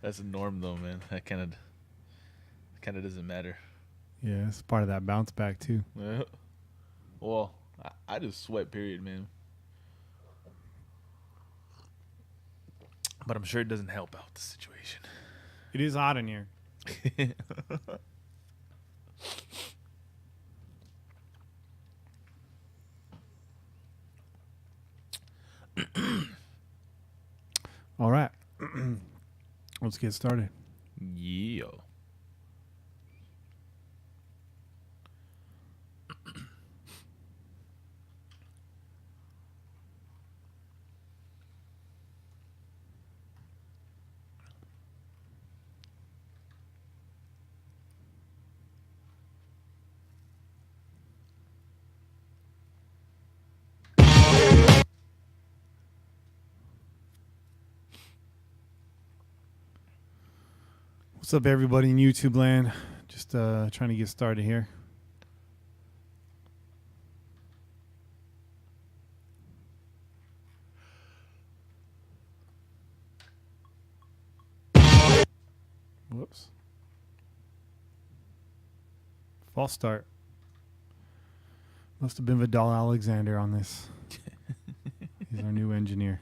That's a norm, though, man. That kind of doesn't matter. Yeah, it's part of that bounce back too. Yeah. Well, I just sweat, period, man. But I'm sure it doesn't help out the situation. It is hot in here. All right. Let's get started. Yeah. What's up, everybody in YouTube land? Just trying to get started here. Whoops. False start. Must have been Vidal Alexander on this. He's our new engineer.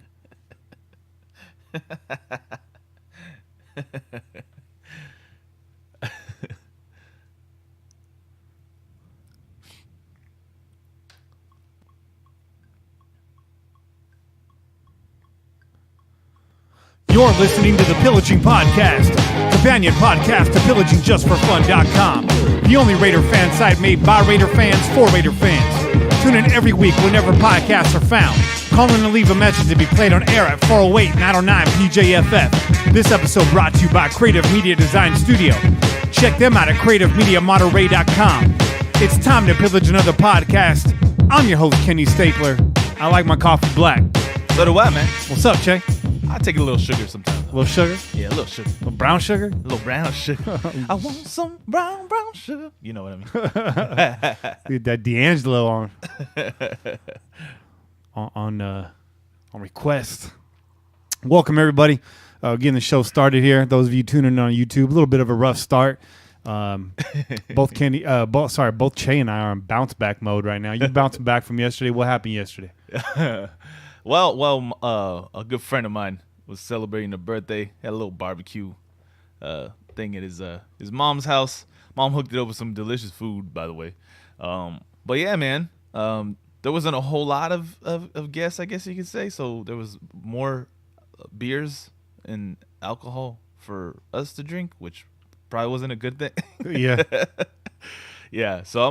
You're listening to the Pillaging Podcast, companion podcast to PillagingJustForFun.com, the only Raider fan site made by Raider fans for Raider fans. Tune in every week whenever podcasts are found. Call in and leave a message to be played on air at 408-909 PJFF. This episode brought to you by Creative Media Design Studio. Check them out at CreativeMediaMonterey.com. It's time to pillage another podcast. I'm your host, Kenny Stapler. I like my coffee black. So do I, man. What's up, Che? I take a little sugar sometimes. A little sugar? Yeah, a little sugar. A little brown sugar? A little brown sugar. I want some brown sugar. You know what I mean? That D'Angelo on request. Welcome, everybody. Getting the show started here. Those of you tuning in on YouTube, a little bit of a rough start. Both Che and I are in bounce back mode right now. You bouncing back from yesterday. What happened yesterday? Well, a good friend of mine was celebrating a birthday. Had a little barbecue thing at his mom's house. Mom hooked it up with some delicious food, by the way. But yeah, man, there wasn't a whole lot of guests, I guess you could say. So there was more beers and alcohol for us to drink, which probably wasn't a good thing. Yeah. Yeah, so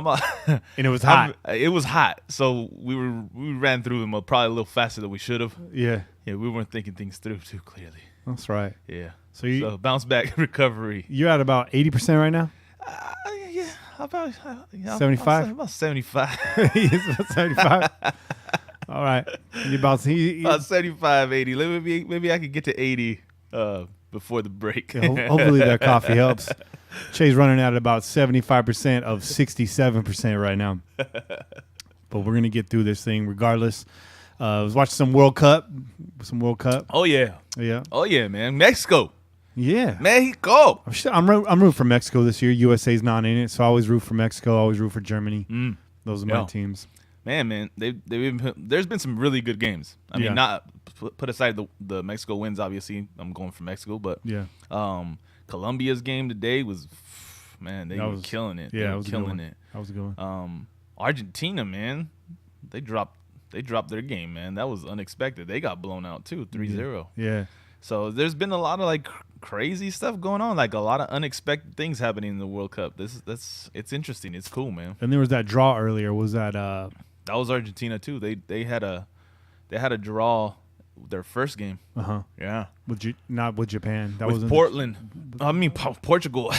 and it was hot. It was hot, so we ran through them probably a little faster than we should have. Yeah, we weren't thinking things through too clearly. That's right. Yeah. So bounce back recovery. You're at about 80% right now. Yeah, about 75. About 75. He's about 75. All right, you about 75, 80. Maybe I could get to 80 before the break. Yeah, hopefully that coffee helps. Che's running at about 75% of 67% right now. But we're going to get through this thing regardless. I was watching some World Cup. Oh, yeah. Yeah. Oh, yeah, man. Mexico. Yeah. Mexico. I'm rooting for Mexico this year. USA's not in it, so I always root for Mexico. I always root for Germany. Those are my teams. Man, there's been some really good games. I mean, not put aside the Mexico wins, obviously. I'm going for Mexico, but yeah. Colombia's game today was, man, they were killing it. Yeah, they were killing it. That was a good one. Argentina, man, they dropped their game, man. That was unexpected. They got blown out too, 3-0. Yeah. So there's been a lot of like crazy stuff going on, like a lot of unexpected things happening in the World Cup. It's interesting. It's cool, man. And there was that draw earlier. Was that that was Argentina too. They had a draw their first game. Yeah. Not with Japan. That was Portland. Portugal.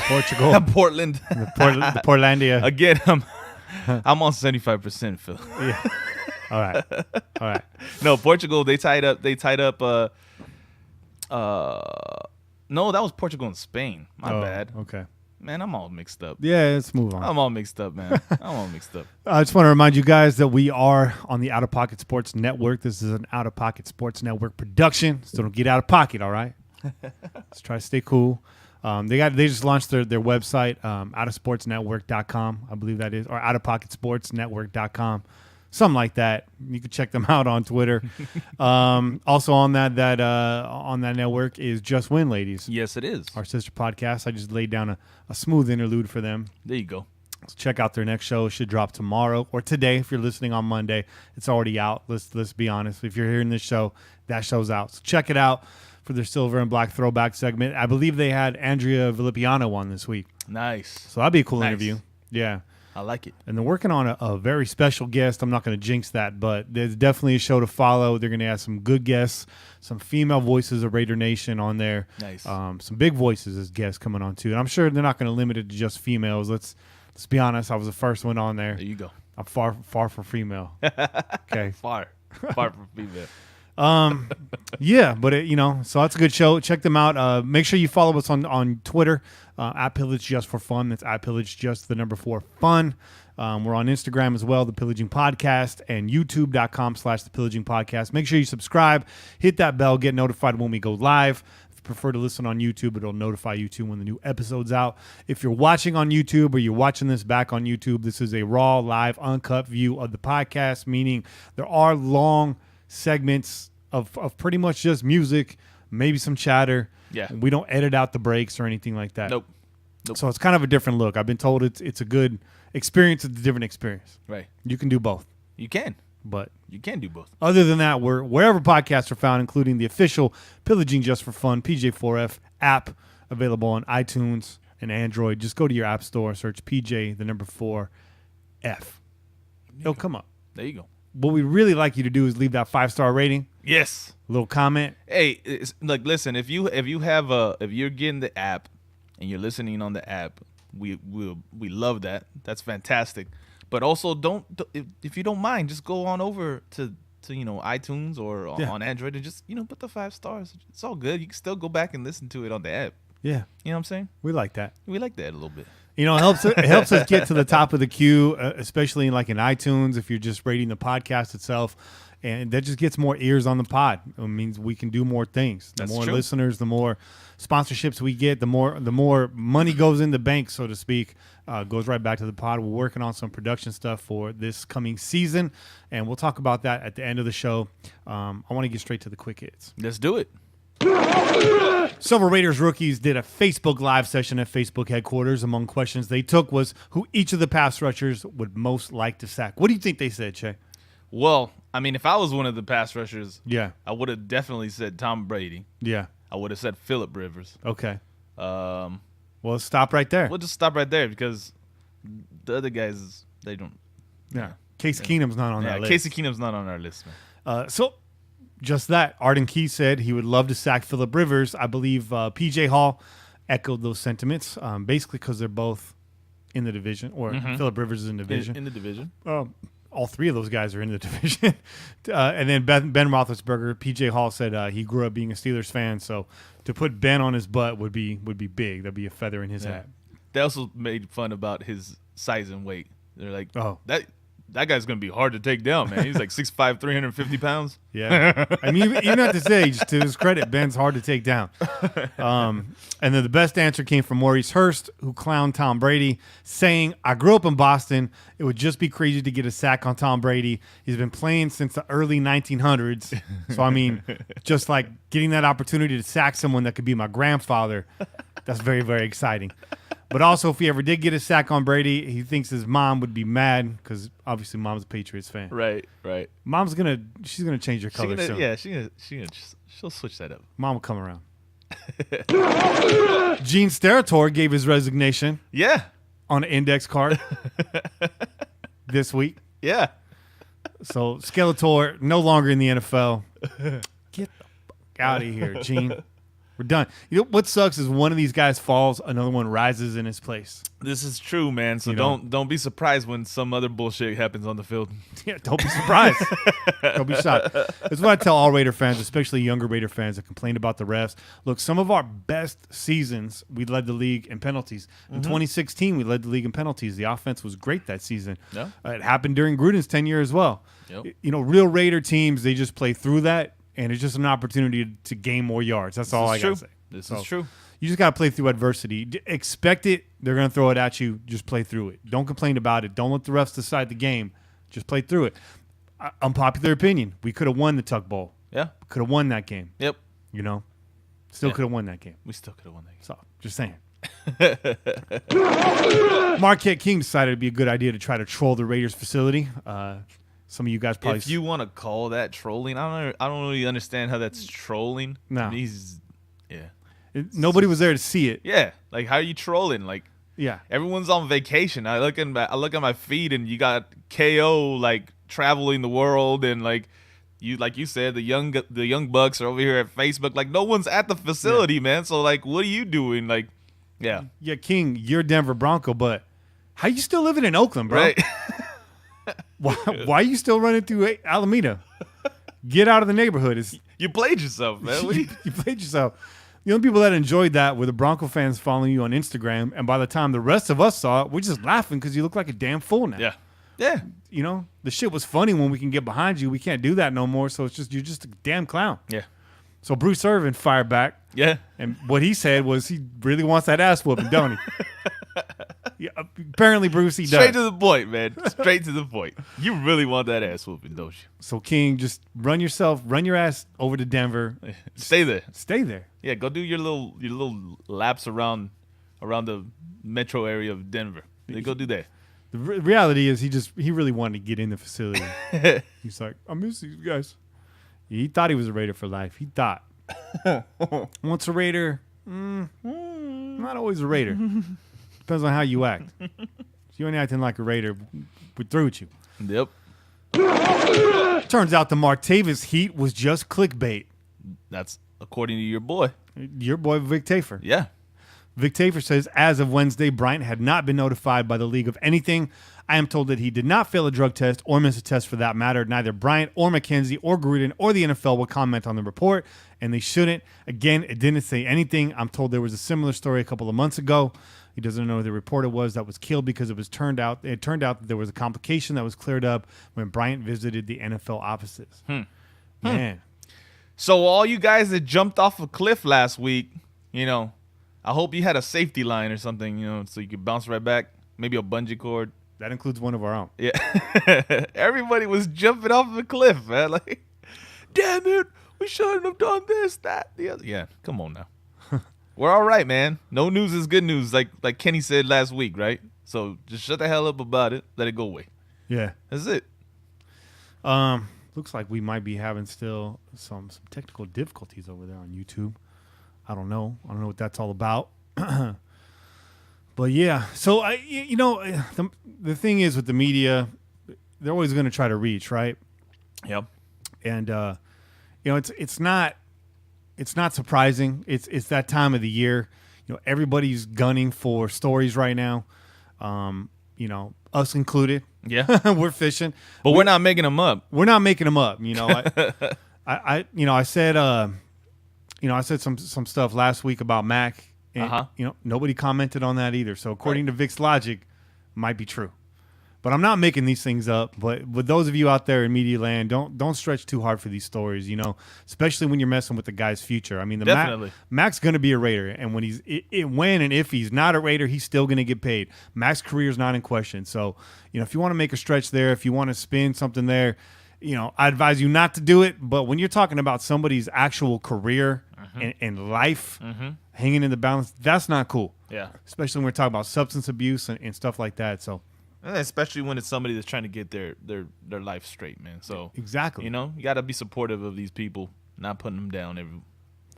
Portland. The Portlandia. Again, I'm on 75%, Phil. Yeah. All right. No, Portugal. They tied up. No, that was Portugal and Spain. My bad. Okay. Man, I'm all mixed up. Yeah, let's move on. I'm all mixed up, man. I just want to remind you guys that we are on the Out of Pocket Sports Network. This is an Out of Pocket Sports Network production, so don't get out of pocket, all right? Let's try to stay cool. They just launched their website, outofsportsnetwork.com, I believe that is, or outofpocketsportsnetwork.com, something like that. You can check them out on Twitter. Also on that network is Just Win, ladies. Yes, it is. Our sister podcast. I just laid down a smooth interlude for them. There you go. So check out their next show. It should drop tomorrow or today. If you're listening on Monday, it's already out. Let's be honest. If you're hearing this show, that show's out. So check it out for their Silver and Black throwback segment. I believe they had Andrea Villipiano on this week. Nice. So that'd be a cool interview. Yeah. I like it. And they're working on a very special guest. I'm not going to jinx that, but there's definitely a show to follow. They're going to have some good guests, some female voices of Raider Nation on there. Nice. Some big voices as guests coming on too. And I'm sure they're not going to limit it to just females. Let's be honest. I was the first one on there. There you go. I'm far for female. Okay. Far from female. Yeah, but so that's a good show. Check them out. Make sure you follow us on Twitter at Pillage Just For Fun. That's at Pillage Just 4 Fun. We're on Instagram as well, the Pillaging Podcast, and YouTube.com/the Pillaging Podcast. Make sure you subscribe, hit that bell, get notified when we go live. If you prefer to listen on YouTube, it'll notify you too when the new episode's out. If you're watching on YouTube or you're watching this back on YouTube, this is a raw, live, uncut view of the podcast, meaning there are long segments of pretty much just music, maybe some chatter. Yeah. We don't edit out the breaks or anything like that. Nope. So it's kind of a different look. I've been told it's a good experience. It's a different experience. Right. You can do both. You can. But you can do both. Other than that, we're wherever podcasts are found, including the official Pillaging Just For Fun PJ4F app, available on iTunes and Android. Just go to your app store, search PJ 4F. It'll come up. There you go. What we really like you to do is leave that 5-star rating. Yes. A little comment. Hey, listen, if you're getting the app and you're listening on the app, we love that. That's fantastic. But also if you don't mind, just go on over to iTunes or on Android and just put the 5 stars. It's all good. You can still go back and listen to it on the app. Yeah. You know what I'm saying? We like that. We like that a little bit. It helps us get to the top of the queue, especially in iTunes if you're just rating the podcast itself. And that just gets more ears on the pod. It means we can do more things. The more listeners, the more sponsorships we get, the more money goes in the bank, so to speak, goes right back to the pod. We're working on some production stuff for this coming season, and we'll talk about that at the end of the show. I want to get straight to the quick hits. Let's do it. Silver Raiders rookies did a Facebook Live session at Facebook headquarters. Among questions they took was who each of the pass rushers would most like to sack. What do you think they said, Che? Well, I mean, if I was one of the pass rushers, yeah, I would have definitely said Tom Brady. Yeah. I would have said Phillip Rivers. Okay. Well, let's stop right there. We'll just stop right there because the other guys, they don't. Yeah. Casey Keenum's not on that list. Casey Keenum's not on our list, man. So just that. Arden Key said he would love to sack Phillip Rivers. I believe PJ Hall echoed those sentiments, basically because they're both in the division, or Phillip Rivers is in the division. In the division. All three of those guys are in the division. And then Ben Roethlisberger, PJ Hall said he grew up being a Steelers fan, so to put Ben on his butt would be big. That'd be a feather in his hat. They also made fun about his size and weight. They're like, that guy's going to be hard to take down, man. He's like 6'5", 350 pounds. Yeah. I mean, even at this age, to his credit, Ben's hard to take down. And then the best answer came from Maurice Hurst, who clowned Tom Brady, saying, I grew up in Boston. It would just be crazy to get a sack on Tom Brady. He's been playing since the early 1900s. So, I mean, just like getting that opportunity to sack someone that could be my grandfather, that's very, very exciting. But also, if he ever did get a sack on Brady, he thinks his mom would be mad because obviously mom's a Patriots fan. Right. Mom's she's gonna change her color soon. Yeah, she'll switch that up. Mom will come around. Gene Steratore gave his resignation. Yeah. On an index card this week. Yeah. So Skeletor no longer in the NFL. Get the fuck out of here, Gene. We're done. You know what sucks is one of these guys falls, another one rises in his place. This is true, man. So don't be surprised when some other bullshit happens on the field. Yeah, don't be surprised. Don't be shocked. That's what I tell all Raider fans, especially younger Raider fans that complain about the refs. Look, some of our best seasons, we led the league in penalties. In 2016, we led the league in penalties. The offense was great that season. Yeah. It happened during Gruden's tenure as well. Yep. Real Raider teams, they just play through that. and it's just an opportunity to gain more yards. That's all I got to say. This is true. You just got to play through adversity. Expect it. They're going to throw it at you. Just play through it. Don't complain about it. Don't let the refs decide the game. Just play through it. Unpopular opinion. We could have won the Tuck Bowl. Yeah. Could have won that game. Yep. You know? Still could have won that game. We still could have won that game. So, just saying. Marquette King decided it'd be a good idea to try to troll the Raiders facility. Some of you guys probably... If you want to call that trolling, I don't really understand how that's trolling. No. Nobody was there to see it. Yeah. Like, how are you trolling? Like, yeah. Everyone's on vacation. I look at my feed, and you got KO, like, traveling the world, and, like you said, the young bucks are over here at Facebook. Like, no one's at the facility, man. So, like, what are you doing? Like, yeah. Yeah, King, you're a Denver Bronco, but how you still living in Oakland, bro? Right. Why are you still running through Alameda? Get out of the neighborhood. You played yourself, man. You played yourself. The only people that enjoyed that were the Bronco fans following you on Instagram, and by the time the rest of us saw it, we're just laughing because you look like a damn fool now. Yeah. Yeah. You know, the shit was funny when we can get behind you. We can't do that no more, so you're just a damn clown. Yeah. So Bruce Irvin fired back. Yeah. And what he said was he really wants that ass whooping, don't he? Yeah, apparently, Bruce, he does. Straight to the point, man. Straight to the point. You really want that ass whooping, don't you? So, King, just run your ass over to Denver. Stay there. Stay there. Yeah, go do your little laps around the metro area of Denver. Go do that. The reality is he really wanted to get in the facility. He's like, I miss these guys. He thought he was a Raider for life. He thought. Once a Raider, not always a Raider. Depends on how you act. If you ain't acting like a Raider, we're through with you. Yep. Turns out the Martavis heat was just clickbait. That's according to your boy. Your boy, Vic Tafer. Yeah. Vic Tafer says, as of Wednesday, Bryant had not been notified by the league of anything. I am told that he did not fail a drug test or miss a test for that matter. Neither Bryant or McKenzie or Gruden or the NFL will comment on the report, and they shouldn't. Again, it didn't say anything. I'm told there was a similar story a couple of months ago. He doesn't know who the reporter was that was killed because it turned out that there was a complication that was cleared up when Bryant visited the NFL offices. Man. So all you guys that jumped off a cliff last week, I hope you had a safety line or something, so you could bounce right back. Maybe a bungee cord. That includes one of our own. Yeah. Everybody was jumping off the cliff, man. Like, damn it, we shouldn't have done this, that, the other. Yeah, come on now. We're all right, man. No news is good news, like Kenny said last week, right? So just shut the hell up about it. Let it go away. Yeah. That's it. Looks like we might be having still some technical difficulties over there on YouTube. I don't know what that's all about. But yeah, so the thing is with the media, they're always going to try to reach, right? Yep. And it's not surprising. It's that time of the year. Everybody's gunning for stories right now. Us included. Yeah. We're fishing. But we're not making them up. We're not making them up. I said some stuff last week about Mac. And, nobody commented on that either. So according to Vic's logic, might be true. But I'm not making these things up. But with those of you out there in media land, don't stretch too hard for these stories, especially when you're messing with the guy's future. I mean, Definitely. Mac's going to be a Raider. And when and if he's not a Raider, he's still going to get paid. Mac's career is not in question. So, if you want to make a stretch there, if you want to spin something there, I advise you not to do it. But when you're talking about somebody's actual career and life hanging in the balance, that's not cool. Yeah. Especially when we're talking about substance abuse and stuff like that. So, and especially when it's somebody that's trying to get their life straight, man. So exactly. You got to be supportive of these people, not putting them down every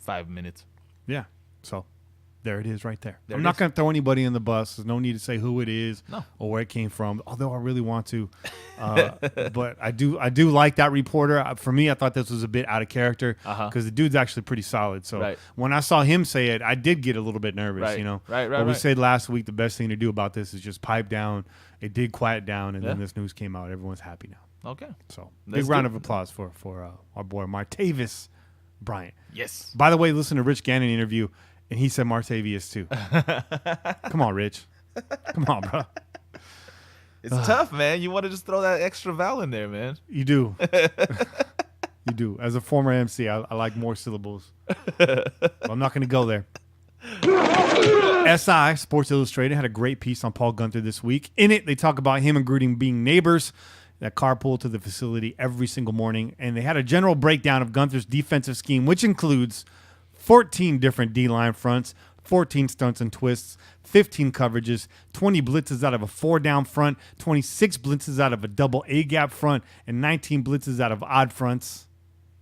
5 minutes. Yeah. So there it is right there. I'm not going to throw anybody in the bus. There's no need to say who it is or where it came from, although I really want to. But I do like that reporter. For me, I thought this was a bit out of character because the dude's actually pretty solid. So when I saw him say it, I did get a little bit nervous. Right. We said last week the best thing to do about this is just pipe down. It did quiet down, and then this news came out. Everyone's happy now. Okay. So big round of applause for our boy Martavis Bryant. Yes. By the way, listen to Rich Gannon interview. And he said Martavius too. Come on, Rich. Come on, bro. It's tough, man. You want to just throw that extra vowel in there, man. You do. You do. As a former MC, I like more syllables. But I'm not going to go there. SI, Sports Illustrated, had a great piece on Paul Guenther this week. In it, they talk about him and Gruden being neighbors that carpool to the facility every single morning. And they had a general breakdown of Guenther's defensive scheme, which includes 14 different D-line fronts, 14 stunts and twists, 15 coverages, 20 blitzes out of a 4-down front, 26 blitzes out of a double A-gap front, and 19 blitzes out of odd fronts.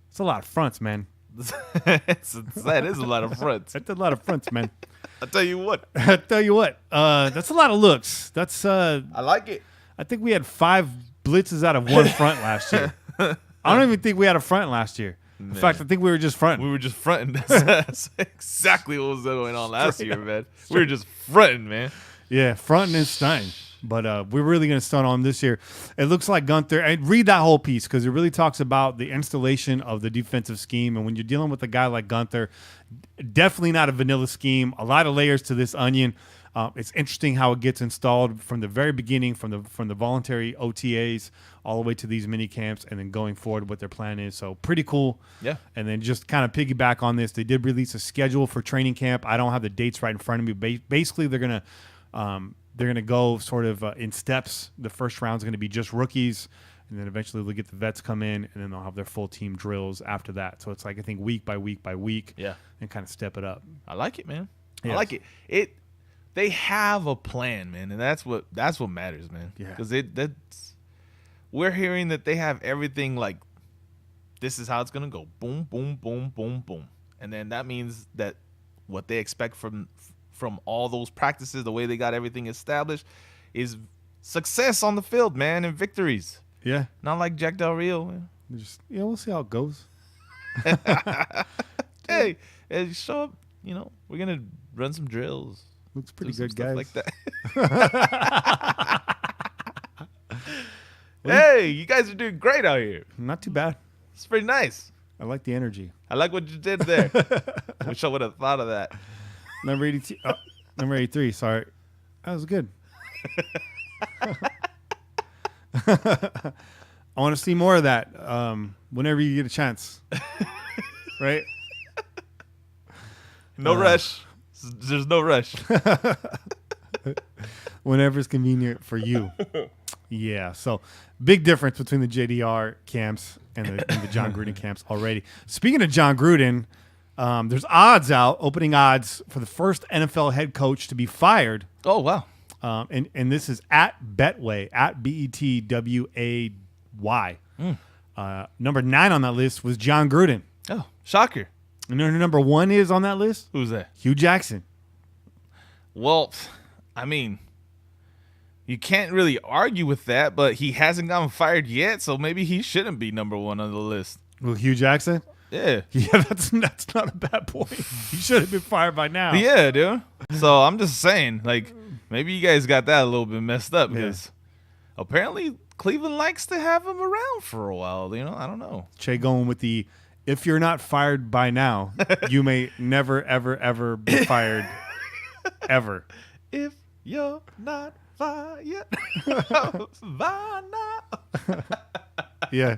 It's a lot of fronts, man. That is a lot of fronts. That's a lot of fronts, man. I'll tell you what. That's a lot of looks. That's I like it. I think we had 5 blitzes out of one front last year. I don't even think we had a front last year. In fact, I think we were just fronting. We were just fronting. That's exactly what was going on last year, man. We were just fronting, man. Yeah, fronting and stunting. But we're really going to stunt on this year. It looks like Guenther. And read that whole piece because it really talks about the installation of the defensive scheme. And when you're dealing with a guy like Guenther, definitely not a vanilla scheme. A lot of layers to this onion. It's interesting how it gets installed from the very beginning, from the voluntary OTAs all the way to these mini camps, and then going forward what their plan is. So pretty cool. Yeah. And then just kind of piggyback on this, they did release a schedule for training camp. I don't have the dates right in front of me. Basically, they're gonna go sort of in steps. The first round is going to be just rookies, and then eventually they'll get the vets come in, and then they'll have their full team drills after that. So it's like I think week by week by week. Yeah. And kind of step it up. I like it, man. Yes. I like it. They have a plan, man, and that's what matters, man. Yeah. Because we're hearing that they have everything like this is how it's gonna go. Boom, boom, boom, boom, boom. And then that means that what they expect from all those practices, the way they got everything established, is success on the field, man, and victories. Yeah. Not like Jack Del Rio, man. We'll see how it goes. Hey, show up, we're gonna run some drills. Looks pretty Do good, some guys. stuff like that. Hey, you guys are doing great out here. Not too bad. It's pretty nice. I like the energy. I like what you did there. Wish I would have thought of that. Number 82, number 83. Sorry, that was good. I want to see more of that. Whenever you get a chance, right? No rush. There's no rush. Whenever it's convenient for you. Yeah. So big difference between the JDR camps and the John Gruden camps already. Speaking of John Gruden, there's odds out, opening odds for the first NFL head coach to be fired. Oh, wow. And this is at Betway, at BETWAY. Number 9 on that list was John Gruden. Oh, shocker. And then number 1 is on that list? Who's that? Hugh Jackson. Well, I mean, you can't really argue with that, but he hasn't gotten fired yet, so maybe he shouldn't be number 1 on the list. Well, Hugh Jackson? Yeah. Yeah, that's not a bad point. He should have been fired by now. Yeah, dude. So I'm just saying, like, maybe you guys got that a little bit messed up because apparently Cleveland likes to have him around for a while. I don't know. Che going with the, if you're not fired by now, you may never, ever, ever be fired ever. If you're not fired by now. Yeah.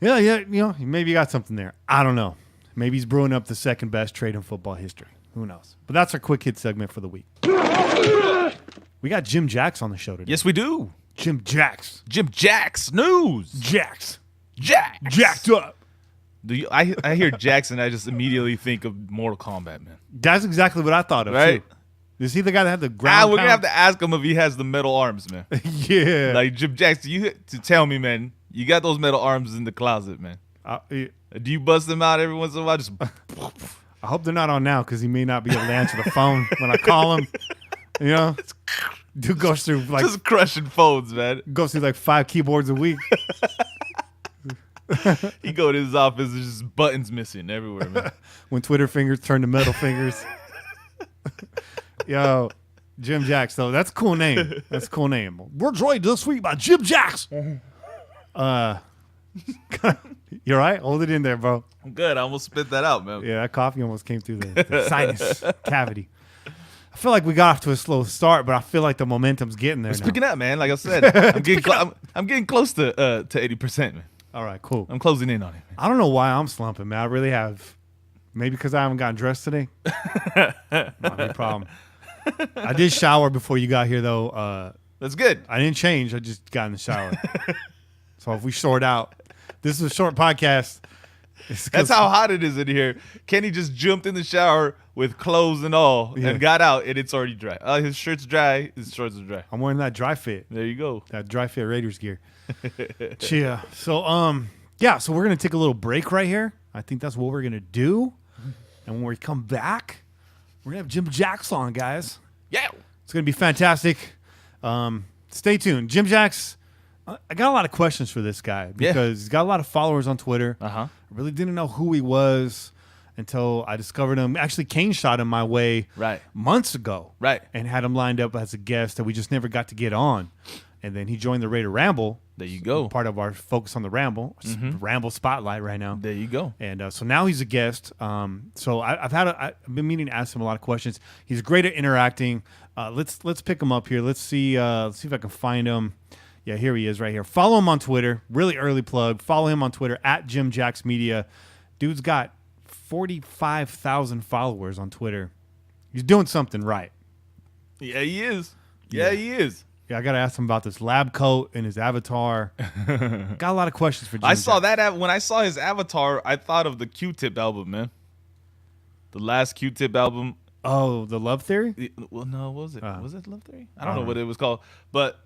Yeah, maybe you got something there. I don't know. Maybe he's brewing up the second best trade in football history. Who knows? But that's our quick hit segment for the week. We got Jim Jacks on the show today. Yes, we do. Jim Jacks. Jim Jacks news. Jacks. Jacked up. I hear Jackson, I just immediately think of Mortal Kombat, man. That's exactly what I thought of, right? Too. Is he the guy that had the ground We're going to have to ask him if he has the metal arms, man. Yeah. Like, Jim Jackson, you to tell me, man, you got those metal arms in the closet, man. Yeah. Do you bust them out every once in a while? Just I hope they're not on now because he may not be able to answer the phone when I call him. Dude goes through like just crushing phones, man. Goes through like 5 keyboards a week. He go to his office, there's just buttons missing everywhere, man. When Twitter fingers turn to metal fingers. Yo, Jim Jacks, though. That's a cool name. We're joined this week by Jim Jacks. You all right? Hold it in there, bro. I'm good. I almost spit that out, man. Yeah, that coffee almost came through the sinus cavity. I feel like we got off to a slow start, but I feel like the momentum's getting there. It's now. picking up, man. Like I said, I'm getting close to 80%, man. All right, cool. I'm closing in on it, man. I don't know why I'm slumping, man. I really have. Maybe because I haven't gotten dressed today. Might be a problem. I did shower before you got here, though. That's good. I didn't change. I just got in the shower. So if we short out, this is a short podcast. That's how hot it is in here. Kenny just jumped in the shower with clothes and all and got out, and it's already dry. His shirt's dry. His shorts are dry. I'm wearing that dry fit. There you go. That dry fit Raiders gear. Yeah. So so we're gonna take a little break right here. I think that's what we're gonna do. And when we come back, we're gonna have Jim Jacks on, guys. Yeah. It's gonna be fantastic. Stay tuned. Jim Jacks. I got a lot of questions for this guy because he's got a lot of followers on Twitter. I really didn't know who he was until I discovered him. Actually, Kane shot him my way months ago. And had him lined up as a guest that we just never got to get on. And then he joined the Raider Ramble. There you go. Part of our focus on the Ramble. Ramble Spotlight right now. There you go. And so now he's a guest. So I've been meaning to ask him a lot of questions. He's great at interacting. Let's pick him up here. Let's see if I can find him. Yeah, here he is right here. Follow him on Twitter. Really early plug. Follow him on Twitter at Jim Jacks Media. Dude's got 45,000 followers on Twitter. He's doing something right. Yeah, he is. Yeah, he is. Yeah, I got to ask him about this lab coat and his avatar. Got a lot of questions for Jim. I saw that when I saw his avatar, I thought of the Q-Tip album, man. The last Q-Tip album. Oh, the Love Theory? Well, no, what was it? Was it Love Theory? I don't know what it was called, but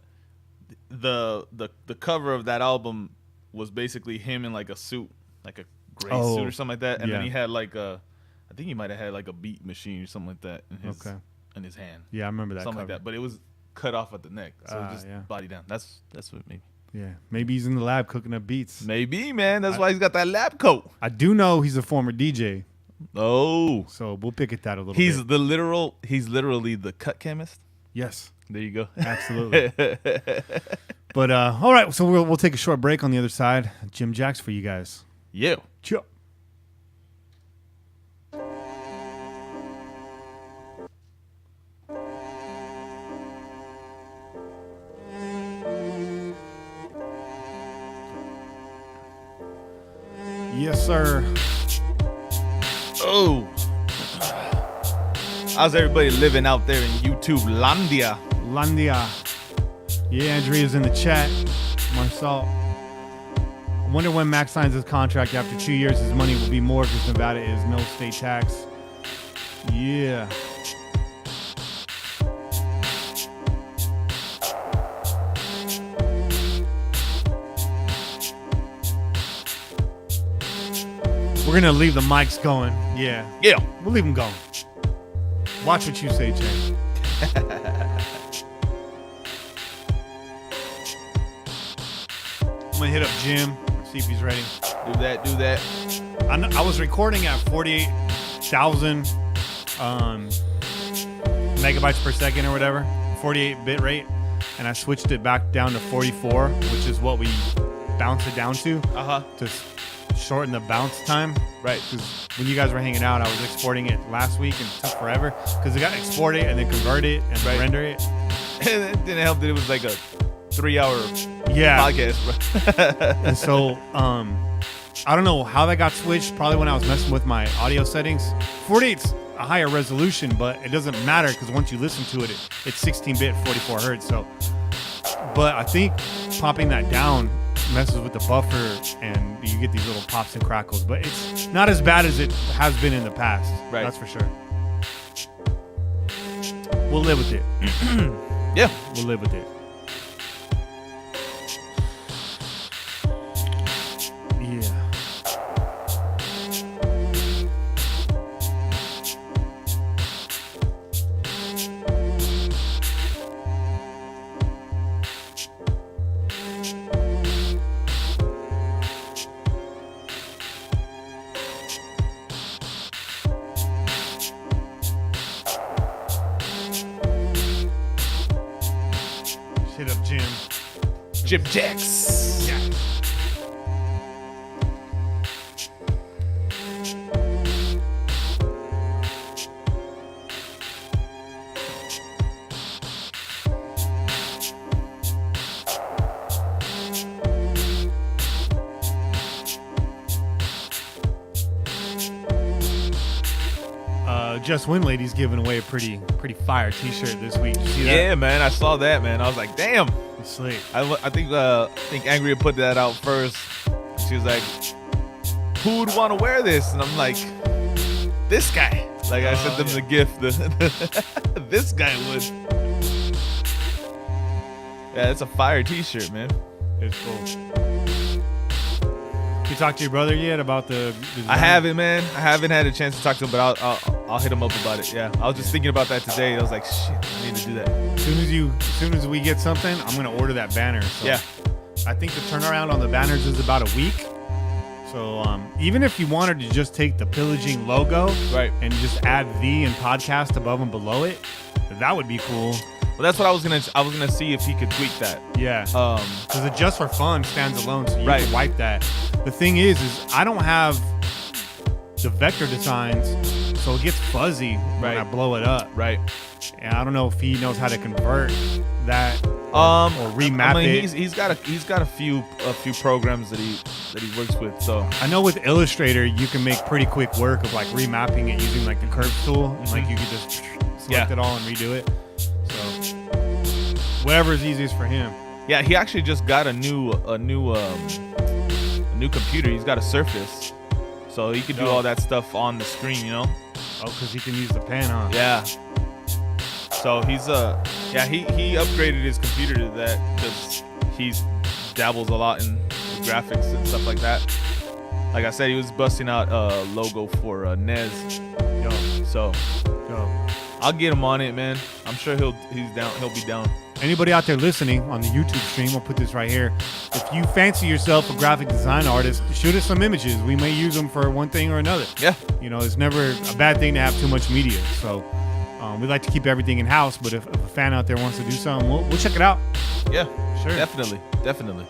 the cover of that album was basically him in like a suit, like a gray suit or something like that, and then he had like I think he might have had like a beat machine or something like that in his hand. Yeah, I remember that. Something cover. like that, but it was cut off at the neck, so just body down. That's what maybe. Yeah, maybe he's in the lab cooking up beats. Maybe, man. That's why he's got that lab coat. I do know he's a former DJ. Oh, so we'll pick at that a little bit. He's literally the cut chemist. Yes. There you go. Absolutely. But all right, so we'll take a short break on the other side. Jim Jacks for you guys. Yeah. Ciao. Yes, sir. Oh. How's everybody living out there in YouTube Landia? Yeah, Andrea's in the chat. Marcel. I wonder when Max signs his contract. After 2 years, his money will be more because Nevada is no state tax. Yeah. We're going to leave the mics going. Yeah. Yeah. We'll leave them going. Watch what you say, Jay. I'm going to hit up Jim, see if he's ready. Do that. I was recording at 48,000 megabytes per second or whatever, 48 bit rate, and I switched it back down to 44, which is what we bounce it down to shorten the bounce time. Right. Because when you guys were hanging out, I was exporting it last week and it took forever because I got to export it and then convert it and render it. And it didn't help that it was like a 3-hour podcast, bro. And so I don't know how that got switched. Probably when I was messing with my audio settings. 48's a higher resolution, but it doesn't matter because once you listen to it, it's 16-bit, 44 hertz. So, but I think popping that down messes with the buffer and you get these little pops and crackles. But it's not as bad as it has been in the past. Right. That's for sure. We'll live with it. Yeah. We'll live with it. Yeah. Hit up Jim Jacks. Yeah. Just Win Lady's giving away a pretty fire T-shirt this week. Did you see that? Yeah, man, I saw that, man. I was like, damn. It's slick. I think Angria put that out first. She was like, who would want to wear this? And I'm like, this guy. Like, I sent them the gift. This guy would. Yeah, it's a fire T-shirt, man. It's cool. You talked to your brother yet about the design? I haven't, man. I haven't had a chance to talk to him, but I'll hit him up about it. Yeah, I was just thinking about that today. I was like, shit, I need to do that. As soon as we get something, I'm gonna order that banner. So yeah. I think the turnaround on the banners is about a week. So even if you wanted to just take the Pillaging logo, right, and just add the and podcast above and below it, that would be cool. Well, that's what I was gonna see if he could tweak that. Yeah. Because the Just For Fun stands alone, so you right, can wipe that. The thing is I don't have the vector designs, so it gets fuzzy when I blow it up. Right. And I don't know if he knows how to convert that or remap it. He's got a few programs that he works with. So I know with Illustrator you can make pretty quick work of like remapping it using like the curve tool. Mm-hmm. Like you could just select it all and redo it. So whatever is easiest for him. Yeah, he actually just got a new computer. He's got a Surface, so he could do all that stuff on the screen. You know. Oh, because he can use the pen, huh? Yeah. So he's he upgraded his computer to that because he's dabbles a lot in graphics and stuff like that. Like I said, he was busting out a logo for NES. So I'll get him on it, man. I'm sure he'll be down. Anybody out there listening on the YouTube stream, I'll put this right here. If you fancy yourself a graphic design artist, shoot us some images. We may use them for one thing or another. Yeah. You know, it's never a bad thing to have too much media. So we like to keep everything in house, but if a fan out there wants to do something, we'll check it out. Yeah, sure. Definitely.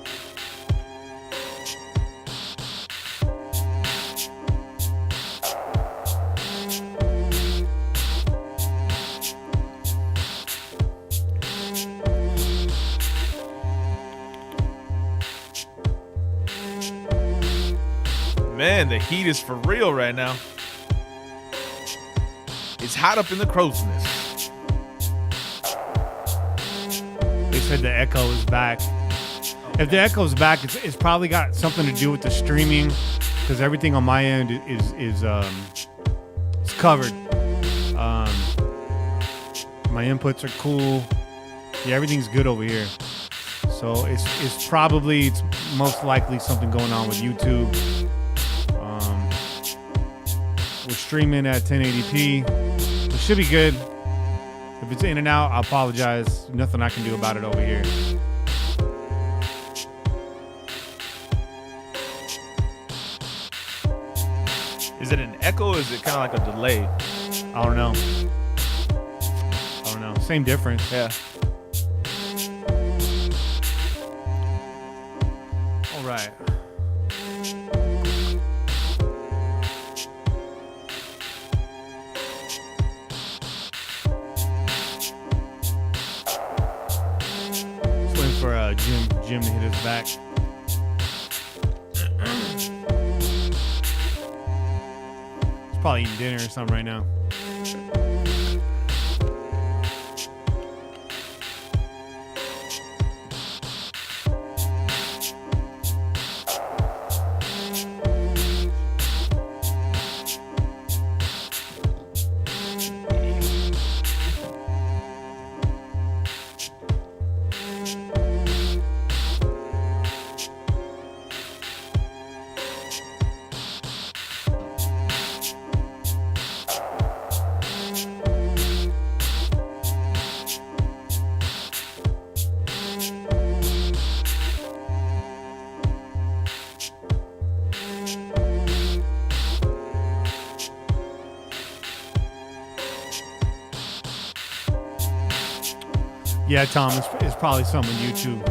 Man, the heat is for real right now. It's hot up in the crow's nest. They said the echo is back. If the echo is back, it's probably got something to do with the streaming, because everything on my end is covered. My inputs are cool. Yeah, everything's good over here. So it's most likely something going on with YouTube. We're streaming at 1080p. It should be good. If it's in and out, I apologize. Nothing I can do about it over here. Is it an echo or is it kind of like a delay? I don't know. Same difference. Yeah. All right. For Jim to hit his back. He's probably eating dinner or something right now. Yeah, Tom, it's probably something on YouTube.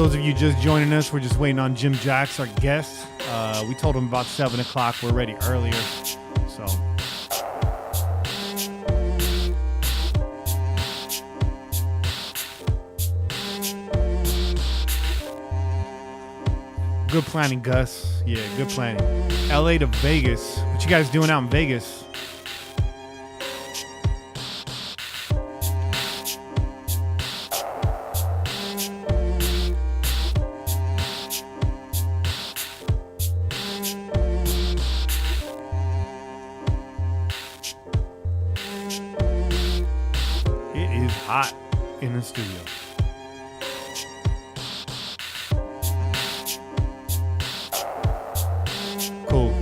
those of you just joining us, we're just waiting on Jim Jacks, our guest. We told him about 7 o'clock. We're ready earlier. So. Good planning, Gus. Yeah, good planning. LA to Vegas. What you guys doing out in Vegas? It is hot in the studio. Cool.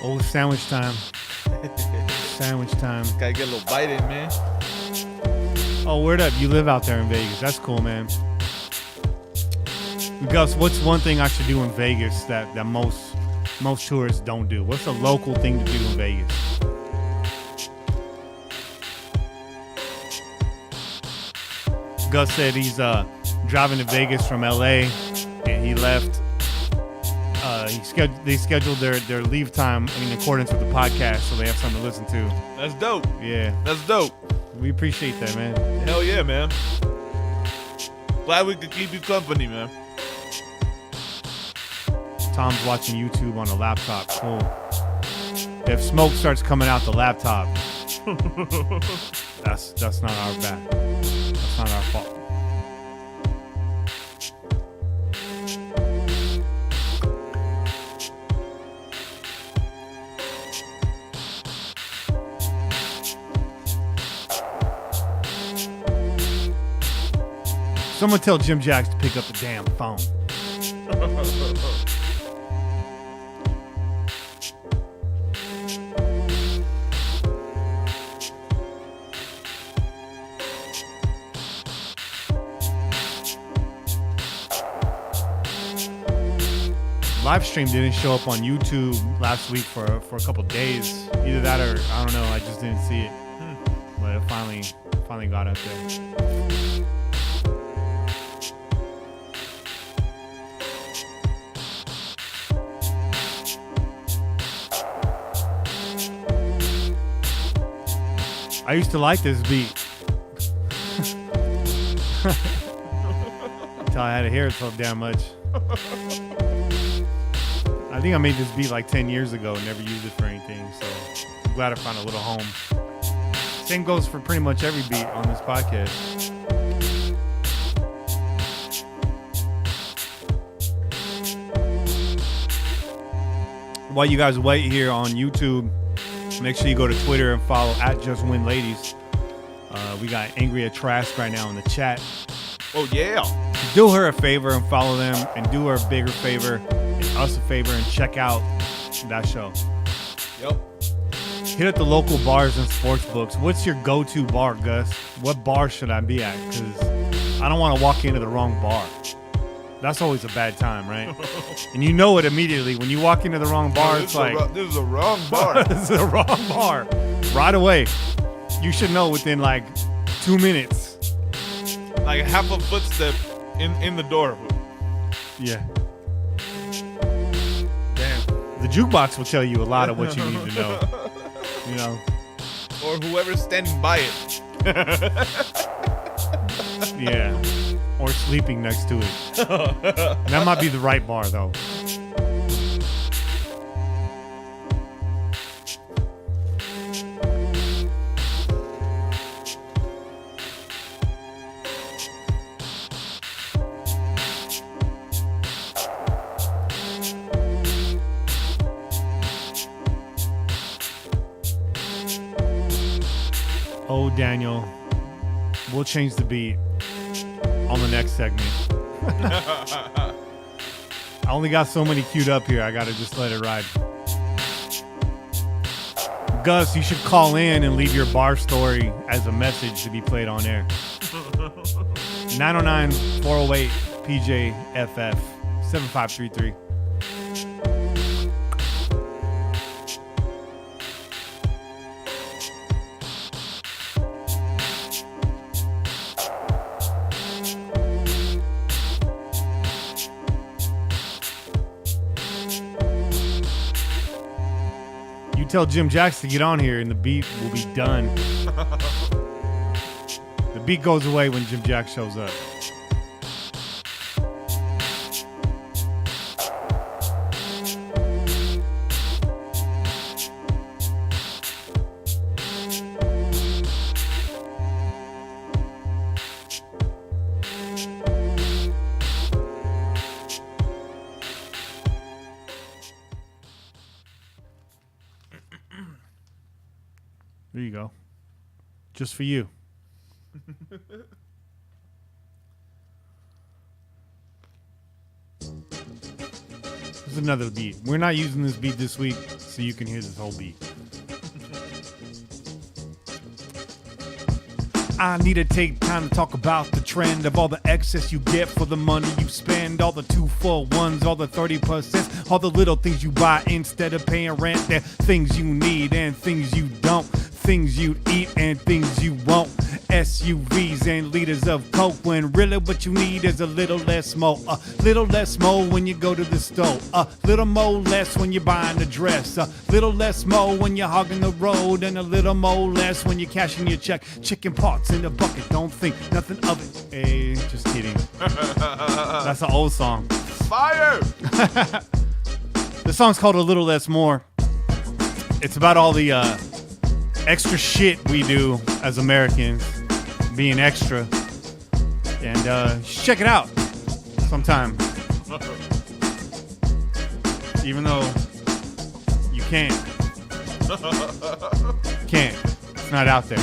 Oh, sandwich time. Sandwich time. Gotta get a little bite in, man. Oh, word up. You live out there in Vegas. That's cool, man. Gus, what's one thing I should do in Vegas that most tourists don't do? What's a local thing to do in Vegas? Gus said he's driving to Vegas from LA, and he left. They scheduled their leave time in accordance with the podcast, so they have something to listen to. That's dope. Yeah, That's dope. we appreciate that, man. Hell yeah, man. Glad we could keep you company, man. Tom's watching YouTube on a laptop. Cool. If smoke starts coming out the laptop, that's not our bad. That's not our fault. Someone tell Jim Jacks to pick up the damn phone. Live stream didn't show up on YouTube last week for a couple days. Either that or I don't know. I just didn't see it. But it finally got up there. I used to like this beat. Until I had to hear it so damn much. I think I made this beat like 10 years ago and never used it for anything, so I'm glad I found a little home. Same goes for pretty much every beat on this podcast. While you guys wait here on YouTube, make sure you go to Twitter and follow @JustWinLadies. We got Angry at Trask right now in the chat. Oh, yeah. Do her a favor and follow them, and do her a bigger favor and us a favor and check out that show. Yep. Hit up the local bars and sports books. What's your go-to bar, Gus? What bar should I be at? Because I don't want to walk into the wrong bar. That's always a bad time, right? And you know it immediately. When you walk into the wrong bar, it's like... this is a wrong bar. This is the wrong bar. Right away. You should know within like 2 minutes. Like half a footstep in the door. Yeah. Damn. The jukebox will tell you a lot of what you need to know. You know? Or whoever's standing by it. Yeah. Or sleeping next to it. That might be the right bar, though. Oh, Daniel. We'll change the beat on the next segment. I only got so many queued up here. I got to just let it ride. Gus, you should call in and leave your bar story as a message to be played on air. 909-408-PJFF 7533. Tell Jim Jacks to get on here and the beat will be done. The beat goes away when Jim Jacks shows up. There you go. Just for you. This is another beat. We're not using this beat this week, so you can hear this whole beat. I need to take time to talk about the trend of all the excess you get for the money you spend. All the 2-for-1s, all the 30%, all the little things you buy instead of paying rent. They're things you need and things you don't. Things you'd eat and things you won't. SUVs and liters of coke, when really what you need is a little less mo. A little less mo when you go to the store. A little mo less when you're buying a dress. A little less mo when you're hogging the road. And a little mo less when you're cashing your check. Chicken parts in the bucket, don't think nothing of it. Hey, just kidding. That's an old song. Fire! The song's called A Little Less More. It's about all the extra shit we do as Americans, being extra. And check it out sometime. Even though you can't. Can't. It's not out there.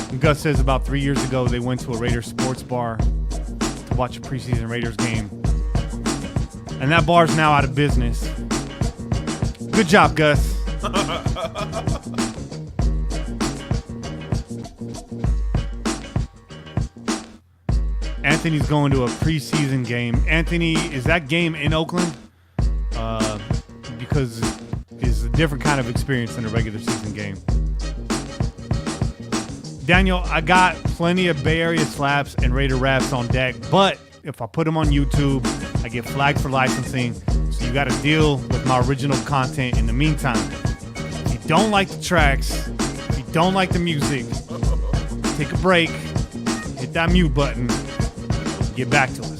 And Gus says about 3 years ago they went to a Raiders sports bar to watch a preseason Raiders game. And that bar's now out of business. Good job, Gus. Anthony's going to a preseason game. Anthony, is that game in Oakland? Because it's a different kind of experience than a regular season game. Daniel, I got plenty of Bay Area slaps and Raider raps on deck, but if I put them on YouTube, I get flagged for licensing. So you got to deal with my original content in the meantime. If you don't like the tracks, if you don't like the music, take a break, hit that mute button, get back to us.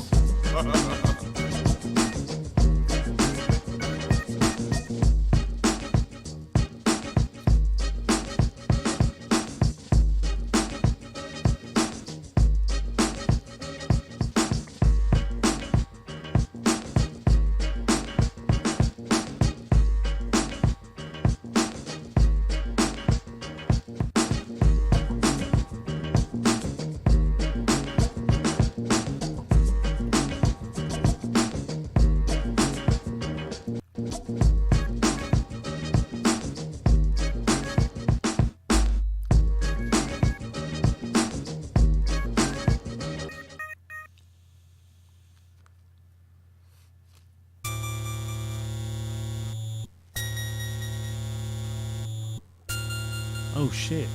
Oh shit.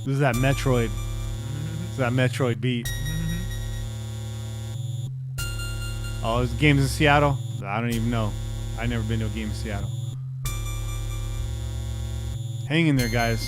This is that Metroid. This is that Metroid beat. Oh, this game's in Seattle? I don't even know. I've never been to a game in Seattle. Hang in there, guys.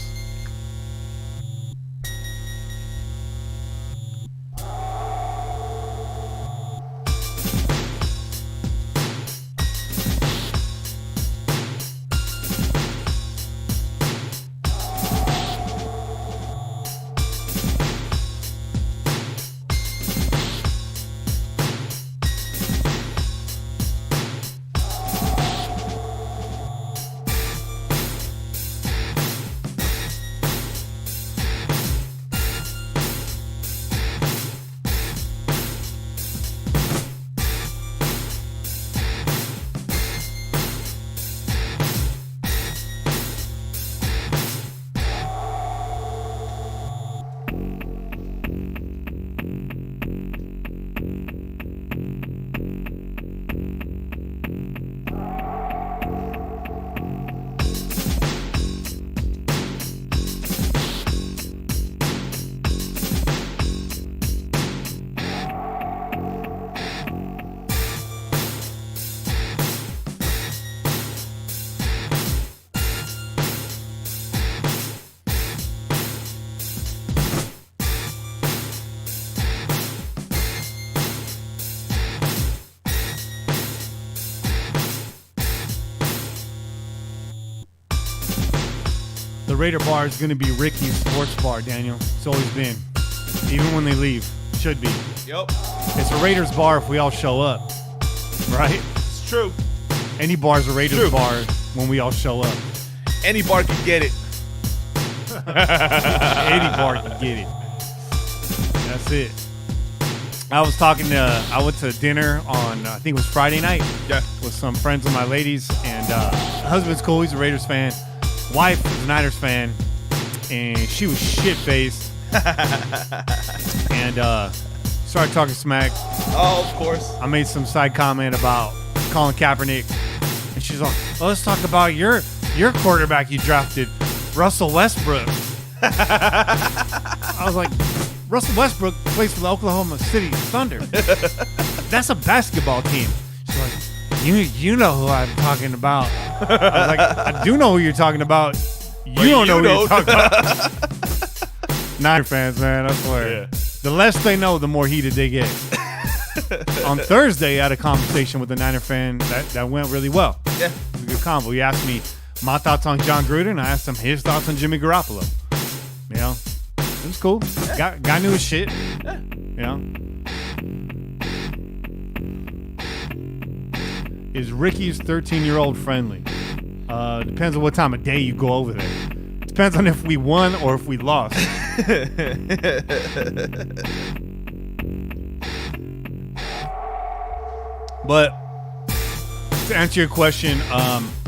Raider bar is going to be Ricky's sports bar, Daniel. It's always been. Even when they leave. Should be. Yep. It's a Raiders bar if we all show up. Right? It's true. Any bar's a Raiders bar when we all show up. Any bar can get it. Any bar can get it. That's it. I went to dinner on, I think it was Friday night. Yeah. With some friends of my ladies. And husband's cool. He's a Raiders fan. Wife is a Niners fan. And she was shit-faced. And started talking smack. Oh, of course. I made some side comment about Colin Kaepernick. And she's like, well, let's talk about your quarterback you drafted, Russell Westbrook. I was like, Russell Westbrook plays for the Oklahoma City Thunder. That's a basketball team. She's like, you know who I'm talking about. I was like, I do know who you're talking about. You don't know who you're talking about. Niner fans, man, I swear. Yeah. The less they know, the more heated they get. On Thursday, I had a conversation with a Niner fan that went really well. Yeah. It was a good convo. He asked me my thoughts on John Gruden. I asked him his thoughts on Jimmy Garoppolo. You know, it was cool. Yeah. Guy knew his shit. Yeah. You know. Is Ricky's 13-year-old friendly? Depends on what time of day you go over there. Depends on if we won or if we lost. But to answer your question,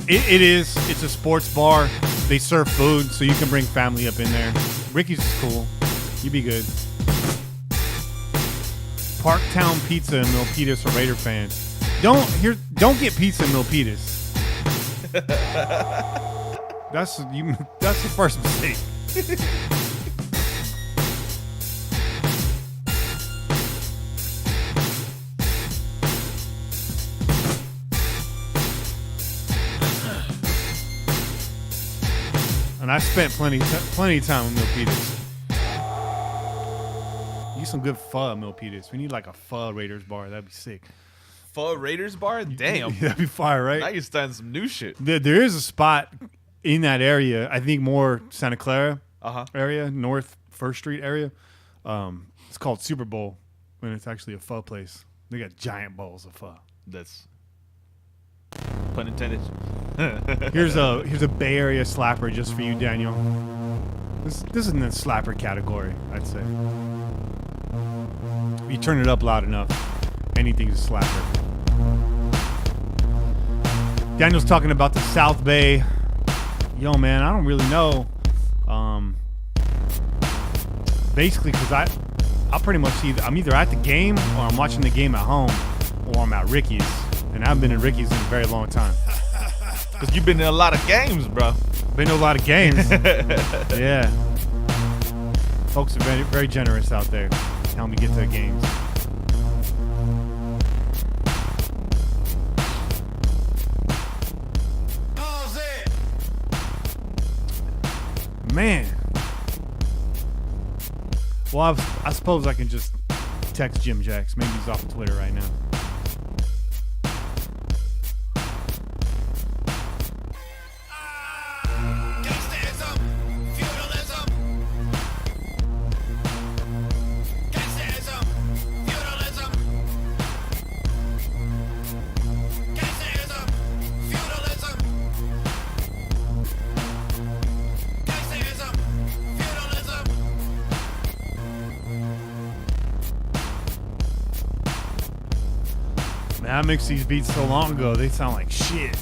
it's a sports bar. They serve food, so you can bring family up in there. Ricky's is cool. You'd be good. Parktown Pizza in Milpitas for Raider fans. Don't get pizza in Milpitas. That's the first mistake. And I spent plenty of time in Milpitas. Get some good pho at Milpitas. We need like a pho Raiders bar. That'd be sick. Pho Raiders bar? Damn. That'd be fire, right? Now you're starting some new shit. There is a spot in that area. I think more Santa Clara area, North 1st Street area. It's called Super Bowl, and it's actually a pho place. They got giant bowls of pho. That's pun intended. Here's a Bay Area slapper just for you, Daniel. This is in the slapper category, I'd say. If you turn it up loud enough, anything's a slapper. Daniel's talking about the South Bay. Yo, man, I don't really know. Basically, because I'll pretty much I'm either at the game or I'm watching the game at home or I'm at Ricky's. And I haven't been in Ricky's in a very long time. Because you've been in a lot of games, bro. Been to a lot of games. Yeah. Folks are very, very generous out there. Help me get to the games. Man. Well, I suppose I can just text Jim Jacks. Maybe he's off of Twitter right now. I mixed these beats so long ago, they sound like shit.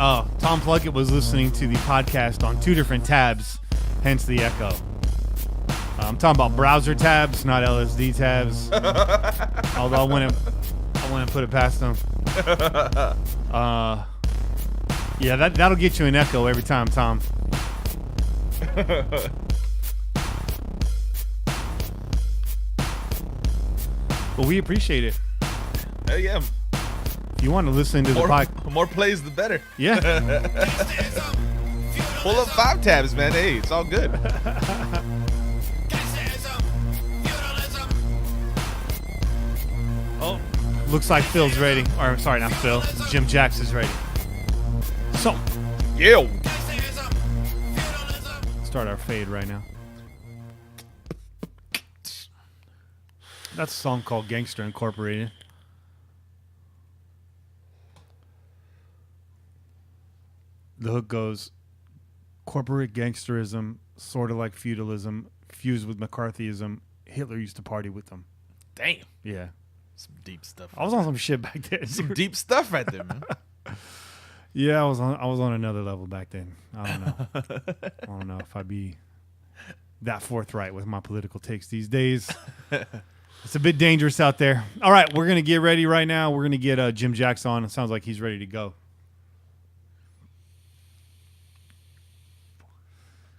Oh, Tom Plunkett was listening to the podcast on 2 different tabs, hence the echo. I'm talking about browser tabs, not LSD tabs. Although I wouldn't put it past them. Yeah, that'll get you an echo every time, Tom. Well, we appreciate it. Hell yeah. If you want to listen to the podcast, more plays, the better. Yeah. Pull up 5 tabs, man. Hey, it's all good. Oh, Looks like Phil's ready. Or, sorry, not Phil. Jim Jacks is ready. So, Yeah. start our fade right now. That's a song called Gangster Incorporated. The hook goes, corporate gangsterism, sort of like feudalism, fused with McCarthyism. Hitler used to party with them. Damn. Yeah. Some deep stuff. I was on some shit back then. Some deep stuff right there, man. Yeah, I was on another level back then. I don't know. I don't know if I'd be that forthright with my political takes these days. It's a bit dangerous out there. All right, we're gonna get ready right now. We're gonna get Jim Jacks on. It sounds like he's ready to go.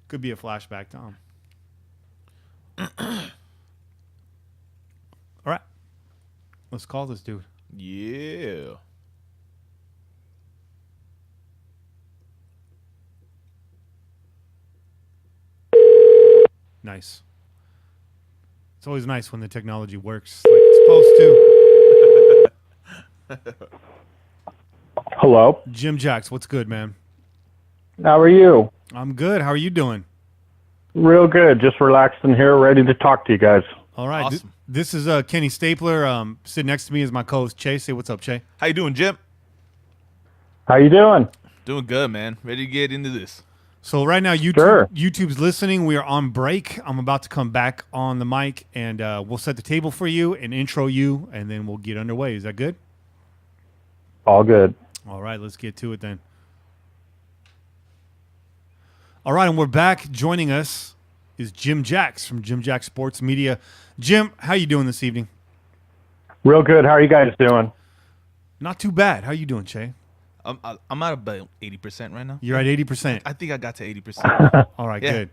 Could be a flashback, Tom. All right, let's call this dude. Yeah. Nice. It's always nice when the technology works like it's supposed to. Hello. Jim Jacks, what's good, man? How are you? I'm good. How are you doing? Real good. Just relaxing here, ready to talk to you guys. All right. Awesome. This is Kenny Stapler. Sitting next to me is my co-host, Che. Say what's up, Che. How you doing, Jim? How you doing? Doing good, man. Ready to get into this. So right now, YouTube's listening. We are on break. I'm about to come back on the mic, and we'll set the table for you and intro you, and then we'll get underway. Is that good? All good. All right. Let's get to it then. All right, and we're back. Joining us is Jim Jacks from Jim Jacks Sports Media. Jim, how you doing this evening? Real good. How are you guys doing? Not too bad. How you doing, Che? I'm at about 80% right now. You're at 80%. I think I got to 80%. All right, Yeah. good.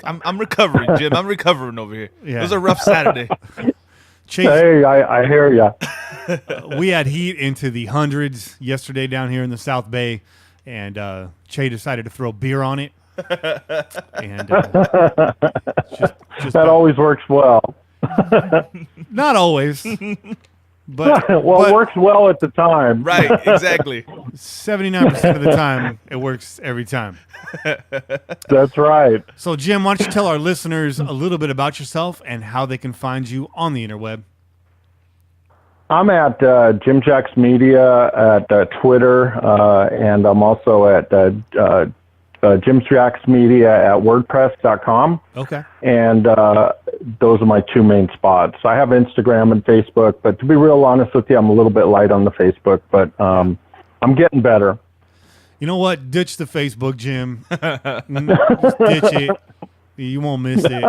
I'm recovering, Jim. I'm recovering over here. Yeah. It was a rough Saturday. Chase, Hey, I hear ya. we had heat into the hundreds yesterday down here in the South Bay, and Che decided to throw beer on it. And just That always works well. not always, but Well, it works well at the time. Right, exactly. 79% of the time it works every time. That's right. So, Jim, why don't you tell our listeners a little bit about yourself and how they can find you on the interweb? I'm at Jim Jacks Media at Twitter, and I'm also at Jim Jacks Media at WordPress.com. Okay. And those are my two main spots. I have Instagram and Facebook, but to be real honest with you, I'm a little bit light on the Facebook, but I'm getting better. You know what? Ditch the Facebook, Jim. Just ditch it. You won't miss it.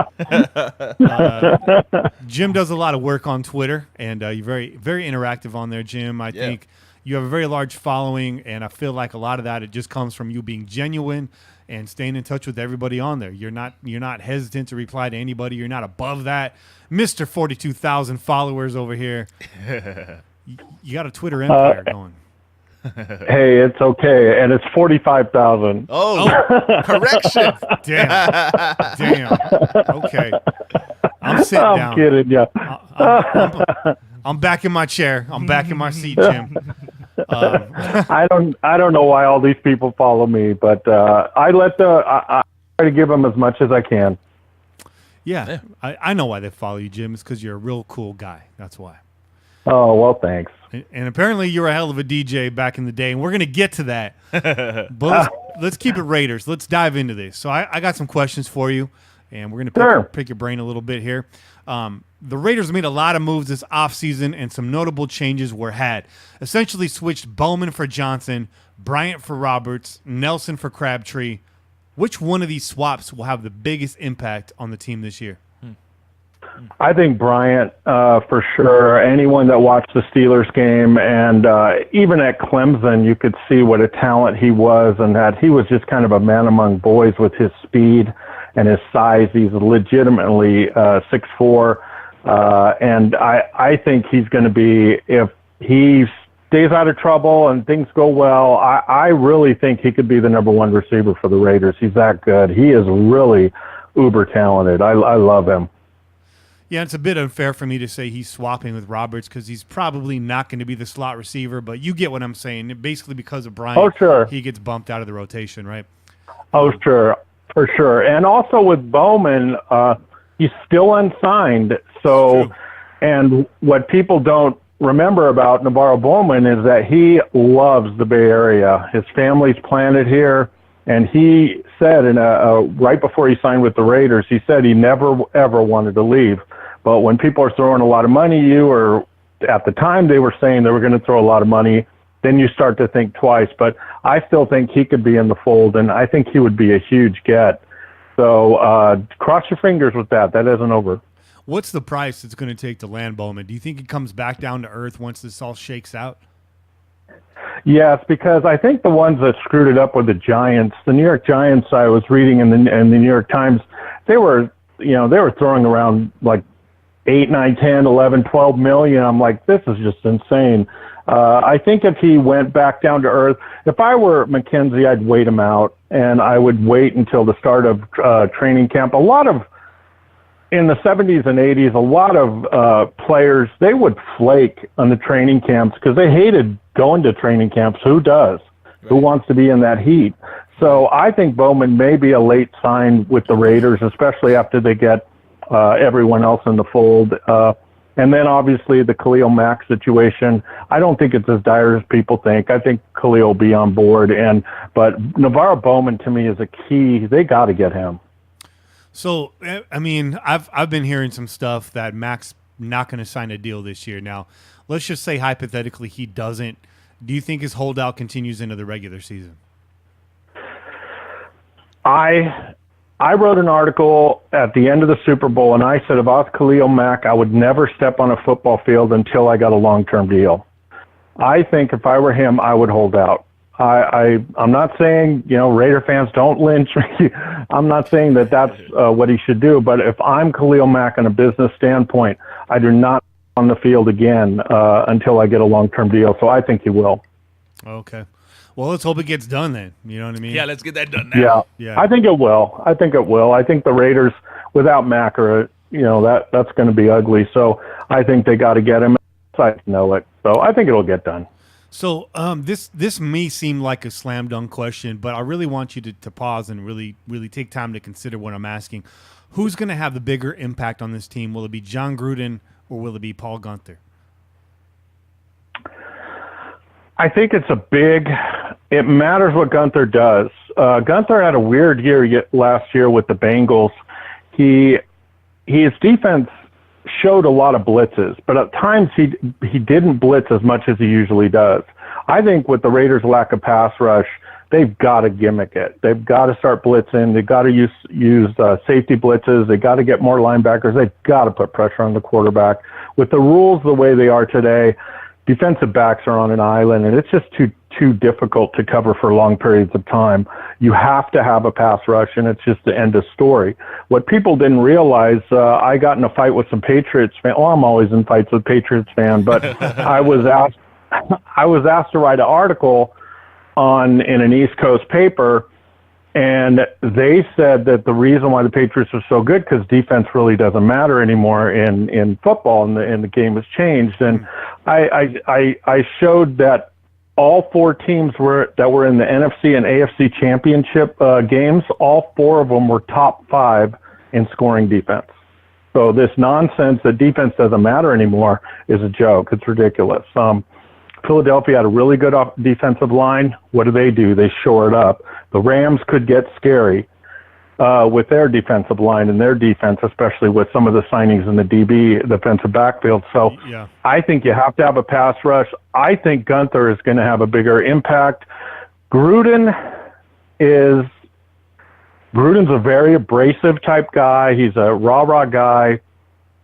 Jim does a lot of work on Twitter, and you're very, very interactive on there, Jim. I think you have a very large following, and I feel like a lot of that, it just comes from you being genuine and staying in touch with everybody on there. You're not hesitant to reply to anybody. You're not above that. Mr. 42,000 followers over here. You got a Twitter empire going. Hey, it's okay, and it's 45,000. Oh, correction. Damn. Okay. I'm sitting down. I'm kidding you. I'm back in my chair. I'm back in my seat, Jim. I don't know why all these people follow me, but I try to give them as much as I can. Yeah. I know why they follow you, Jim. It's because you're a real cool guy. That's why. Oh, well, thanks. And apparently you're a hell of a DJ back in the day, and we're going to get to that. But let's keep it Raiders. Let's dive into this. So I got some questions for you, and we're going to pick your brain a little bit here. The Raiders made a lot of moves this offseason, and some notable changes were had. Essentially switched Bowman for Johnson, Bryant for Roberts, Nelson for Crabtree. Which one of these swaps will have the biggest impact on the team this year? I think Bryant, for sure. Anyone that watched the Steelers game, and even at Clemson, you could see what a talent he was, and that he was just kind of a man among boys with his speed and his size. He's legitimately 6'4", and I think he's going to be, if he stays out of trouble and things go well, I really think he could be the number one receiver for the Raiders. He's that good. He is really uber talented. I love him. Yeah, it's a bit unfair for me to say he's swapping with Roberts because he's probably not going to be the slot receiver, but you get what I'm saying. Basically, because of Bryant, sure. He gets bumped out of the rotation, right? Oh, sure, for sure. And also with Bowman, he's still unsigned. So, and what people don't remember about Navarro Bowman is that he loves the Bay Area. His family's planted here, and he said right before he signed with the Raiders, he said he never, ever wanted to leave. But when people are throwing a lot of money at you, or at the time they were saying they were going to throw a lot of money, then you start to think twice. But I still think he could be in the fold, and I think he would be a huge get. So cross your fingers with that. That isn't over. What's the price it's going to take to land Bowman? Do you think he comes back down to earth once this all shakes out? Yes, because I think the ones that screwed it up were the Giants. The New York Giants, I was reading in the New York Times, they were throwing around like 8, 9, 10, 11, 12 million. I'm like, this is just insane. I think if he went back down to earth, if I were McKenzie, I'd wait him out, and I would wait until the start of training camp. In the 70s and 80s, a lot of players, they would flake on the training camps because they hated going to training camps. Who does? Right. Who wants to be in that heat? So I think Bowman may be a late sign with the Raiders, especially after they get everyone else in the fold. And then obviously the Khalil Mack situation, I don't think it's as dire as people think. I think Khalil will be on board. But Navarro Bowman to me is a key. They got to get him. So, I mean, I've been hearing some stuff that Mack's not going to sign a deal this year. Now, let's just say hypothetically he doesn't. Do you think his holdout continues into the regular season? I wrote an article at the end of the Super Bowl, and I said if I was Khalil Mack, I would never step on a football field until I got a long-term deal. I think if I were him, I would hold out. I'm not saying, Raider fans don't lynch me. I'm not saying that that's what he should do. But if I'm Khalil Mack on a business standpoint, I do not on the field again until I get a long-term deal. So I think he will. Okay. Well, let's hope it gets done then. You know what I mean? Yeah, let's get that done now. Yeah. I think it will. I think the Raiders, without Mack, that's going to be ugly. So I think they got to get him. I know it. So I think it'll get done. So this may seem like a slam dunk question, but I really want you to pause and really, really take time to consider what I'm asking. Who's going to have the bigger impact on this team? Will it be John Gruden or will it be Paul Guenther? I think it matters what Guenther does. Guenther had a weird year last year with the Bengals. His defense showed a lot of blitzes, but at times he didn't blitz as much as he usually does. I think with the Raiders' lack of pass rush, they've got to gimmick it. They've got to start blitzing. They've got to use safety blitzes. They've got to get more linebackers. They've got to put pressure on the quarterback. With the rules the way they are today, defensive backs are on an island, and it's just too difficult to cover for long periods of time. You have to have a pass rush, and it's just the end of story. What people didn't realize, I got in a fight with some Patriots fans. Well, I'm always in fights with Patriots fans, but I was asked to write an article in an East Coast paper, and they said that the reason why the Patriots are so good because defense really doesn't matter anymore in football, and the game has changed. And I showed that all four teams that were in the NFC and AFC championship games, all four of them were top 5 in scoring defense. So this nonsense that defense doesn't matter anymore is a joke. It's ridiculous. Philadelphia had a really good defensive line. What do? They shore it up. The Rams could get scary with their defensive line and their defense, especially with some of the signings in the defensive backfield. So yeah. I think you have to have a pass rush. I think Guenther is going to have a bigger impact. Gruden's a very abrasive type guy. He's a rah-rah guy,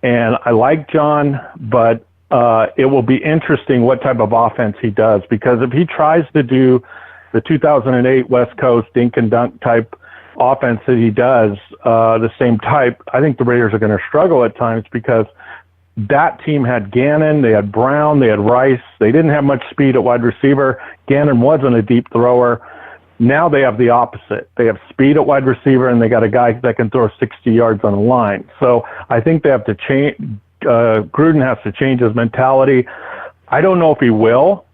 and I like John, but it will be interesting what type of offense he does, because if he tries to do the 2008 West Coast dink and dunk type offense that he does, the same type, I think the Raiders are going to struggle at times, because that team had Gannon, they had Brown, they had Rice. They didn't have much speed at wide receiver. Gannon wasn't a deep thrower. Now they have the opposite. They have speed at wide receiver, and they got a guy that can throw 60 yards on the line. So I think they have to change. Gruden has to change his mentality. I don't know if he will,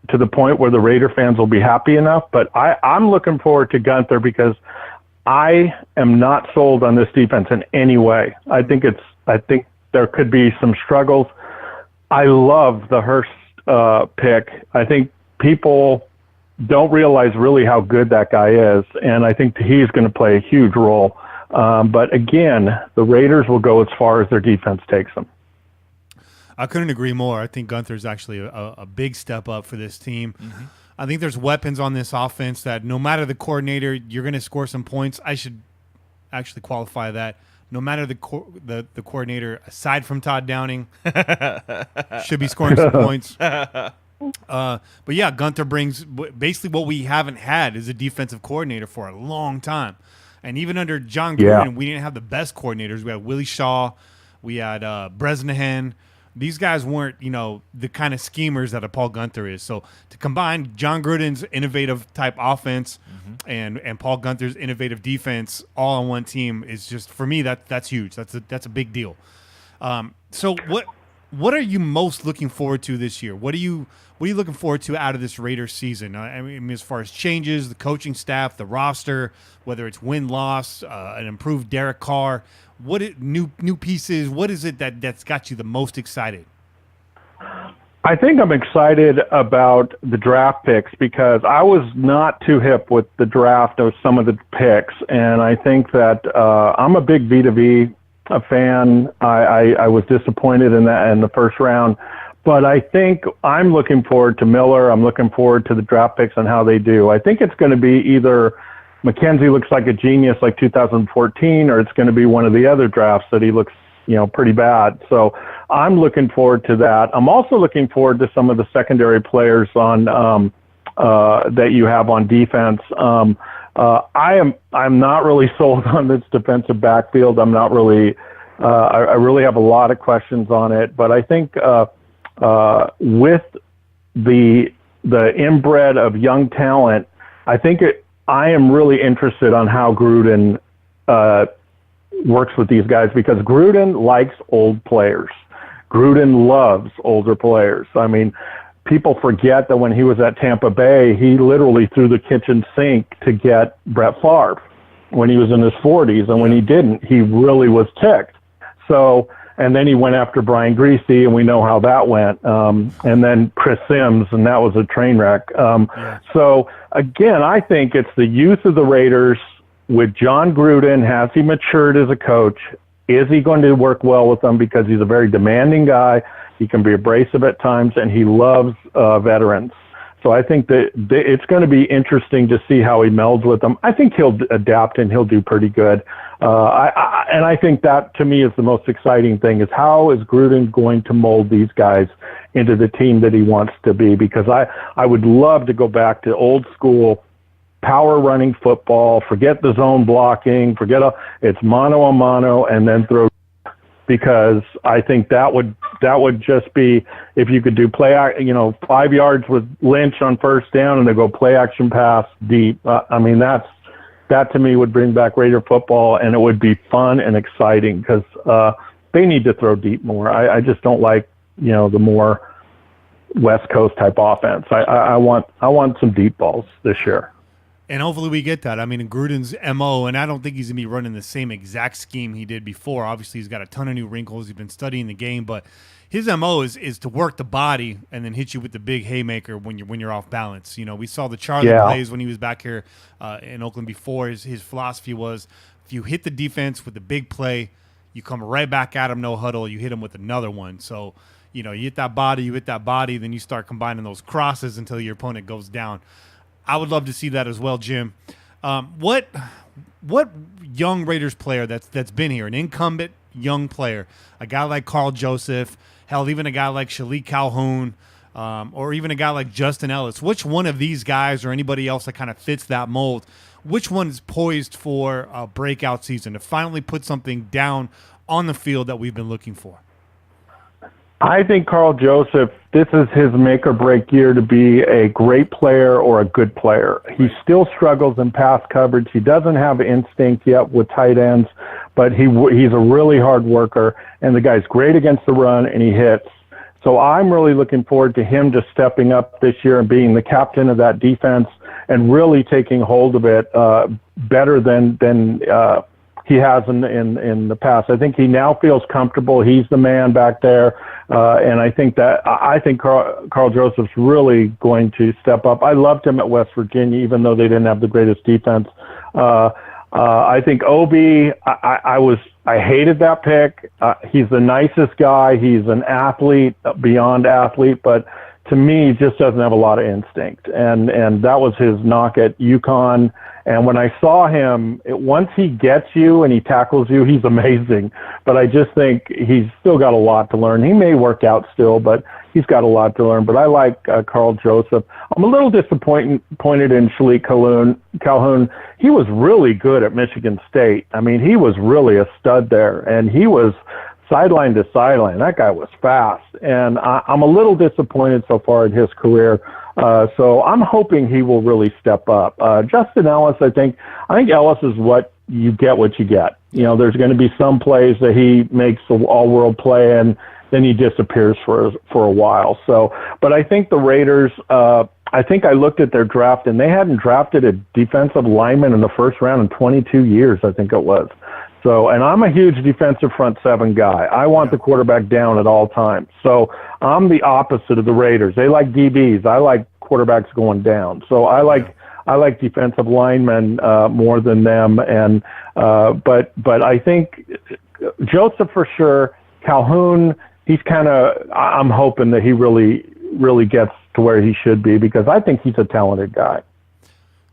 to the point where the Raider fans will be happy enough, but I'm looking forward to Gunther because I am not sold on this defense in any way. I think there could be some struggles. I love the Hurst pick. I think people don't realize really how good that guy is, and I think he's going to play a huge role. But again, the Raiders will go as far as their defense takes them. I couldn't agree more. I think Gunther's actually a big step up for this team. Mm-hmm. I think there's weapons on this offense that no matter the coordinator, you're going to score some points. I should actually qualify that. No matter the coordinator, aside from Todd Downing, should be scoring some points. But yeah, Gunther brings basically what we haven't had as a defensive coordinator for a long time. And even under John Gruden, we didn't have the best coordinators. We had Willie Shaw. We had Bresnahan. These guys weren't, the kind of schemers that a Paul Gunther is. So to combine John Gruden's innovative type offense and Paul Gunther's innovative defense all on one team is just, for me, that's huge. That's a big deal. So what are you most looking forward to this year? What are you looking forward to out of this Raiders season? I mean, as far as changes, the coaching staff, the roster, whether it's win-loss, an improved Derek Carr, new pieces? What is it that's got you the most excited? I think I'm excited about the draft picks because I was not too hip with the draft of some of the picks, and I think that I'm a big Vita V fan. I was disappointed in the first round, but I think I'm looking forward to Miller. I'm looking forward to the draft picks and how they do. I think it's going to be either McKenzie looks like a genius like 2014, or it's going to be one of the other drafts that he looks, pretty bad. So I'm looking forward to that. I'm also looking forward to some of the secondary players on that you have on defense. I'm not really sold on this defensive backfield. I'm not really. I really have a lot of questions on it, but I think with the inbred of young talent, I am really interested on how Gruden works with these guys because Gruden likes old players. Gruden loves older players. I mean, people forget that when he was at Tampa Bay, he literally threw the kitchen sink to get Brett Favre when he was in his 40s, and when he didn't, he really was ticked. So, and then he went after Brian Greasy, and we know how that went. And then Chris Sims, and that was a train wreck. So, again, I think it's the youth of the Raiders with John Gruden. Has he matured as a coach? Is he going to work well with them? Because he's a very demanding guy. He can be abrasive at times, and he loves veterans. So I think that it's going to be interesting to see how he melds with them. I think he'll adapt and he'll do pretty good. And I think that, to me, is the most exciting thing, is how is Gruden going to mold these guys into the team that he wants to be? Because I would love to go back to old school power running football, forget the zone blocking, it's mano a mano, and then throw, because I think that would just be, if you could do 5 yards with Lynch on first down and then go play action pass deep. That to me would bring back Raider football, and it would be fun and exciting because they need to throw deep more. I just don't like, the more West Coast type offense. I want some deep balls this year. And hopefully we get that. I mean, Gruden's MO, and I don't think he's going to be running the same exact scheme he did before. Obviously, he's got a ton of new wrinkles. He's been studying the game, but his MO is to work the body and then hit you with the big haymaker when you're off balance. We saw the Charlie plays when he was back here in Oakland before. His philosophy was, if you hit the defense with the big play, you come right back at him, no huddle, you hit him with another one. So, you hit that body, then you start combining those crosses until your opponent goes down. I would love to see that as well, Jim. What young Raiders player that's been here, an incumbent young player, a guy like Carl Joseph, hell, even a guy like Shalik Calhoun, or even a guy like Justin Ellis, which one of these guys or anybody else that kind of fits that mold, which one is poised for a breakout season to finally put something down on the field that we've been looking for? I think Carl Joseph, this is his make or break year to be a great player or a good player. He still struggles in pass coverage. He doesn't have instinct yet with tight ends, but he's a really hard worker, and the guy's great against the run, and he hits. So I'm really looking forward to him just stepping up this year and being the captain of that defense and really taking hold of it better than he has in the past. I think he now feels comfortable. He's the man back there, and I think Carl Joseph's really going to step up. I loved him at West Virginia, even though they didn't have the greatest defense. I think Obi, I hated that pick. He's the nicest guy. He's an athlete, beyond athlete, but to me, he just doesn't have a lot of instinct. And that was his knock at UConn. And when I saw him, once he gets you and he tackles you, he's amazing. But I just think he's still got a lot to learn. He may work out still, but he's got a lot to learn. But I like Carl Joseph. I'm a little disappointed in Shalik Calhoun. He was really good at Michigan State. I mean, he was really a stud there, and he was sideline to sideline. That guy was fast, and I'm a little disappointed so far in his career. So I'm hoping he will really step up. Justin Ellis, I think Ellis is what you get. You know, there's going to be some plays that he makes the all-world play, and then he disappears for a while. So, but I think the Raiders. I think I looked at their draft, and they hadn't drafted a defensive lineman in the first round in 22 years. I think it was. So, and I'm a huge defensive front seven guy. I want the quarterback down at all times. So I'm the opposite of the Raiders. They like DBs. I like quarterbacks going down. So I like defensive linemen more than them. And but I think Joseph for sure. Calhoun, I'm hoping that he really gets to where he should be, because I think he's a talented guy.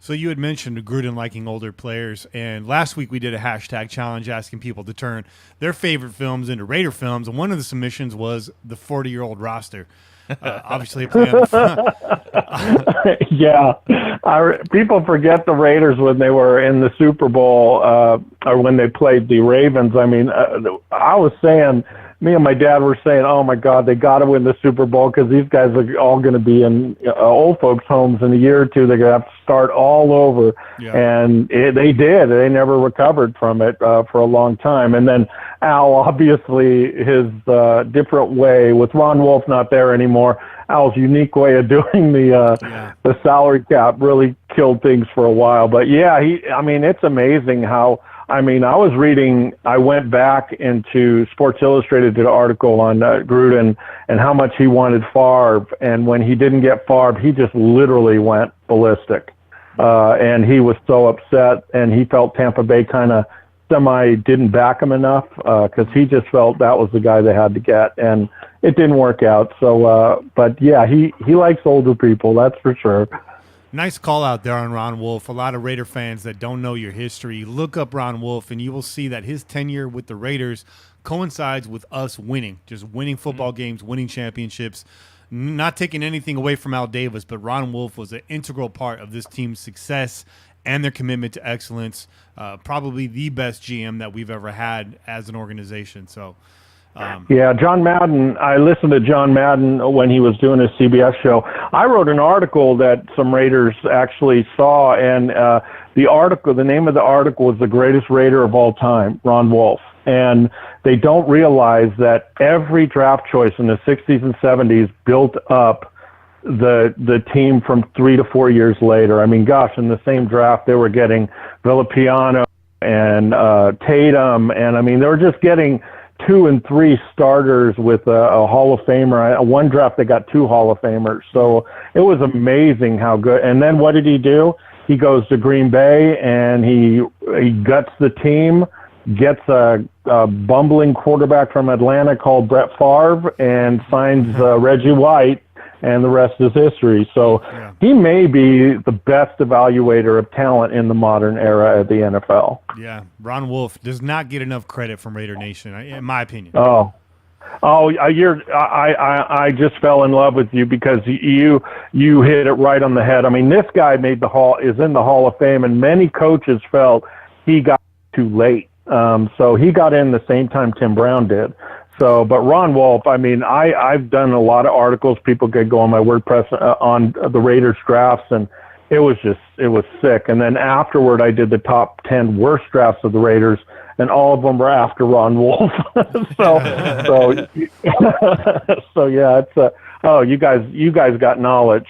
So you had mentioned Gruden liking older players, and last week we did a hashtag challenge asking people to turn their favorite films into Raider films, and one of the submissions was the 40-year-old roster. Obviously, a play on the yeah. People forget the Raiders when they were in the Super Bowl or when they played the Ravens. I mean, I was saying, me and my dad were saying, oh, my God, they got to win the Super Bowl because these guys are all going to be in old folks' homes in a year or two. They're going to have to start all over. Yeah. And they did. They never recovered from it for a long time. And then Al, obviously, his different way, with Ron Wolf not there anymore, Al's unique way of doing the salary cap really killed things for a while. But, yeah, it's amazing how – I went back into Sports Illustrated, did an article on Gruden and how much he wanted Favre. And when he didn't get Favre, he just literally went ballistic. And he was so upset, and he felt Tampa Bay kind of didn't back him enough because he just felt that was the guy they had to get. And it didn't work out. So, but, yeah, he likes older people, that's for sure. Nice call out there on Ron Wolf. A lot of Raider fans that don't know your history, look up Ron Wolf, and you will see that his tenure with the Raiders coincides with us winning, just winning football games, winning championships, not taking anything away from Al Davis, but Ron Wolf was an integral part of this team's success and their commitment to excellence, probably the best GM that we've ever had as an organization. So, John Madden. I listened to John Madden when he was doing his CBS show. I wrote an article that some Raiders actually saw, and the name of the article was "The Greatest Raider of All Time," Ron Wolf. And they don't realize that every draft choice in the 60s and 70s built up the team from 3 to 4 years later. I mean, gosh, in the same draft they were getting Villapiano and Tatum, and I mean they were just getting 2 and 3 starters with a Hall of Famer. One draft they got 2 Hall of Famers. So it was amazing how good. And then what did he do? He goes to Green Bay and he guts the team, gets a bumbling quarterback from Atlanta called Brett Favre, and signs Reggie White, and the rest is history. So he may be the best evaluator of talent in the modern era at the NFL. Yeah, Ron Wolf does not get enough credit from Raider Nation, in my opinion. I just fell in love with you because you hit it right on the head. I mean, this guy is in the Hall of Fame, and many coaches felt he got too late. So he got in the same time Tim Brown did. So, but Ron Wolf, I mean, I've done a lot of articles. People could go on my WordPress on the Raiders drafts, and it was sick. And then afterward, I did the top 10 worst drafts of the Raiders, and all of them were after Ron Wolf. so yeah, it's oh, you guys got knowledge.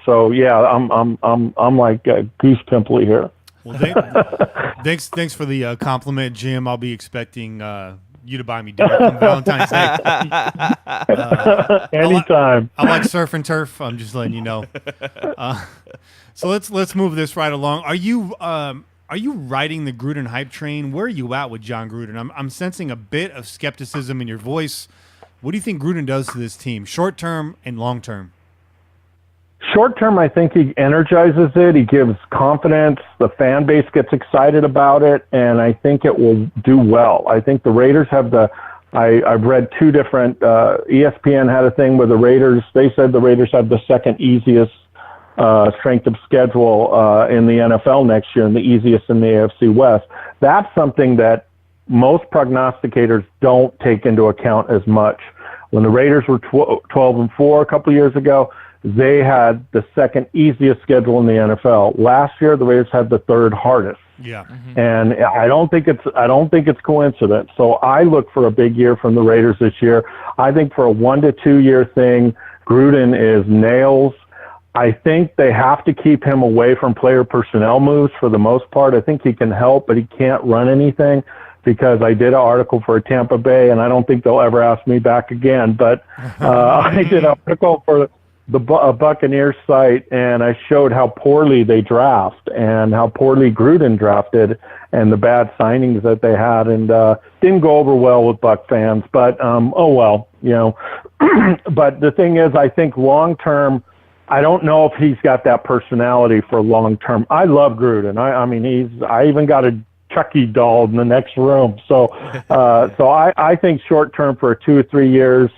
So yeah, I'm like goose pimply here. Well, thanks for the compliment, Jim. I'll be expecting you to buy me dinner on Valentine's Day. Anytime. I like surf and turf. I'm just letting you know. So let's move this right along. Are you riding the Gruden hype train? Where are you at with John Gruden? I'm sensing a bit of skepticism in your voice. What do you think Gruden does to this team, short term and long term? Short term, I think he energizes it. He gives confidence. The fan base gets excited about it, and I think it will do well. I think the Raiders have I've read two different, ESPN had a thing where they said the Raiders have the second easiest strength of schedule in the NFL next year and the easiest in the AFC West. That's something that most prognosticators don't take into account as much. When the Raiders were 12-4 a couple of years ago, they had the second easiest schedule in the NFL. Last year, the Raiders had the third hardest. Yeah. Mm-hmm. And I don't think it's coincidence. So I look for a big year from the Raiders this year. I think for a 1 to 2 year thing, Gruden is nails. I think they have to keep him away from player personnel moves for the most part. I think he can help, but he can't run anything, because I did an article for Tampa Bay, and I don't think they'll ever ask me back again. But I did an article for the Buccaneers site, and I showed how poorly they draft and how poorly Gruden drafted and the bad signings that they had, and didn't go over well with Buck fans. But oh well, you know. But the thing is, I think long term, I don't know if he's got that personality for long term. I love Gruden. I mean, I even got a Chucky doll in the next room. So I think short term for 2 or 3 years,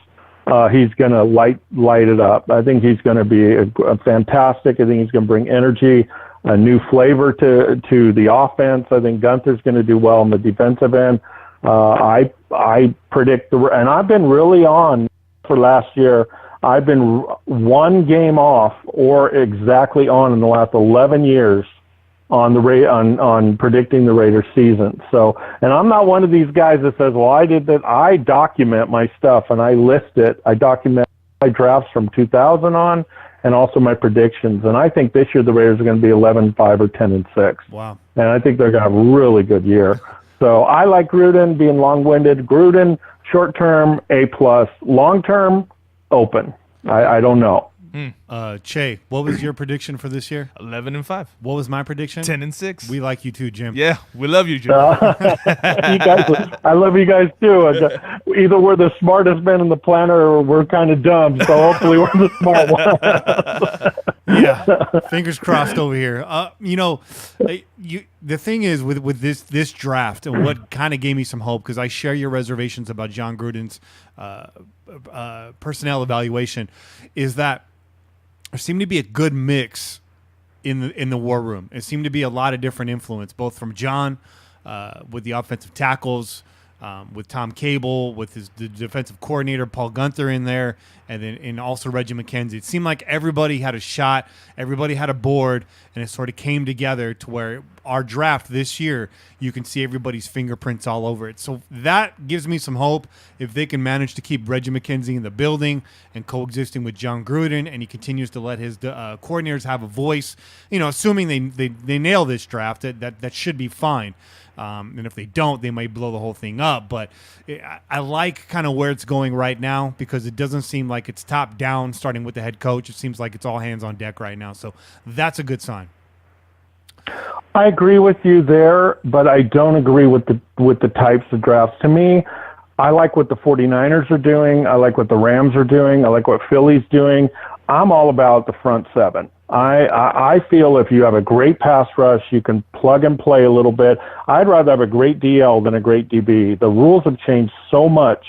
he's going to light it up. I think he's going to be a fantastic. I think he's going to bring energy, a new flavor to the offense. I think Gunther's going to do well on the defensive end. I predict and I've been really on for last year. I've been one game off or exactly on in the last 11 years on predicting the Raiders season. So, and I'm not one of these guys that says, well, I did that. I document my stuff and I list it. I document my drafts from 2000 on, and also my predictions. And I think this year the Raiders are going to be 11-5 or 10-6. Wow. And I think they're going to have a really good year. So I like Gruden being long-winded. Gruden, short-term, A+. Long-term, open. I don't know. Che, what was your prediction for this year? 11-5. What was my prediction? 10-6. We like you too, Jim. Yeah, we love you, Jim. You guys, I love you guys too. Either we're the smartest men on the planet or we're kind of dumb. So hopefully we're the smart ones. Yeah, fingers crossed over here. The thing is with this draft, and what kind of gave me some hope, because I share your reservations about John Gruden's personnel evaluation, is that there seemed to be a good mix in the war room. It seemed to be a lot of different influence, both from John with the offensive tackles, with Tom Cable, with the defensive coordinator Paul Gunther in there, and also Reggie McKenzie. It seemed like everybody had a shot, everybody had a board, and it sort of came together to where our draft this year, you can see everybody's fingerprints all over it. So that gives me some hope if they can manage to keep Reggie McKenzie in the building and coexisting with John Gruden, and he continues to let his coordinators have a voice. Assuming they nail this draft, that should be fine. And if they don't, they might blow the whole thing up. But I like kind of where it's going right now, because it doesn't seem like it's top down, starting with the head coach. It seems like it's all hands on deck right now. So that's a good sign. I agree with you there, but I don't agree with the types of drafts. To me, I like what the 49ers are doing. I like what the Rams are doing. I like what Philly's doing. I'm all about the front seven. I feel if you have a great pass rush, you can plug and play a little bit. I'd rather have a great DL than a great DB. The rules have changed so much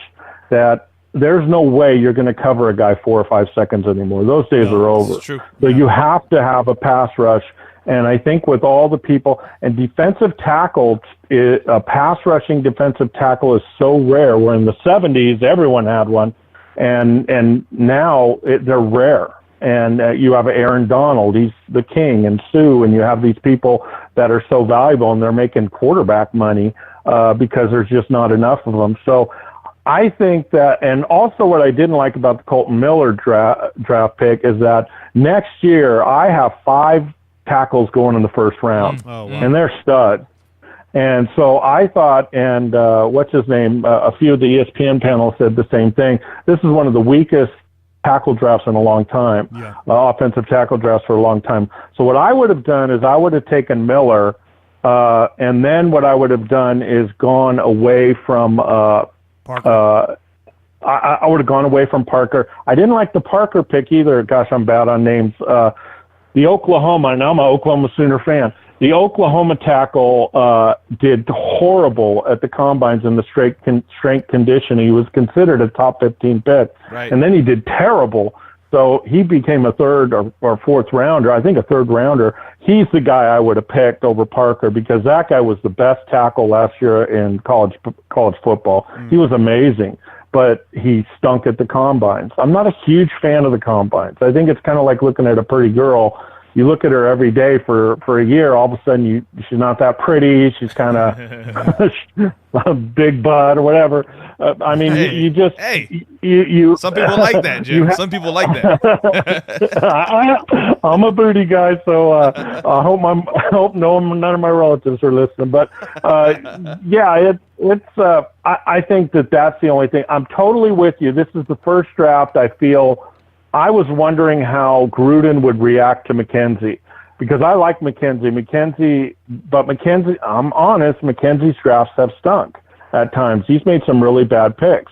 that there's no way you're going to cover a guy 4 or 5 seconds anymore. Those days are over. True. So you have to have a pass rush. And I think with all the people and defensive tackle, a pass rushing defensive tackle is so rare. Where in the 70s, everyone had one. And now they're rare. And you have Aaron Donald, he's the king, and Sue, and you have these people that are so valuable, and they're making quarterback money because there's just not enough of them. So I think that, and also what I didn't like about the Colton Miller draft pick is that next year I have 5 tackles going in the first round, and they're studs. And so I thought, and what's his name? A few of the ESPN panels said the same thing. This is one of the weakest tackle drafts in a long time, offensive tackle drafts for a long time. So what I would have done is I would have taken Miller, and then what I would have done is gone away from Parker. I would have gone away from Parker. I didn't like the Parker pick either. Gosh, I'm bad on names. The Oklahoma, and I'm an Oklahoma Sooner fan. The Oklahoma tackle did horrible at the combines in the strength conditioning. He was considered a top 15 pick, and then he did terrible. So he became a third or fourth rounder. I think a third rounder. He's the guy I would have picked over Parker because that guy was the best tackle last year in college football. He was amazing, but he stunk at the combines. I'm not a huge fan of the combines. I think it's kind of like looking at a pretty girl. You look at her every day for a year, all of a sudden she's not that pretty. She's kind of a big butt or whatever. I mean, you just you. Some people like that, Jim. Some people like that. I'm a booty guy, so I hope none of my relatives are listening. But it's. I think that's the only thing. I'm totally with you. This is the first draft I feel. I was wondering how Gruden would react to McKenzie because I like McKenzie, but I'm honest, McKenzie's drafts have stunk at times. He's made some really bad picks.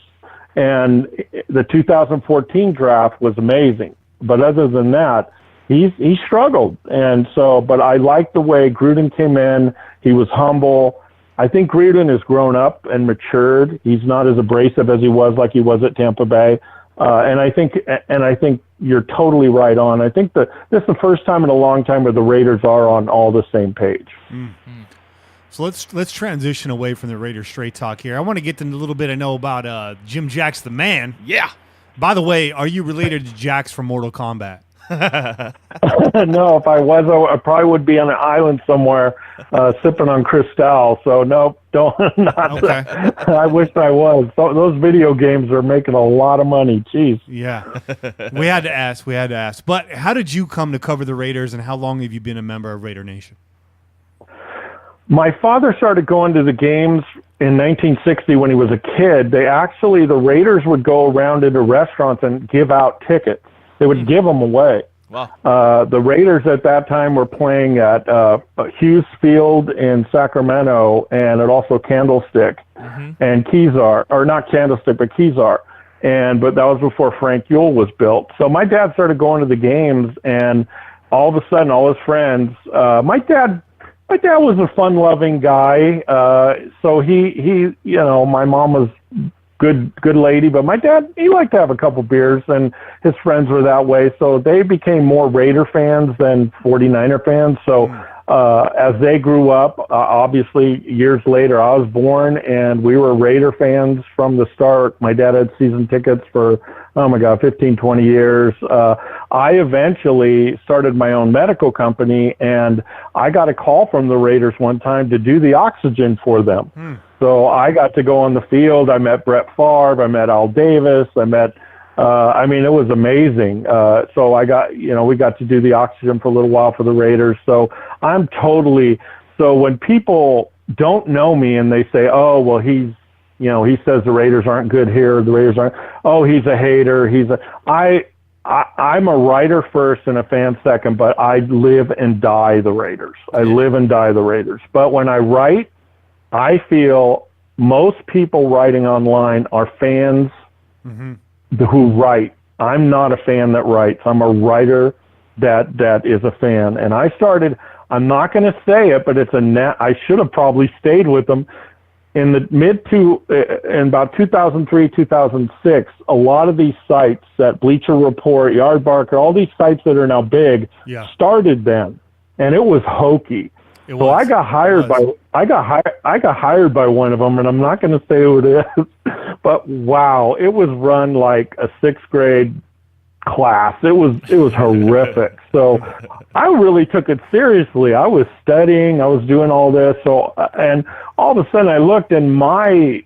And the 2014 draft was amazing. But other than that, he struggled. And so, but I like the way Gruden came in. He was humble. I think Gruden has grown up and matured. He's not as abrasive as he was like he was at Tampa Bay. And I think you're totally right on. I think that this is the first time in a long time where the Raiders are on all the same page. Mm-hmm. So let's transition away from the Raiders straight talk here. I want to get to a little bit I know about Jim Jax the man. Yeah. By the way, are you related to Jax from Mortal Kombat? No, if I was, I probably would be on an island somewhere sipping on Cristal. So no, don't. Not okay. I wish I was. Those video games are making a lot of money. Jeez. Yeah, we had to ask. But how did you come to cover the Raiders, and how long have you been a member of Raider Nation? My father started going to the games in 1960 when he was a kid. The Raiders would go around into restaurants and give out tickets. They would give them away. Wow. The Raiders at that time were playing at Hughes Field in Sacramento and at also Candlestick and Kezar, or not Candlestick, but Kezar. But that was before Frank Ewell was built. So my dad started going to the games, and all of a sudden, all his friends. My dad was a fun-loving guy. So he, my mom was good lady, but my dad, he liked to have a couple beers, and his friends were that way. So they became more Raider fans than 49er fans. So as they grew up, obviously years later, I was born, and we were Raider fans from the start. My dad had season tickets for, 15, 20 years. I eventually started my own medical company, and I got a call from the Raiders one time to do the oxygen for them. So I got to go on the field. I met Brett Favre. I met Al Davis. I met, it was amazing. So we got to do the oxygen for a little while for the Raiders. So so when people don't know me and they say, oh, well, he says the Raiders aren't good here. The Raiders aren't, oh, he's a hater. I'm a writer first and a fan second, but I live and die the Raiders. I live and die the Raiders. But when I write, I feel most people writing online are fans who write. I'm not a fan that writes. I'm a writer that is a fan. And I'm not going to say it, but I should have probably stayed with them. In about 2003, 2006, a lot of these sites, that Bleacher Report, Yardbarker, all these sites that are now big, started then. and it was hokey. So I got hired by one of them, and I'm not going to say who it is, but wow, it was run like a 6th grade class. It was horrific. So I really took it seriously. I was studying, I was doing all this. So, and all of a sudden I looked, and my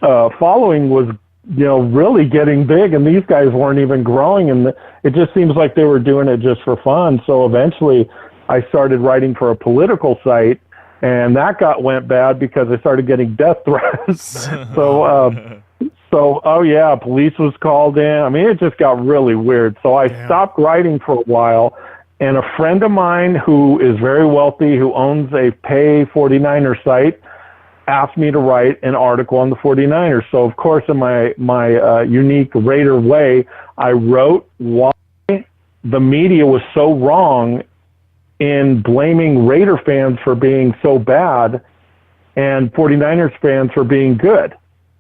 following was, really getting big, and these guys weren't even growing, and it just seems like they were doing it just for fun. So eventually I started writing for a political site, and that went bad because I started getting death threats. So, police was called in. I mean, it just got really weird. So I stopped writing for a while, and a friend of mine who is very wealthy, who owns a pay 49er site, asked me to write an article on the 49ers. So, of course, in my unique Raider way, I wrote why the media was so wrong in blaming Raider fans for being so bad and 49ers fans for being good.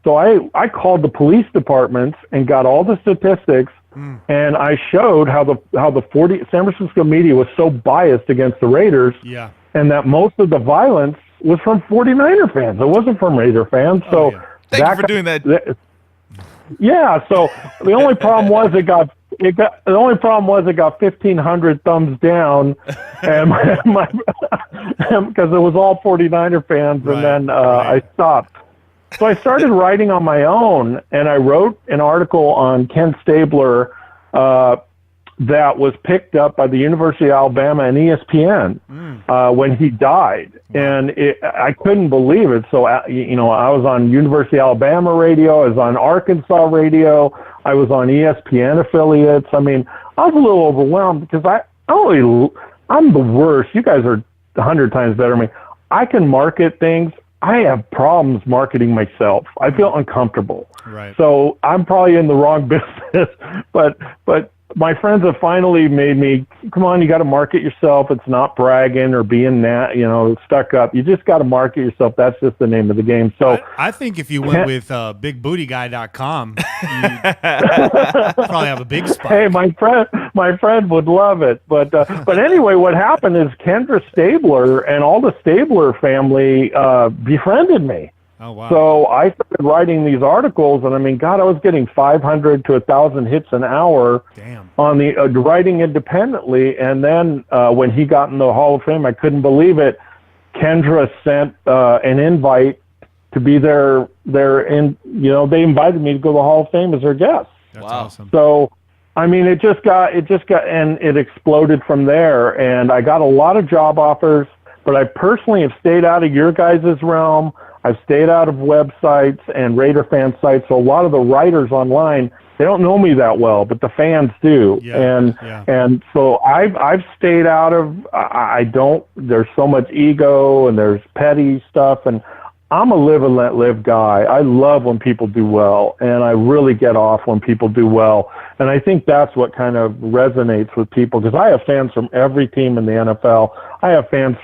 So I called the police departments and got all the statistics, and I showed how the San Francisco media was so biased against the Raiders, and that most of the violence was from 49er fans. It wasn't from Raider fans. So Thank you for doing that. So the only problem was it got 1,500 thumbs down, and because it was all 49er fans, and then I stopped. So I started writing on my own, and I wrote an article on Ken Stabler that was picked up by the University of Alabama and ESPN when he died. And I couldn't believe it. So, I was on University of Alabama radio, I was on Arkansas radio, I was on ESPN affiliates. I mean, I was a little overwhelmed because I'm the worst. You guys are 100 times better than me. I can market things. I have problems marketing myself. I feel uncomfortable. Right. So I'm probably in the wrong business, but my friends have finally made me, come on, you got to market yourself. It's not bragging or being stuck up. You just got to market yourself. That's just the name of the game. So I think if you went with bigbootyguy.com, you'd probably have a big spot. Hey, my friend would love it. But anyway, what happened is Kendra Stabler and all the Stabler family befriended me. Oh, wow. So I started writing these articles, and I mean, God, I was getting 500 to 1,000 hits an hour. Damn. On the writing independently. And then when he got in the Hall of Fame, I couldn't believe it. Kendra sent an invite to be they invited me to go to the Hall of Fame as their guest. That's awesome. So, I mean, it just got, and it exploded from there. And I got a lot of job offers, but I personally have stayed out of your guys' realm. I've stayed out of websites and Raider fan sites. So a lot of the writers online, they don't know me that well, but the fans do. And so I've stayed out of, there's so much ego and there's petty stuff, and I'm a live and let live guy. I love when people do well, and I really get off when people do well. And I think that's what kind of resonates with people, because I have fans from every team in the NFL. I have fans,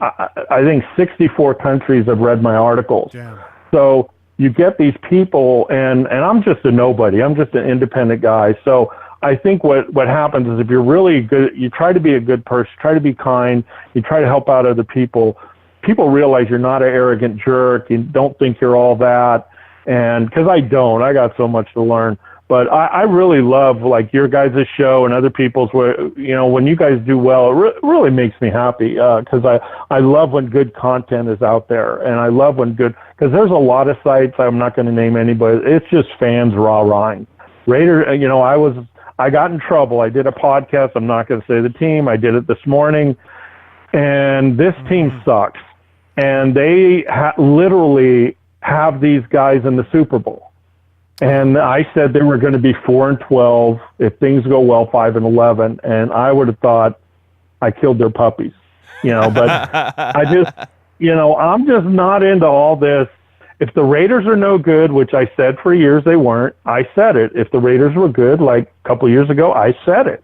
I think 64 countries have read my articles. Damn. So you get these people, and I'm just a nobody. I'm just an independent guy. So I think what happens is if you're really good, you try to be a good person, try to be kind, you try to help out other people. People realize you're not an arrogant jerk. You don't think you're all that. And because I got so much to learn. But I really love like your guys' show and other people's where, when you guys do well, it really makes me happy because I love when good content is out there. And I love when because there's a lot of sites, I'm not going to name anybody, it's just fans rah-rahing. Raider, I got in trouble. I did a podcast. I'm not going to say the team. I did it this morning. And this team sucks. And they literally have these guys in the Super Bowl. And I said they were going to be 4-12 if things go well, 5-11, and I would have thought I killed their puppies, But I just, I'm just not into all this. If the Raiders are no good, which I said for years they weren't, I said it. If the Raiders were good, like a couple of years ago, I said it.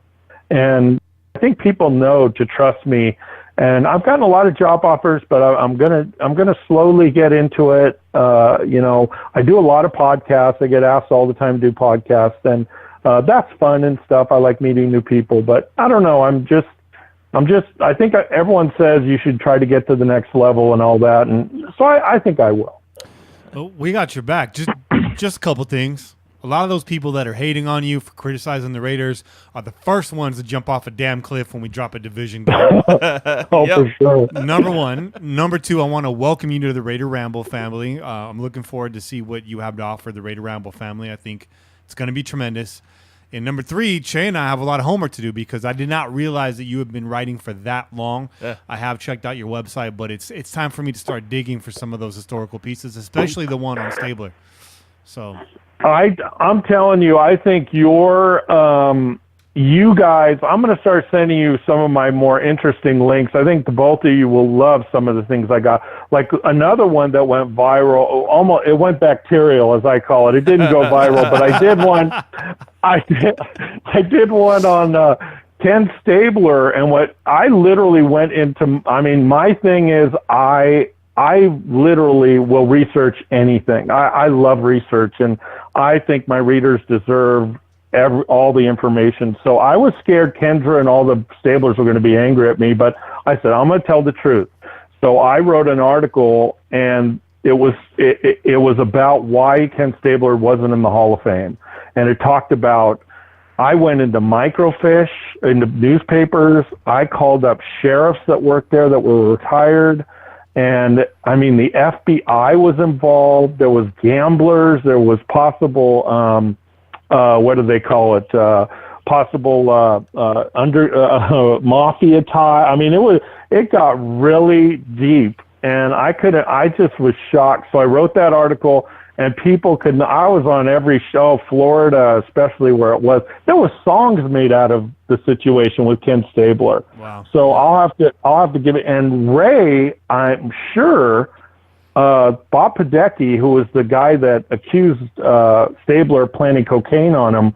And I think people know to trust me. And I've gotten a lot of job offers, but I'm gonna slowly get into it. I do a lot of podcasts. I get asked all the time to do podcasts, and that's fun and stuff. I like meeting new people, but I don't know. I think everyone says you should try to get to the next level and all that, and so I think I will. Well, we got your back. Just a couple things. A lot of those people that are hating on you for criticizing the Raiders are the first ones to jump off a damn cliff when we drop a division game. For sure. Number one. Number two, I want to welcome you to the Raider Ramble family. I'm looking forward to see what you have to offer the Raider Ramble family. I think it's going to be tremendous. And number three, Che and I have a lot of homework to do because I did not realize that you have been writing for that long. Yeah. I have checked out your website, but it's time for me to start digging for some of those historical pieces, especially the one on Stabler. So I'm telling you, I think you guys, I'm going to start sending you some of my more interesting links. I think the both of you will love some of the things I got. Like another one that went viral, almost it went bacterial, as I call it. It didn't go viral, but I did one. I did one on Ken Stabler, and what I literally went into. I mean, my thing is I literally will research anything. I love research, and I think my readers deserve all the information. So I was scared Kendra and all the Stablers were going to be angry at me, but I said, I'm going to tell the truth. So I wrote an article, and it was about why Ken Stabler wasn't in the Hall of Fame. And it talked about, I went into microfiche, into newspapers. I called up sheriffs that worked there that were retired. And I mean, the FBI was involved. There was gamblers. There was possible, what do they call it? Possible mafia tie. I mean, it got really deep, and I just was shocked. So I wrote that article, and people couldn't. I was on every show, Florida, especially where it was. There were songs made out of the situation with Ken Stabler. wow. So I'll have to give it. And Ray, I'm sure, Bob Podecki, who was the guy that accused Stabler of planting cocaine on him,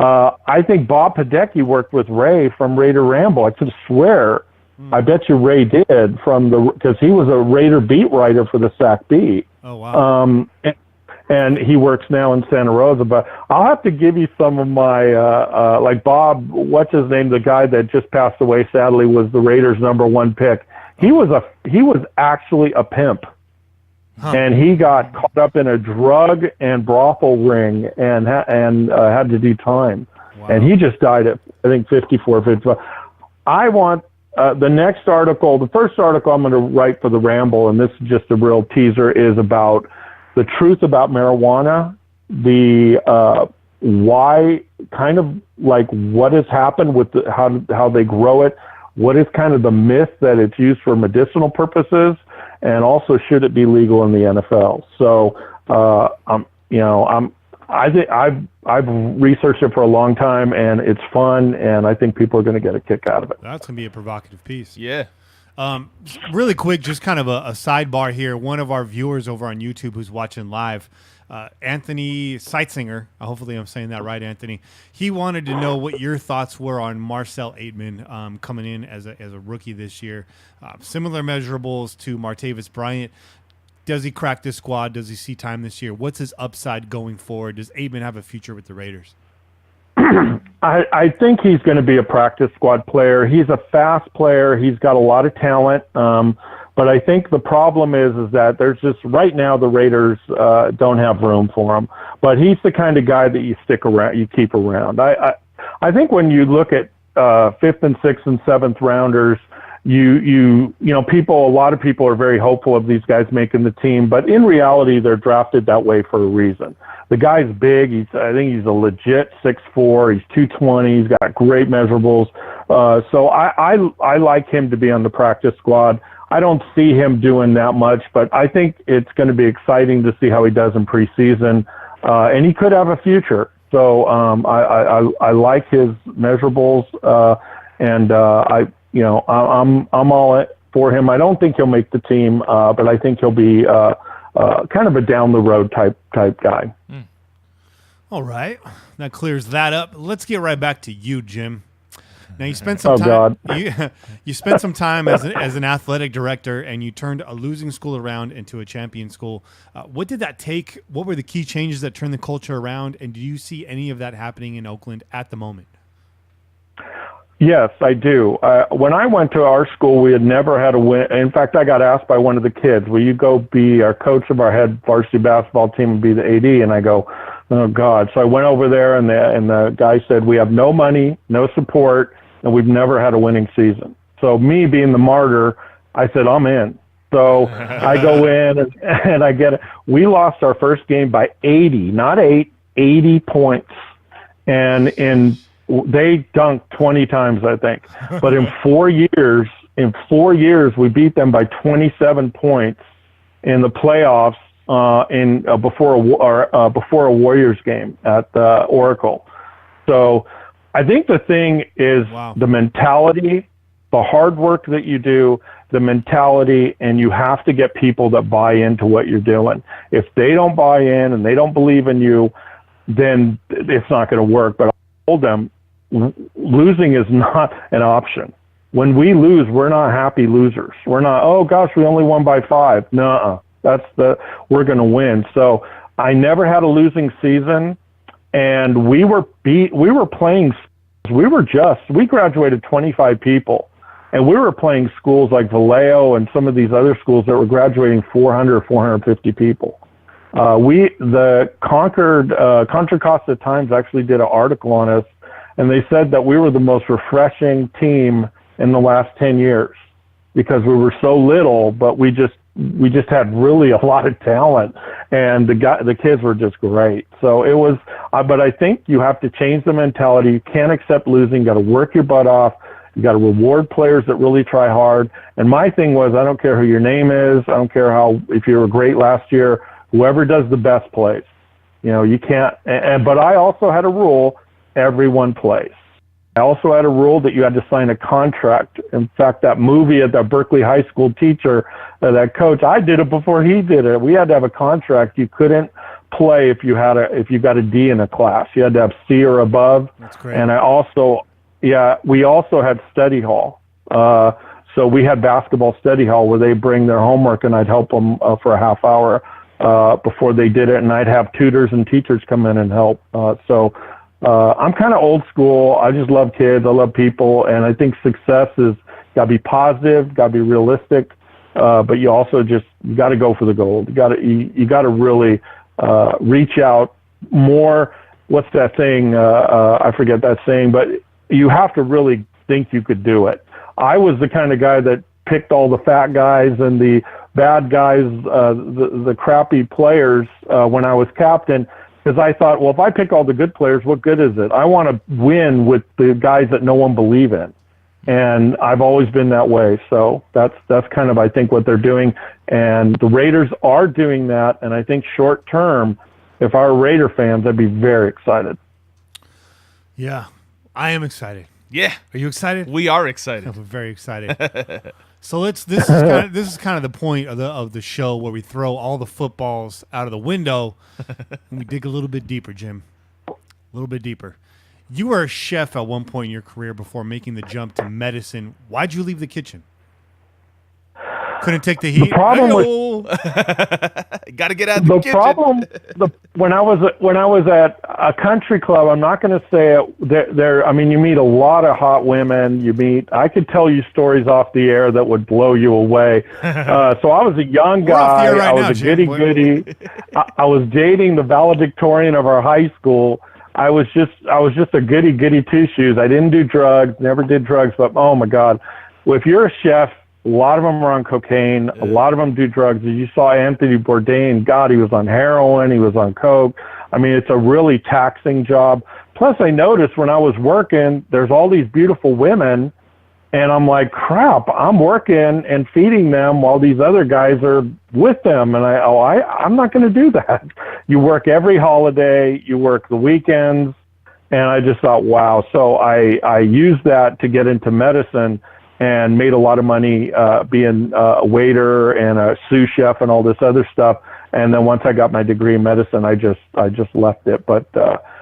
I think Bob Podecki worked with Ray from Raider Ramble. I could swear. I bet you Ray did because he was a Raider beat writer for the Sac Beat. Oh, wow. And he works now in Santa Rosa. But I'll have to give you some of my, like Bob, what's his name? The guy that just passed away, sadly, was the Raiders' number 1 pick. He was actually a pimp. Huh. And he got caught up in a drug and brothel ring and had to do time. Wow. And he just died at, I think, 54, 55. I want the next article, the first article I'm going to write for the Ramble, and this is just a real teaser, is about the truth about marijuana, the why, kind of like what has happened with how they grow it, what is kind of the myth that it's used for medicinal purposes, and also should it be legal in the NFL. So, I think I've researched it for a long time, and it's fun, and I think people are going to get a kick out of it. That's going to be a provocative piece. Yeah. Really quick, just kind of a sidebar here. One of our viewers over on YouTube who's watching live, Anthony Seitzinger, hopefully I'm saying that right, Anthony, he wanted to know what your thoughts were on Marcel Aitman coming in as a rookie this year. Similar measurables to Martavis Bryant. Does he crack this squad? Does he see time this year? What's his upside going forward? Does Aitman have a future with the Raiders? I think he's going to be a practice squad player. He's a fast player. He's got a lot of talent. But I think the problem is that there's just right now the Raiders don't have room for him. But he's the kind of guy that you stick around, you keep around. I think when you look at 5th and 6th and 7th rounders, you know, a lot of people are very hopeful of these guys making the team, but in reality, they're drafted that way for a reason. The guy's big. I think he's a legit 6'4". He's 220. He's got great measurables. So I like him to be on the practice squad. I don't see him doing that much, but I think it's going to be exciting to see how he does in preseason. And he could have a future. So I like his measurables, and I'm all for him. I don't think he'll make the team, but I think he'll be kind of a down the road type guy. All right, that clears that up. Let's get right back to you, Jim. Now you spent some time. You spent some time as an athletic director, and you turned a losing school around into a champion school. What did that take? What were the key changes that turned the culture around? And do you see any of that happening in Oakland at the moment? Yes, I do. When I went to our school, we had never had a win. In fact, I got asked by one of the kids, will you go be our coach of our head varsity basketball team and be the AD? And I go, oh, God. So I went over there, and the guy said, we have no money, no support, and we've never had a winning season. So me being the martyr, I said, I'm in. So I go in, and I get it. We lost our first game by 80, not 8, 80 points. And they dunked 20 times, I think. But in 4 years, we beat them by 27 points in the playoffs before a Warriors game at the Oracle. So I think the thing is the mentality, the hard work that you do, the mentality, and you have to get people that buy into what you're doing. If they don't buy in and they don't believe in you, then it's not going to work. But I told them, losing is not an option. When we lose, we're not happy losers. We're not, oh gosh, we only won by 5. Nuh-uh. We're going to win. So I never had a losing season, and we graduated 25 people, and we were playing schools like Vallejo and some of these other schools that were graduating 400, 450 people. The Contra Costa Times actually did an article on us, and they said that we were the most refreshing team in the last 10 years because we were so little, but we just had really a lot of talent, and the kids were just great. So it was, but I think you have to change the mentality. You can't accept losing. You got to work your butt off. You got to reward players that really try hard. And my thing was, I don't care who your name is. I don't care if you were great last year. Whoever does the best plays. You can't. But I also had a rule: everyone plays. I also had a rule that you had to sign a contract. In fact, that movie at that Berkeley High School teacher, that coach, I did it before he did it. We had to have a contract. You couldn't play if you got a D in a class. You had to have C or above. That's great. And we also had study hall. So we had basketball study hall where they bring their homework, and I'd help them for a half hour before they did it, and I'd have tutors and teachers come in and help. I'm kind of old school. I just love kids. I love people. And I think success is got to be positive, got to be realistic. But you also you got to go for the gold. You got to really reach out more. What's that thing? I forget that saying, but you have to really think you could do it. I was the kind of guy that picked all the fat guys and the bad guys, the crappy players when I was captain. Because I thought, well, if I pick all the good players, what good is it? I want to win with the guys that no one believe in. And I've always been that way. So that's kind of, I think, what they're doing. And the Raiders are doing that. And I think short term, if I were Raider fans, I'd be very excited. Yeah, I am excited. Yeah. Are you excited? We are excited. I'm very excited. So this is kind of the point of the show where we throw all the footballs out of the window and we dig a little bit deeper, Jim. A little bit deeper. You were a chef at one point in your career before making the jump to medicine. Why'd you leave the kitchen? Couldn't take the heat. The problem got to get out of the kitchen. When I was at a country club, I'm not going to say it. There, I mean, you meet a lot of hot women. I could tell you stories off the air that would blow you away. So I was a young guy. I was a goody-goody. I was dating the valedictorian of our high school. I was just a goody-goody two-shoes. I didn't do drugs, never did drugs, but oh my God. Well, if you're a chef, a lot of them are on cocaine. A lot of them do drugs. As you saw Anthony Bourdain, God, he was on heroin. He was on coke. I mean, it's a really taxing job. Plus, I noticed when I was working, there's all these beautiful women, and I'm like, crap, I'm working and feeding them while these other guys are with them. And I'm not going to do that. You work every holiday. You work the weekends. And I just thought, wow. So I used that to get into medicine and made a lot of money being a waiter and a sous chef and all this other stuff. And then once I got my degree in medicine, I just left it. But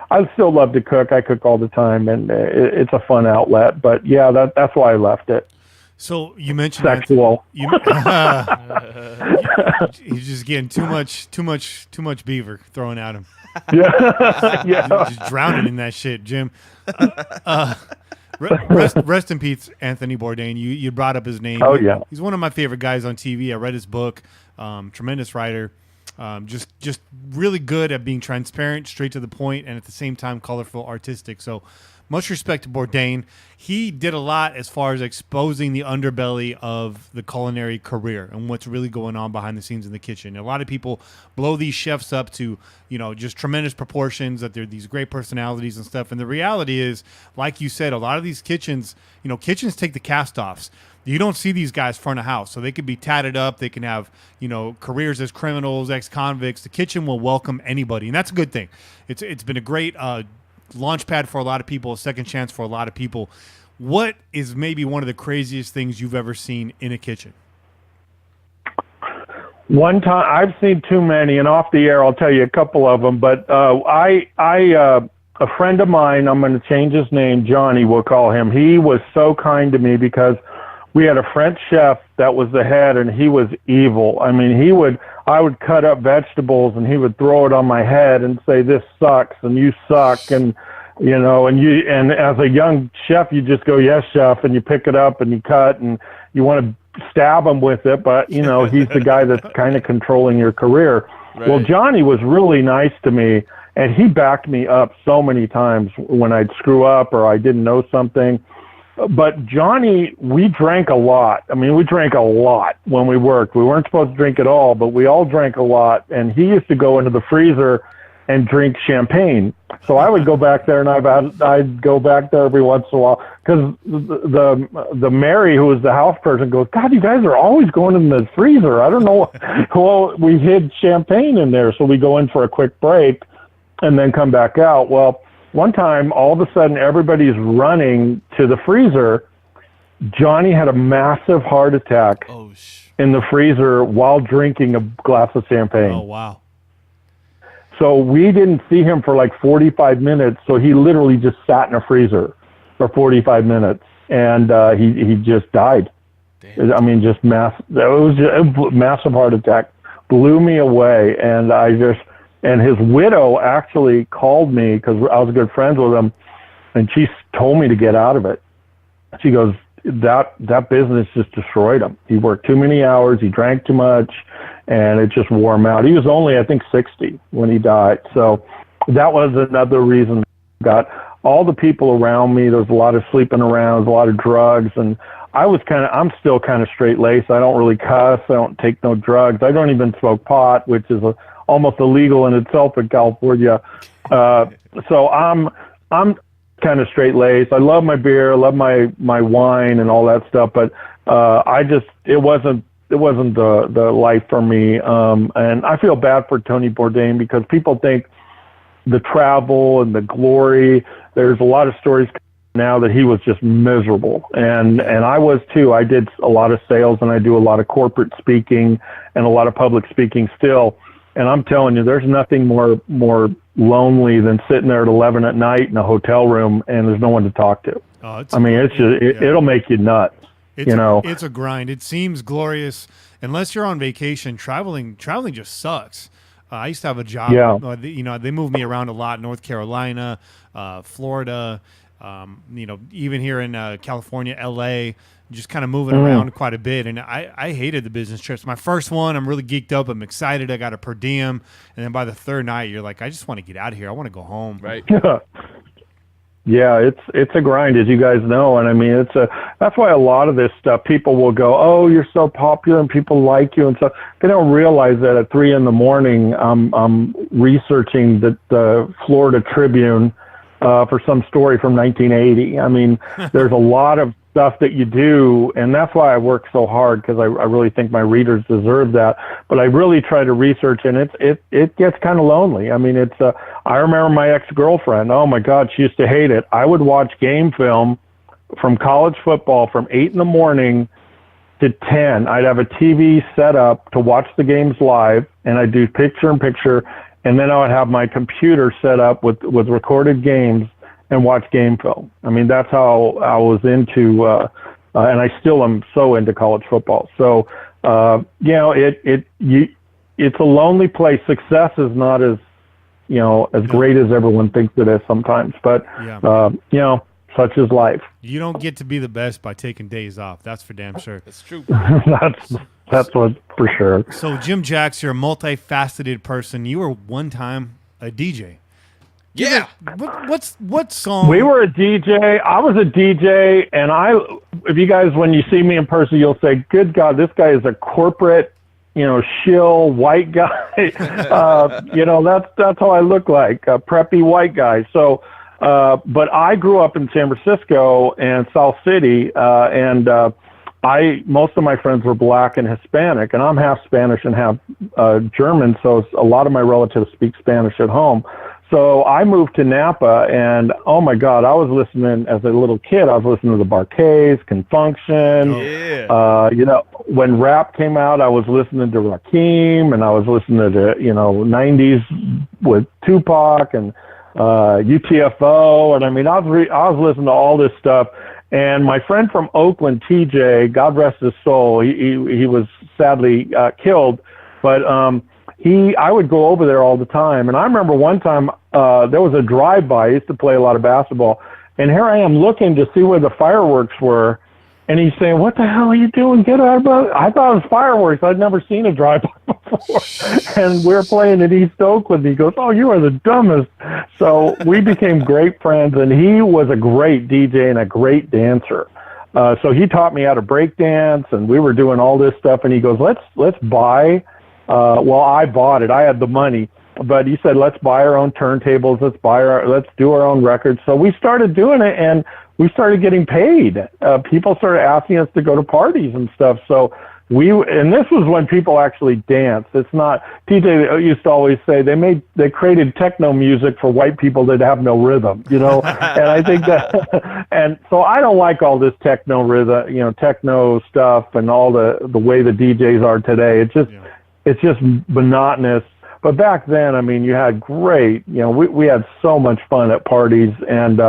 I still love to cook. I cook all the time, and it's a fun outlet. But yeah, that's why I left it. So you mentioned sexual. He's just getting too much beaver thrown at him. Yeah, Just drowning in that shit, Jim. Rest in peace, Anthony Bourdain. You brought up his name. Oh, yeah. He's one of my favorite guys on TV. I read his book. Tremendous writer. Just really good at being transparent, straight to the point, and at the same time colorful, artistic. So much respect to Bourdain. He did a lot as far as exposing the underbelly of the culinary career and what's really going on behind the scenes in the kitchen. A lot of people blow these chefs up to, just tremendous proportions, that they're these great personalities and stuff. And the reality is, like you said, a lot of these kitchens, kitchens take the cast-offs. You don't see these guys front of house, so they could be tatted up. They can have, careers as criminals, ex-convicts. The kitchen will welcome anybody, and that's a good thing. It's been a great launch pad for a lot of people, a second chance for a lot of people. What is maybe one of the craziest things you've ever seen in a kitchen? One time, I've seen too many, and off the air, I'll tell you a couple of them. But a friend of mine, I'm going to change his name, Johnny, we'll call him. He was so kind to me because we had a French chef that was the head, and he was evil. I mean, I would cut up vegetables, and he would throw it on my head and say, "This sucks," and "You suck," and and as a young chef, you just go, "Yes, chef," and you pick it up and you cut, and you want to stab him with it, but he's the guy that's kind of controlling your career. Right. Well, Johnny was really nice to me, and he backed me up so many times when I'd screw up or I didn't know something. But Johnny, we drank a lot. I mean, we drank a lot when we worked. We weren't supposed to drink at all, but we all drank a lot. And he used to go into the freezer and drink champagne. So I would go back there, and I'd go back there every once in a while, because the Mary, who was the house person, goes, "God, you guys are always going in the freezer. I don't know." Well, we hid champagne in there, so we go in for a quick break and then come back out. Well, one time, all of a sudden, everybody's running to the freezer. Johnny had a massive heart attack in the freezer while drinking a glass of champagne. Oh, wow. So we didn't see him for like 45 minutes, so he literally just sat in a freezer for 45 minutes, and he just died. Damn. I mean, it was a massive heart attack. Blew me away, and and his widow actually called me, because I was good friends with him, and she told me to get out of it. She goes, that business just destroyed him. He worked too many hours, he drank too much, and it just wore him out. He was only, I think, 60 when he died. So that was another reason. Got all the people around me. There was a lot of sleeping around, a lot of drugs, and I'm still kind of straight-laced. I don't really cuss. I don't take no drugs. I don't even smoke pot, which is almost illegal in itself in California. So I'm kind of straight-laced. I love my beer, I love my wine and all that stuff, but it wasn't the life for me. And I feel bad for Tony Bourdain, because people think the travel and the glory, there's a lot of stories now that he was just miserable. And I was too. I did a lot of sales, and I do a lot of corporate speaking and a lot of public speaking still. And I'm telling you, there's nothing more lonely than sitting there at 11 at night in a hotel room and there's no one to talk to. It'll make you nuts. It's a grind. It seems glorious unless you're on vacation. Traveling just sucks. I used to have a job. Yeah. They moved me around a lot. North Carolina, Florida, even here in California, LA. Just kind of moving around quite a bit, and I hated the business trips. My first one, I'm really geeked up. I'm excited. I got a per diem, and then by the third night, you're like, I just want to get out of here. I want to go home. Right. Yeah, it's a grind, as you guys know, and I mean that's why a lot of this stuff, people will go, "Oh, you're so popular and people like you," and so they don't realize that at 3 a.m, I'm researching the Florida Tribune for some story from 1980. I mean, there's a lot of stuff that you do, and that's why I work so hard, because I really think my readers deserve that. But I really try to research, and it gets kind of lonely. I mean, I remember my ex-girlfriend. Oh my God, she used to hate it. I would watch game film from college football from 8 a.m. to 10. I'd have a TV set up to watch the games live, and I'd do picture-in-picture, and then I would have my computer set up with recorded games and watch game film. I mean, that's how I was into, and I still am so into college football. So, it's a lonely place. Success is not as great as everyone thinks it is sometimes. But, such is life. You don't get to be the best by taking days off. That's for damn sure. That's true. That's what for sure. So Jim Jacks, you're a multifaceted person. You were one time a DJ. Yeah. What song? We were a DJ. I was a DJ, and if you guys, when you see me in person, you'll say, "Good God, this guy is a corporate, shill white guy." That's how I look like, a preppy white guy. So, but I grew up in San Francisco and South City, and most of my friends were black and Hispanic, and I'm half Spanish and half German, so a lot of my relatives speak Spanish at home. So I moved to Napa, and oh my God, I was listening as a little kid. I was listening to the Barkays, Confunction. Yeah. When rap came out, I was listening to Rakim, and I was listening to 90s with Tupac and UTFO, and I mean I was listening to all this stuff. And my friend from Oakland, TJ, God rest his soul, he was sadly killed, but I would go over there all the time. And I remember one time there was a drive-by. I used to play a lot of basketball. And here I am looking to see where the fireworks were. And he's saying, "What the hell are you doing? Get out of it." I thought it was fireworks. I'd never seen a drive-by before. And we're playing in East Oakland. He goes, "Oh, you are the dumbest." So we became great friends. And he was a great DJ and a great dancer. So he taught me how to break dance. And we were doing all this stuff. And he goes, let's buy... I bought it. I had the money, but he said, "Let's buy our own turntables. Let's do our own records." So we started doing it, and we started getting paid. People started asking us to go to parties and stuff. So and this was when people actually danced. It's not, TJ used to always say they created techno music for white people that have no rhythm, and I think that, and so I don't like all this techno rhythm, techno stuff and all the way the DJs are today. It's just monotonous. But back then, I mean, you had great, we had so much fun at parties. And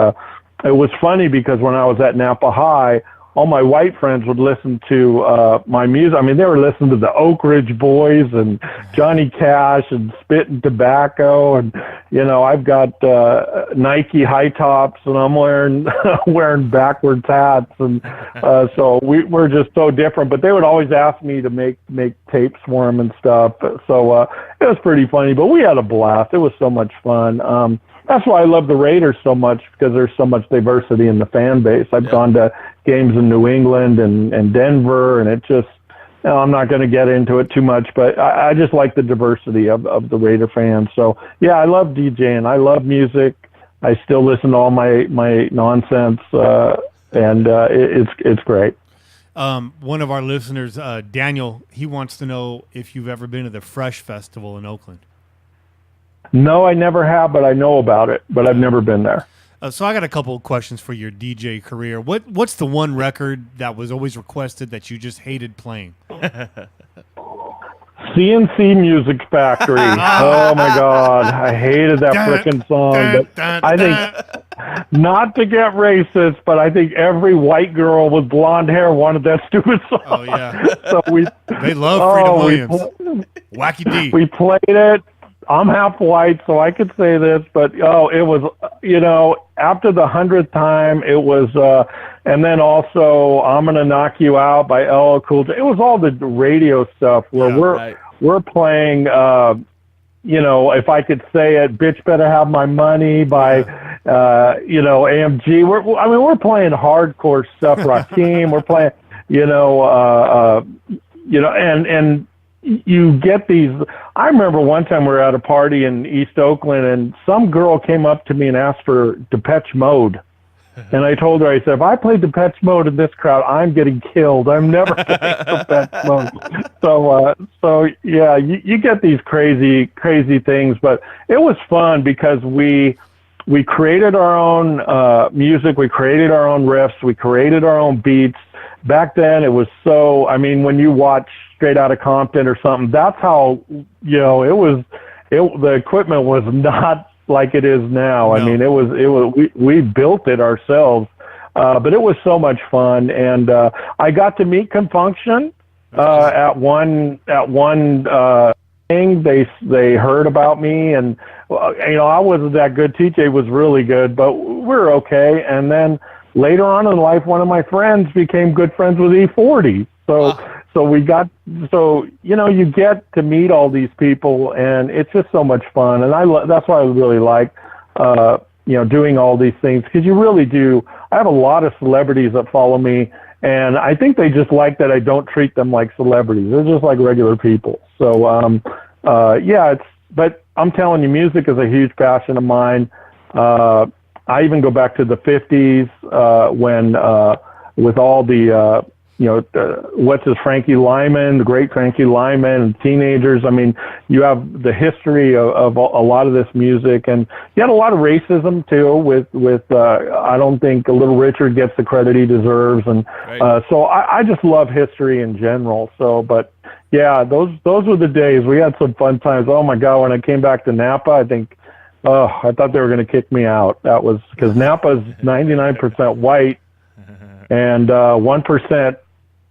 it was funny because when I was at Napa High, all my white friends would listen to my music. I mean, they were listening to the Oak Ridge Boys and Johnny Cash and Spittin' Tobacco. And, I've got Nike high tops, and I'm wearing backwards hats. And so we're just so different. But they would always ask me to make tapes for them and stuff. So it was pretty funny. But we had a blast. It was so much fun. That's why I love the Raiders so much, because there's so much diversity in the fan base. I've gone to games in New England and Denver, and it just, I'm not going to get into it too much, but I just like the diversity of the Raider fans. So, yeah, I love DJing. I love music. I still listen to all my nonsense, and it's great. One of our listeners, Daniel, he wants to know if you've ever been to the Fresh Festival in Oakland. No, I never have, but I know about it, but I've never been there. So I got a couple of questions for your DJ career. What's the one record that was always requested that you just hated playing? CNC Music Factory. Oh my God, I hated that frickin' song. But I think, not to get racist, but I think every white girl with blonde hair wanted that stupid song. Oh yeah. So they love Freedom Williams. Wacky D. We played it. I'm half white, so I could say this, but it was, after the 100th time, it was, and then also "I'm Gonna Knock You Out" by LL Cool J. It was all the radio stuff where we're playing, if I could say it, "Bitch Better Have My Money" by, AMG. We're playing hardcore stuff. Rakim. We're playing, and you get these. I remember one time we were at a party in East Oakland, and some girl came up to me and asked for Depeche Mode. And I told her, I said, "If I play Depeche Mode in this crowd, I'm getting killed. I'm never playing Depeche Mode." So yeah, you get these crazy things, but it was fun because we created our own music, we created our own riffs, we created our own beats. Back then, it was so. I mean, when you watch Straight Outta Compton or something, that's how it was. The equipment was not like it is now. No. I mean, it was. We built it ourselves, but it was so much fun. And I got to meet Confunction at one thing. They heard about me, and I wasn't that good. TJ was really good, but we're okay. And then later on in life, one of my friends became good friends with E40. So you get to meet all these people, and it's just so much fun. And that's why I really like, doing all these things, because you really do. I have a lot of celebrities that follow me, and I think they just like that I don't treat them like celebrities. They're just like regular people. So, but I'm telling you, music is a huge passion of mine. I even go back to the 50s when with all the, Frankie Lyman, the great Frankie Lyman, and teenagers. I mean, you have the history of a lot of this music, and you had a lot of racism too. With I don't think Little Richard gets the credit he deserves, and right. So I just love history in general. So, but yeah, those were the days. We had some fun times. Oh my God, when I came back to Napa, I thought they were going to kick me out. That was because Napa's 99% white and 1%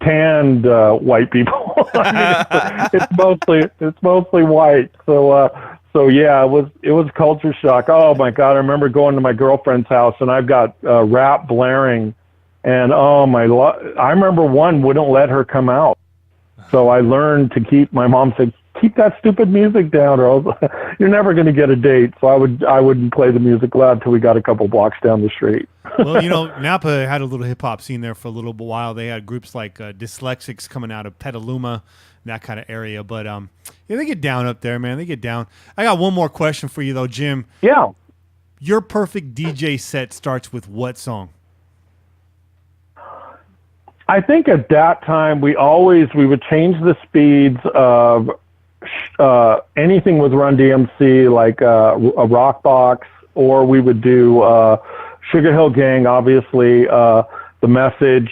tanned white people. I mean, it's mostly white. So yeah, it was culture shock. Oh my God, I remember going to my girlfriend's house and I've got rap blaring, and I remember one wouldn't let her come out. So I learned to my mom said, keep that stupid music down, or else you're never going to get a date. So I wouldn't play the music loud till we got a couple blocks down the street. Well, Napa had a little hip hop scene there for a little while. They had groups like Dyslexics coming out of Petaluma, that kind of area. But they get down up there, man. They get down. I got one more question for you though, Jim. Yeah. Your perfect DJ set starts with what song? I think at that time we would change the speeds of anything with Run DMC, like a rock box, or we would do Sugar Hill Gang, obviously, The Message.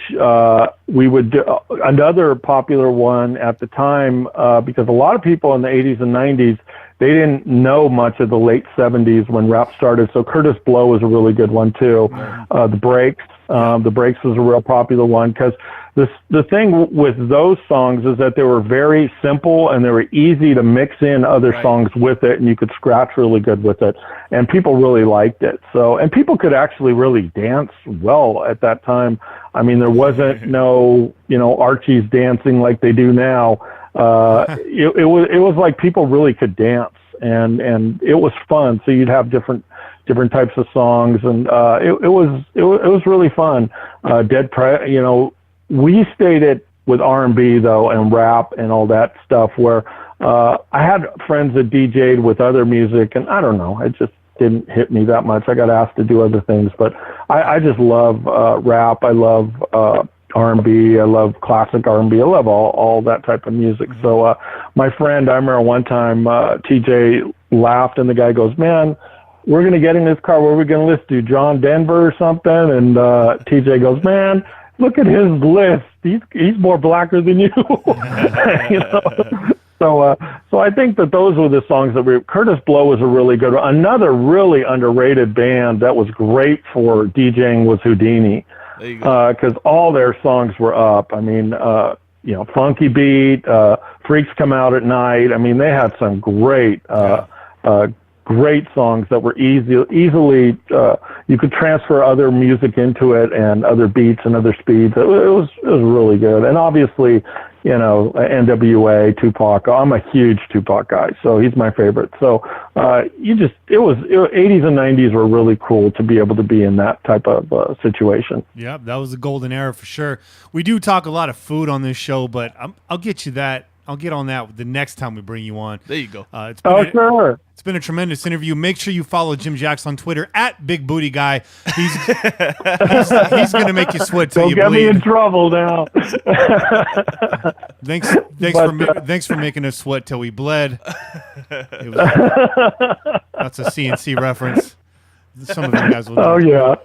We would do another popular one at the time, because a lot of people in the 80s and 90s, they didn't know much of the late 70s when rap started. So Curtis Blow was a really good one too. The Breaks. The Breaks was a real popular one, because the thing with those songs is that they were very simple and they were easy to mix in other songs with it, and you could scratch really good with it, and people really liked it. So, and people could actually really dance well at that time. I mean, there wasn't no, Archie's dancing like they do now. It was like people really could dance, and it was fun. So you'd have different types of songs, and it was really fun. We stayed it with R&B though, and rap and all that stuff, where I had friends that DJ'd with other music, and I don't know, it just didn't hit me that much. I got asked to do other things, but I just love rap. I love R&B. I love classic R&B. I love all that type of music. So my friend, I remember one time TJ laughed, and the guy goes, "Man, we're going to get in this car. What are we going to listen to? John Denver or something?" And TJ goes, "Man, look at his list. He's more blacker than you." So I think that those were the songs that Curtis Blow was a really good one. Another really underrated band that was great for DJing was Houdini, because all their songs were up. I mean, Funky Beat, Freaks Come Out at Night. I mean, they had some great songs that were easily you could transfer other music into it, and other beats and other speeds. It was really good. And obviously, NWA, Tupac. I'm a huge Tupac guy, so he's my favorite. So it was 80s and 90s were really cool to be able to be in that type of situation. Yeah, that was the golden era for sure. We do talk a lot of food on this show, but I'll get you that. I'll get on that the next time we bring you on. There you go. Sure. It's been a tremendous interview. Make sure you follow Jim Jacks on Twitter at Big Booty Guy. He's going to make you sweat till you bleed. Don't get me in trouble now. Thanks for making us sweat till we bled. That's a CNC reference. Some of you guys will know. Oh, yeah.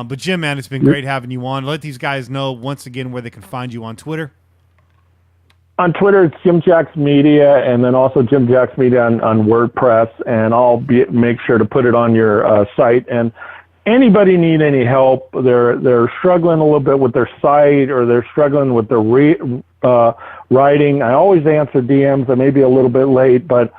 But Jim, man, it's been great having you on. Let these guys know once again where they can find you on Twitter. On Twitter, it's Jim Jacks Media, and then also Jim Jacks Media on WordPress, and I'll make sure to put it on your site. And anybody need any help, they're struggling a little bit with their site, or they're struggling with their writing, I always answer DMs. I may be a little bit late, but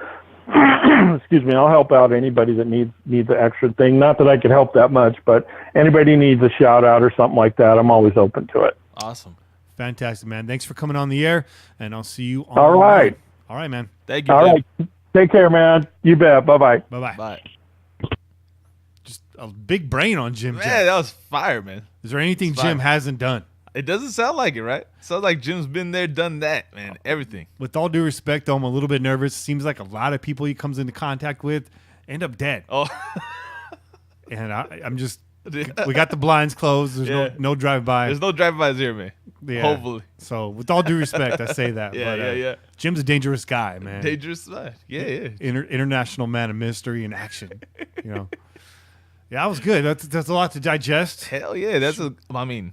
excuse me, I'll help out anybody that needs the extra thing. Not that I could help that much, but anybody needs a shout out or something like that, I'm always open to it. Awesome. Fantastic, man. Thanks for coming on the air, and I'll see you on All the right. line. All right, man. Thank you. All Tim. right. Take care, man. You bet. Bye-bye. Bye-bye. Bye. Just a big brain on Jim. Man, that was fire, man. Is there anything It's Jim fire. hasn't done? It doesn't sound like it, right? Sounds like Jim's been there, done that, man. Everything. With all due respect, though, I'm a little bit nervous. Seems like a lot of people he comes into contact with end up dead. Oh, And I'm just, we got the blinds closed. There's Yeah. no drive-by. there's no drive-bys here, man. Yeah. Hopefully. So with all due respect, I say that. Yeah, but, yeah. Jim's a dangerous guy, man. Dangerous side. Yeah. International man of mystery and action. You know. Yeah, that was good. That's a lot to digest. Hell yeah. I mean,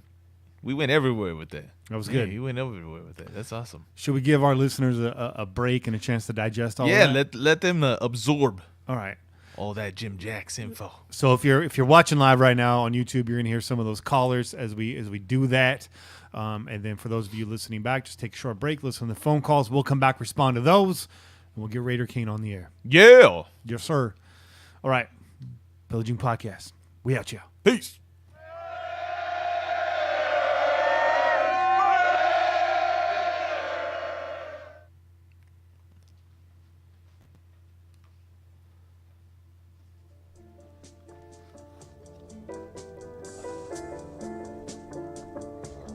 we went everywhere with that. That was good. Yeah, you went everywhere with that. That's awesome. Should we give our listeners a break and a chance to digest all of that? Yeah, let them absorb All right. all that Jim Jacks info. So if you're watching live right now on YouTube, you're gonna hear some of those callers as we do that. And then for those of you listening back, just take a short break, listen to the phone calls. We'll come back, respond to those, and we'll get Raider Kane on the air. Yeah. Yes, sir. All right. Pillaging Podcast. We out, y'all. Peace.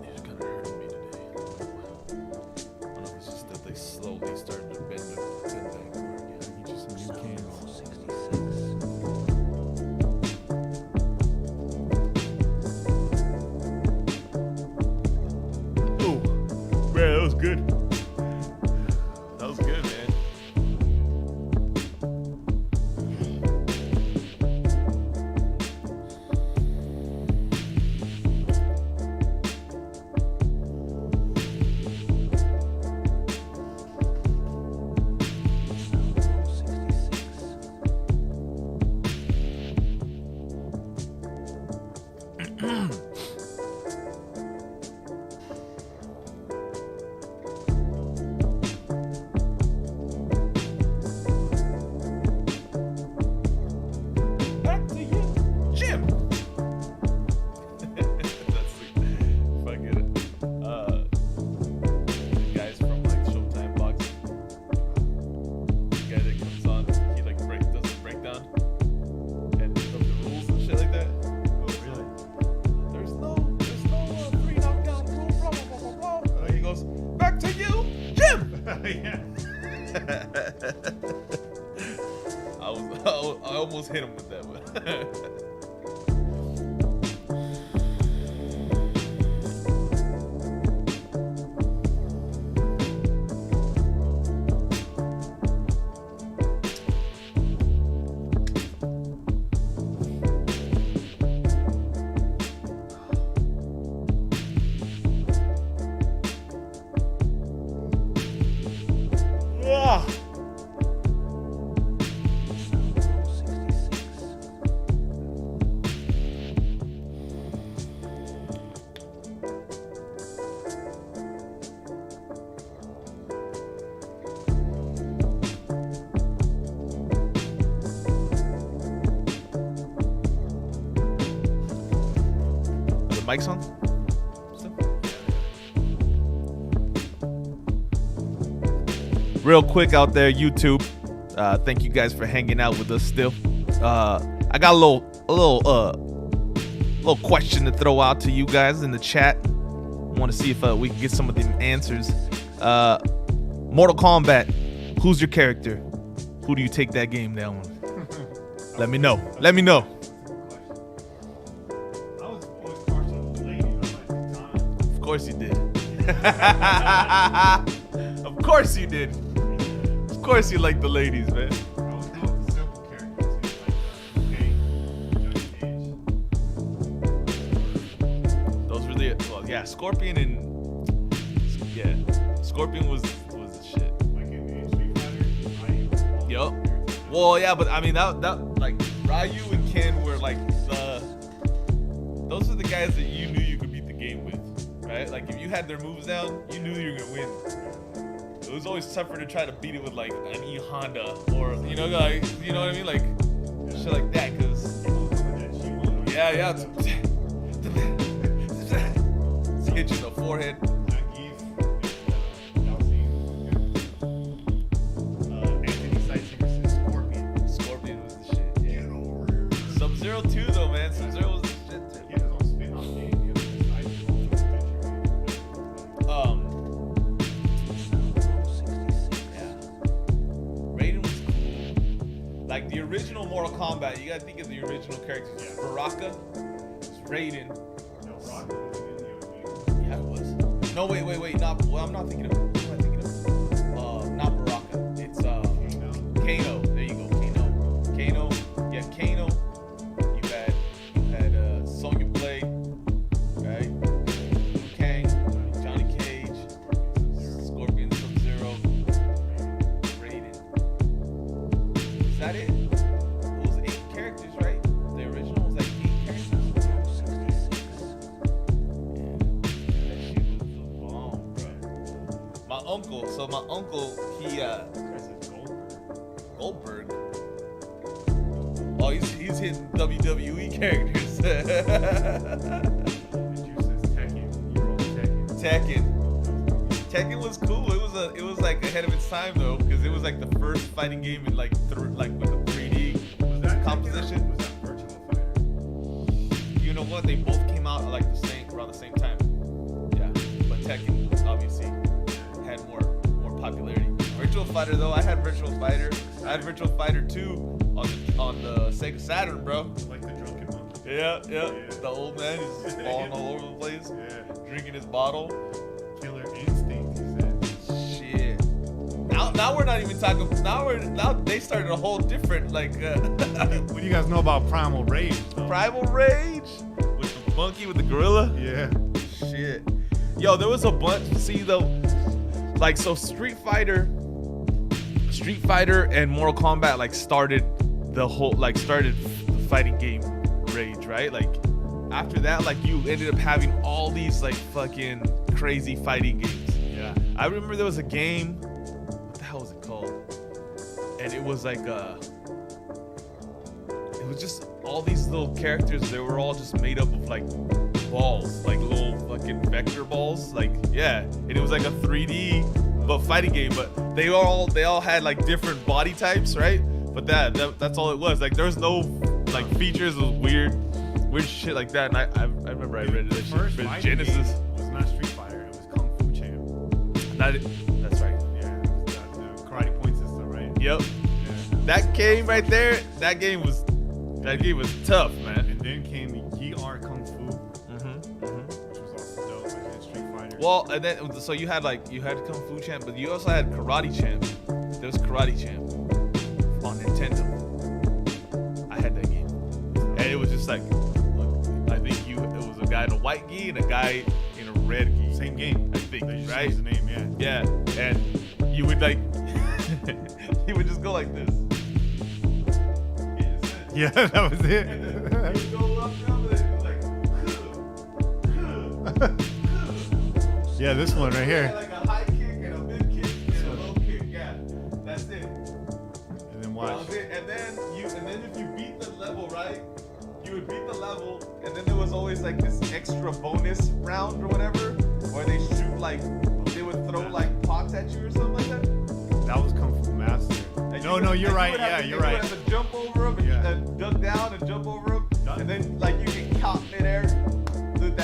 It's kind of hurting me today. I don't know if it's just that they slowly started to bend backward. Get you some new cans. Ooh, man, that was good. That was good, man. Back to you, Jim. That's fucking the guys from like Showtime Boxing. The guy that comes on, he like does a breakdown and of the rules and shit like that. Oh really? There's no 3 knockdown rule. Blah blah blah blah blah. And he goes, back to you, Jim. Yeah. I almost hit him with that one. The mic's on? Real quick out there, YouTube. Thank you guys for hanging out with us still. I got a little question to throw out to you guys in the chat. Want to see if we can get some of the answers. Mortal Kombat, who's your character? Who do you take that game down with? Let me know. Let me know. Of course you did. Of course you did. Of course you like the ladies, man. Those were the yeah, Scorpion and Scorpion was the shit. Yup. Well, yeah, but I mean that like Ryu and Ken were like those are the guys that you knew you could beat the game with, right? Like if you had their moves down, you knew you were gonna win. it was always tougher to try to beat it with like an E Honda or like you know what I mean, like shit like that. Cause yeah, to hit you in the forehead. Scorpion was the shit. Yeah. Sub-Zero 2 though, man. Sub-Zero was the shit too. Raiden was cool. Like the original Mortal Kombat, you gotta think of the original characters. Yeah. Baraka, Raiden. Yeah, it was. No, wait. Not. Well, I'm not thinking of. What am I thinking of? Not Baraka. It's Kano. There you go. Kano. Yeah, Kano. You had Sonya Blade, right? Liu Kang, Johnny Cage, Scorpion, Sub-Zero, Raiden. Is that it? It was 8 characters, right? The original was like 8 characters. My uncle, he Goldberg. Oh, he's hitting WWE characters. Tekken was cool. It was like ahead of its time though, because it was like the first fighting game in like with a 3D composition. Was that Virtual Fighter? You know what? They both came out like around the same time. Yeah, but Tekken obviously had more popularity. Virtual Fighter though, I had Virtual Fighter 2 on the Sega Saturn, bro. Like the drunken monkey. Yeah. The old man is just falling all over the place, drinking his bottle. Killer Instinct, he said. Shit. Now we're not even talking. Now they started a whole different like. What do you guys know about Primal Rage? Primal Rage with the monkey with the gorilla. Yeah. Shit. Yo, there was a bunch. See though, like so Street Fighter and Mortal Kombat like started the fighting game rage, right? Like after that, like you ended up having all these like fucking crazy fighting games. Yeah. I remember there was a game. What the hell was it called? And it was like it was just all these little characters. They were all just made up of like balls, like little fucking vector balls. Like yeah, and it was like a 3D but fighting game. But they all had like different body types, right? But that's all it was. Like there was no like features. It was weird shit like that. And I remember I read that shit for Genesis. Was not Street Fighter. It was Kung Fu Champ. That's right. Yeah, it was the karate point system, right? Yep. Yeah. That game right there. That game was tough, man. And then came ER Kung Fu, which was also dope. And then Street Fighter. Well, and then so you had Kung Fu Champ, but you also had Karate Champ. There was Karate Champ on Nintendo. I had that game, and it was just like, look, I think it was a guy in a white gi and a guy in a red gi. Same game, I think, they just right? changed the name, yeah. Yeah, and you would like, he would just go like this. Yeah, that was it. And then he would go up and it was like, Yeah, this one right here. like a high kick and a mid kick and a low kick. Yeah, that's it. And then That watch. was it. And then if you beat the level, right? You would beat the level, and then there was always like this extra bonus round or whatever, where they shoot like they would throw like pots at you or something like that. That was Kung Fu Master. And No, you're right. Yeah, you're right. You would have to jump over them and duck down and jump over them, and then like you get caught midair with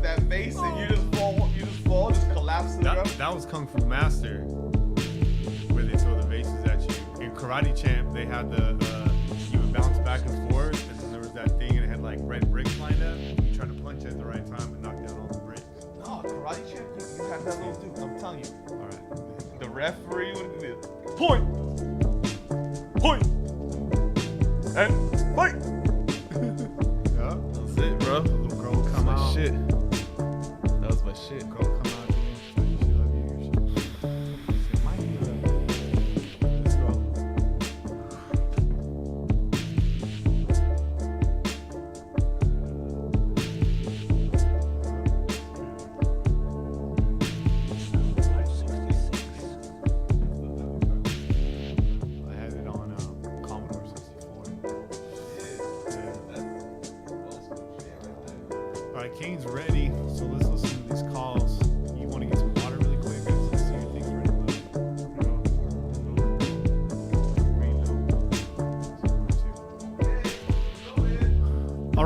that face, and you just fall, just collapse to the ground. That was Kung Fu Master, where they throw the vases at you. In Karate Champ, they had you would bounce back and forth, and then there was that thing, and it had like red bricks lined up. You try to punch at the right time and knock down all the bricks. No, Karate Champ, you had that little dude. I'm telling you. All right. The referee would be point, and fight. Yeah. That's it, bro. Little girl would come out. Shit. That was my shit. Girl would come out and she love you. She might be let's go.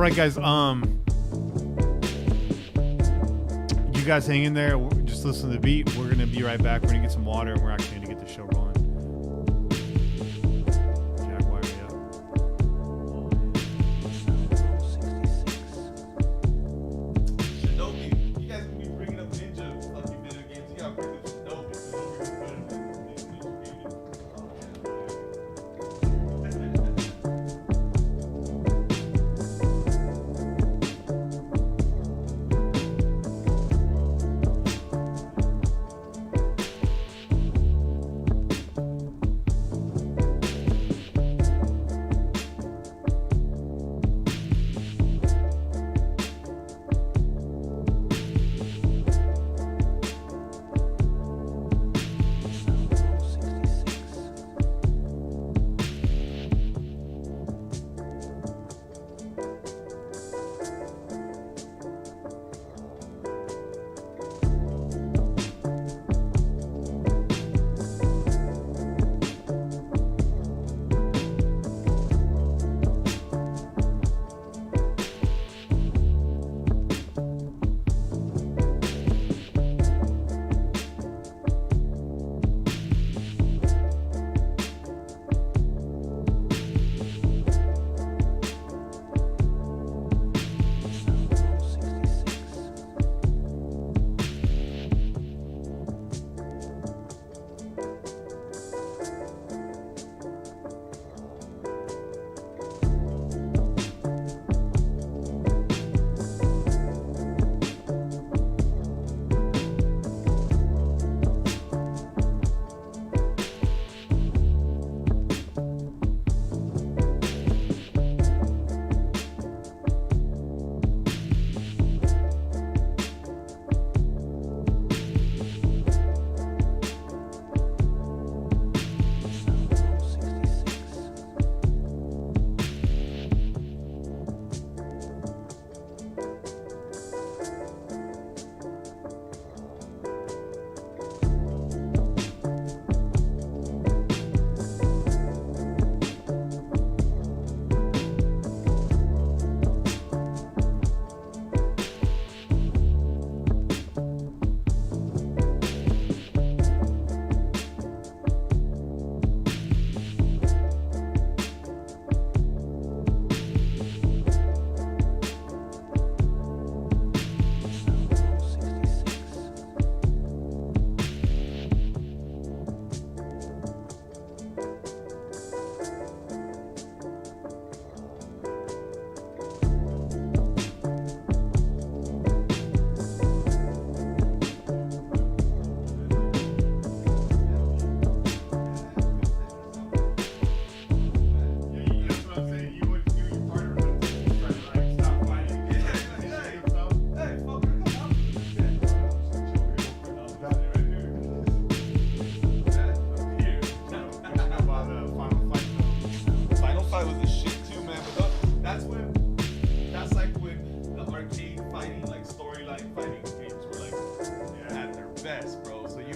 right, guys. You guys hang in there. Just listen to the beat. We're gonna be right back. We're gonna get some water, and we're actually gonna get the show rolling. Jaguar, yeah. Shinobi. You guys can be bringing up ninja fucking video games. You gotta bring up Shinobi.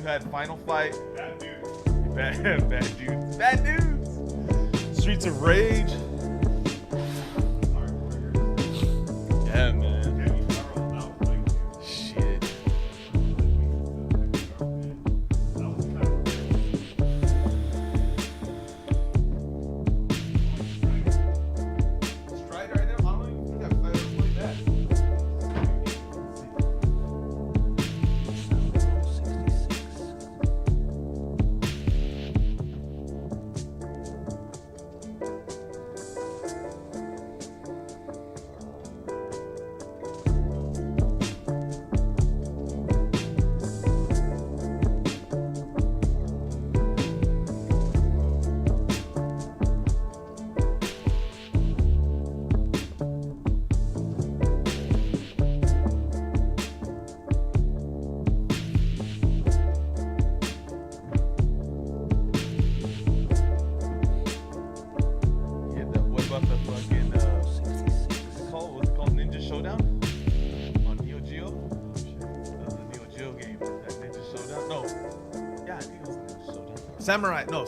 had Final Fight. Bad dudes. Bad dudes. Bad dudes. Streets of Rage. Yeah, man. Shit. Strider, I don't even think I've ever played that.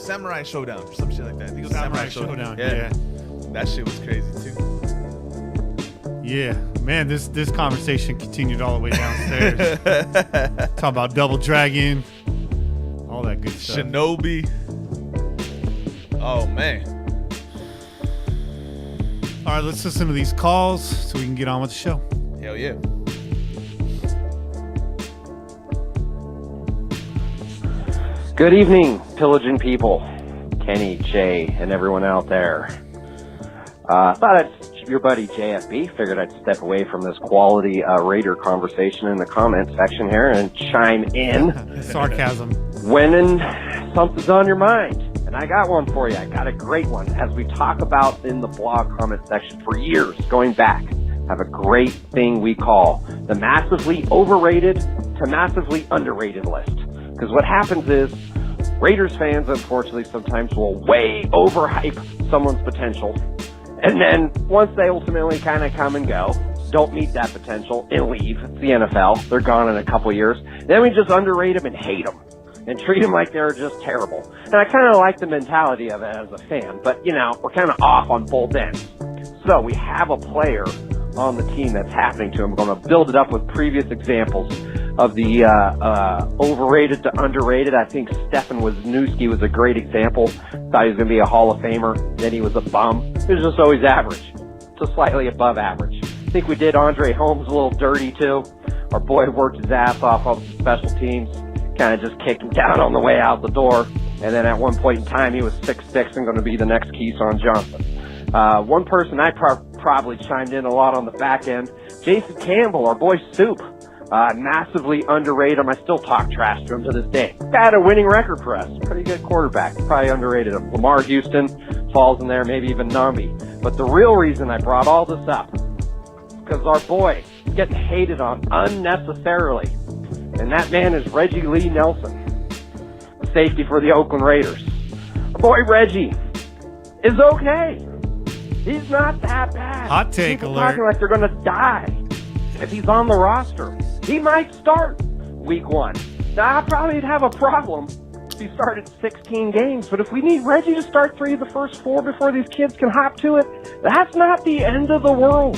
Samurai Showdown or some shit like that. I think it was Samurai Showdown. Yeah. That shit was crazy too. Yeah, man, this conversation continued all the way downstairs. Talk about Double Dragon, all that good stuff. Shinobi. Oh, man. All right, let's listen to these calls so we can get on with the show. Hell yeah. Good evening, Pillaging people. Kenny, Jay, and everyone out there. Thought your buddy JFB. Figured I'd step away from this quality Raider conversation in the comment section here and chime in. Sarcasm. When something's on your mind. And I got one for you. I got a great one. As we talk about in the blog comment section for years, going back, have a great thing we call the massively overrated to massively underrated list. Because what happens is, Raiders fans, unfortunately, sometimes will way overhype someone's potential. And then once they ultimately kind of come and go, don't meet that potential and leave. It's the NFL. They're gone in a couple years. Then we just underrate them and hate them and treat them like they're just terrible. And I kind of like the mentality of it as a fan, but, you know, we're kind of off on both ends. So we have a player on the team that's happening to him. We're going to build it up with previous examples of the overrated to underrated. I think Stefan Wisniewski was a great example. Thought he was going to be a Hall of Famer. Then he was a bum. He was just always average, just slightly above average. I think we did Andre Holmes a little dirty too. Our boy worked his ass off on the special teams, kind of just kicked him down on the way out the door. And then at one point in time, he was 6'6" and going to be the next Keyshawn Johnson. One person I probably chimed in a lot on the back end, Jason Campbell, our boy Soup. Massively underrated him. I still talk trash to him to this day. Got a winning record for us. Pretty good quarterback. Probably underrated him. Lamar Houston falls in there, maybe even Nambi. But the real reason I brought all this up is because our boy is getting hated on unnecessarily. And that man is Reggie Lee Nelson, the safety for the Oakland Raiders. Our boy Reggie is okay. He's not that bad. Hot take People alert. talking like they're going to die if he's on the roster. He might start week 1. Now, I probably have a problem if he started 16 games, but if we need Reggie to start 3 of the first 4 before these kids can hop to it, that's not the end of the world.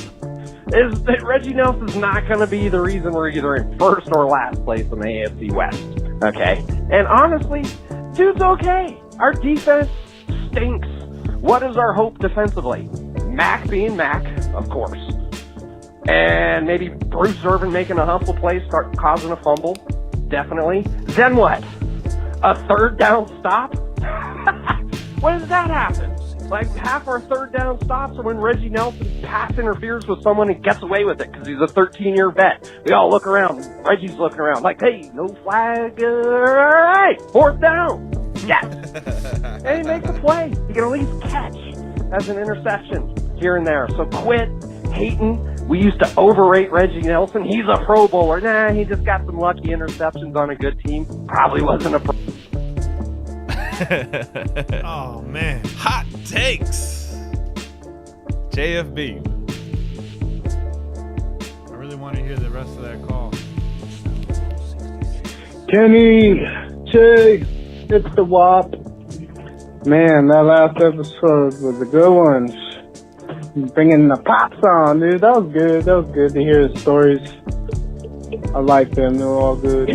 Is that Reggie Nelson's not going to be the reason we're either in first or last place in the AFC West. Okay? And honestly, dude's okay. Our defense stinks. What is our hope defensively? Mac being Mac, of course. And maybe Bruce Irvin making a humble play, start causing a fumble. Definitely. Then what? A third down stop? When does that happen? Like half our third down stops are when Reggie Nelson pass interferes with someone and gets away with it because he's a 13-year vet. We all look around. Reggie's looking around like, hey, no flag. All right, 4th down. Yes. And he makes a play. He can at least catch as an interception here and there. So quit hating. We used to overrate Reggie Nelson. He's a Pro Bowler. Nah, he just got some lucky interceptions on a good team. Probably wasn't a Pro. Oh, man. Hot takes. JFB. I really want to hear the rest of that call. Kenny, Jay, it's the WAP. Man, that last episode was a good one. Bringing the pops on, dude. That was good. That was good to hear his stories. I like them. They were all good.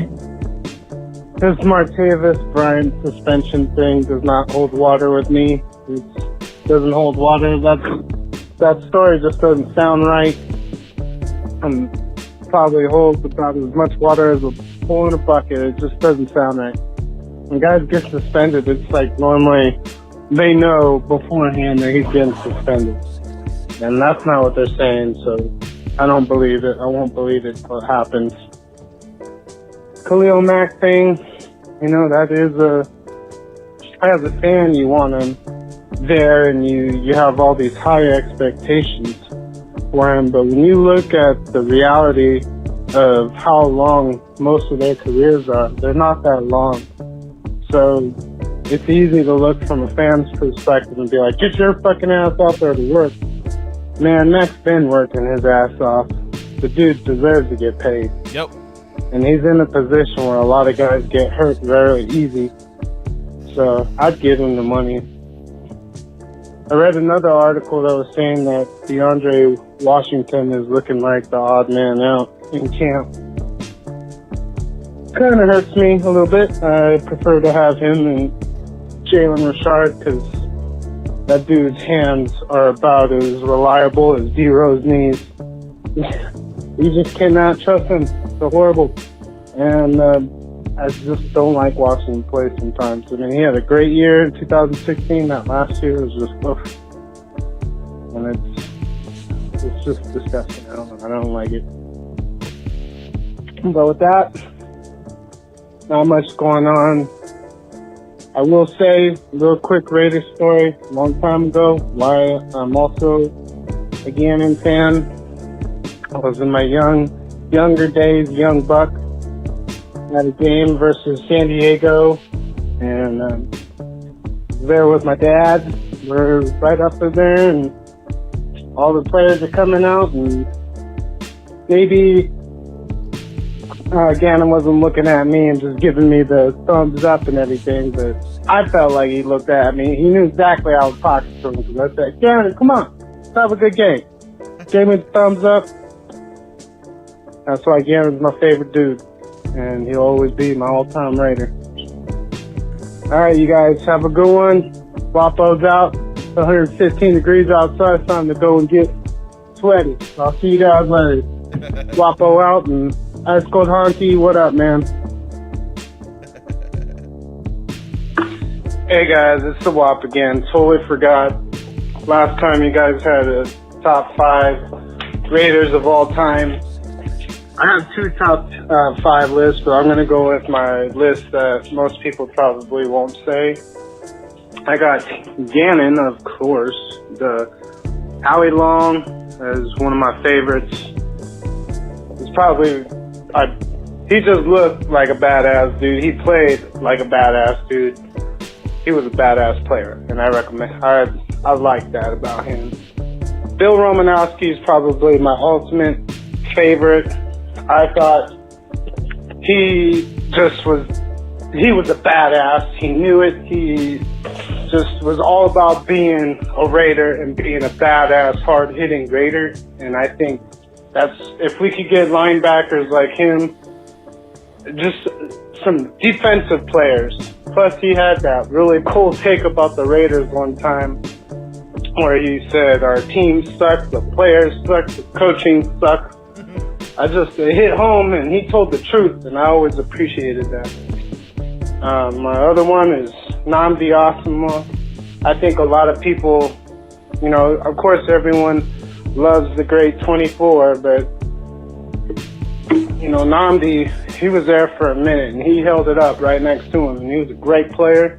This Martavis Bryant suspension thing does not hold water with me. It doesn't hold water. That story just doesn't sound right. Probably holds about as much water as a hole in a bucket. It just doesn't sound right. When guys get suspended, it's like normally they know beforehand that he's getting suspended. And that's not what they're saying, so I don't believe it. I won't believe it what happens. Khalil Mack thing, you know, that is as a fan, you want him there and you have all these high expectations for him. But when you look at the reality of how long most of their careers are, they're not that long. So it's easy to look from a fan's perspective and be like, get your fucking ass out there to work. Man, Mack's been working his ass off. The dude deserves to get paid. Yep. And he's in a position where a lot of guys get hurt very easy. So I'd give him the money. I read another article that was saying that DeAndre Washington is looking like the odd man out in camp. Kind of hurts me a little bit. I prefer to have him and Jalen Richard because that dude's hands are about as reliable as D-Rose knees. You just cannot trust him. They're horrible. And I just don't like watching him play sometimes. I mean, he had a great year in 2016. That last year was just oof. And it's just disgusting. I don't like it. But with that, not much going on. I will say, a little quick Raiders story. A long time ago, why I'm also a Gannon fan. I was in my younger days, young buck, at a game versus San Diego, and there with my dad. We're right up there, and all the players are coming out, and maybe Gannon wasn't looking at me and just giving me the thumbs up and everything, but I felt like he looked at me. He knew exactly how I was talking to him, because I said, Gannon, come on, let's have a good game. Gave me the thumbs up. That's why Gannon's my favorite dude, and he'll always be my all-time Raider. All right, you guys, have a good one. Wapo's out. 115 degrees outside. It's time to go and get sweaty. I'll see you guys later. Wapo out, and Ice Cold Honky, what up, man? Hey, guys, it's the Wap again. Totally forgot. Last time you guys had a top 5 Raiders of all time. I have 2 top 5 lists, but I'm going to go with my list that most people probably won't say. I got Gannon, of course. The Howie Long is one of my favorites. It's probably, he just looked like a badass dude. He played like a badass dude. He was a badass player, and I like that about him. Bill Romanowski is probably my ultimate favorite. I thought he was a badass. He knew it. He just was all about being a Raider and being a badass, hard-hitting Raider. And I think if we could get linebackers like him, just some defensive players. Plus, he had that really cool take about the Raiders one time where he said, our team sucks, the players suck, the coaching sucks. It hit home, and he told the truth, and I always appreciated that. My other one is Nnamdi Asomugha. I think a lot of people, of course everyone loves the great 24, but, Nnamdi, he was there for a minute, and he held it up right next to him, and he was a great player.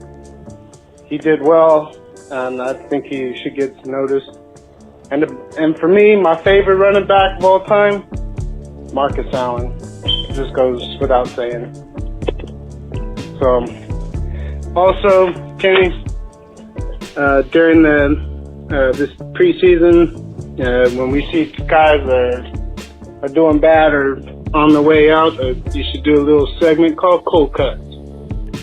He did well, and I think he should get noticed. And for me, my favorite running back of all time, Marcus Allen. It just goes without saying. So, also, Kenny, during this preseason, when we see guys that are doing bad or on the way out, you should do a little segment called Cold Cuts.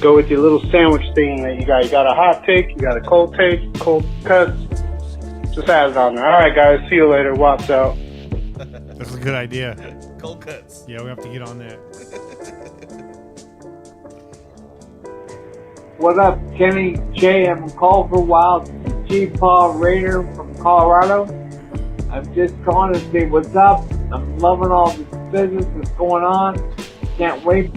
Go with your little sandwich thing that you got. You got a hot take, you got a cold take, cold cuts. Just add it on there. All right, guys. See you later. Wops out. That's a good idea. Cold cuts. Yeah, we have to get on that. What up, Kenny? Jay, I'm called for a while. Chief Paul Raider from Colorado. I'm just calling to say what's up. I'm loving all this business that's going on. Can't wait.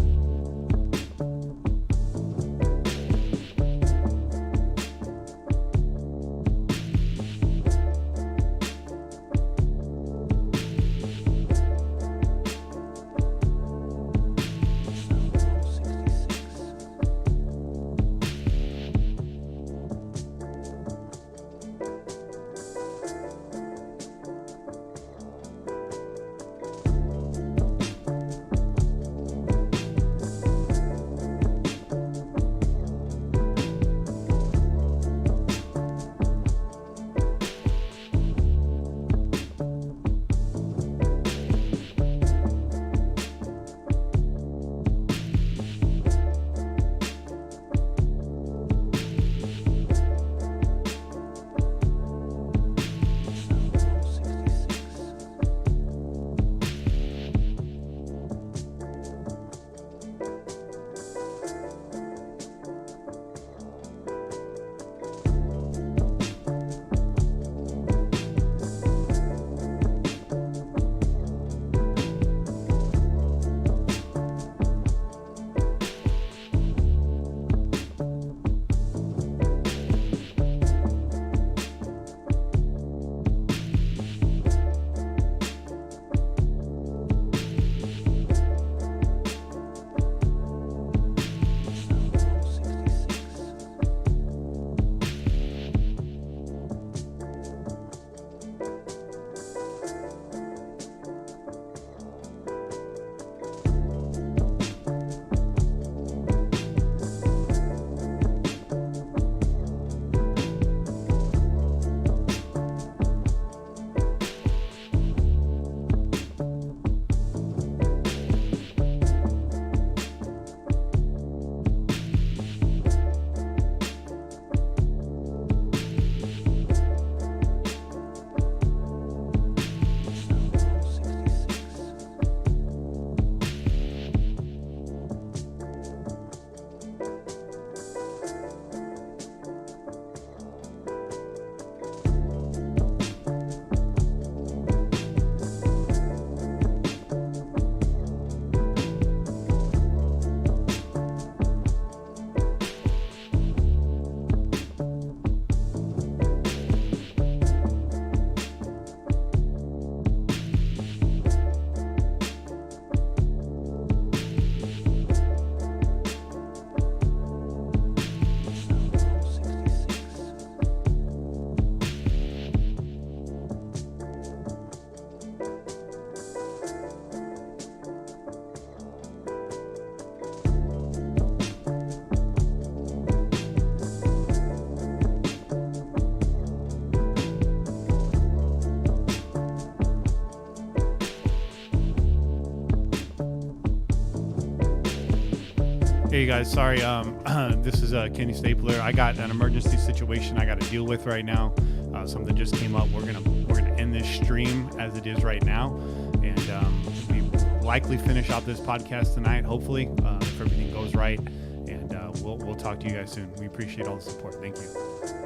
Hey guys, sorry. This is Kenny Stapler. I got an emergency situation I got to deal with right now. Something just came up. We're gonna end this stream as it is right now, and we likely finish out this podcast tonight. Hopefully, if everything goes right, and we'll talk to you guys soon. We appreciate all the support. Thank you.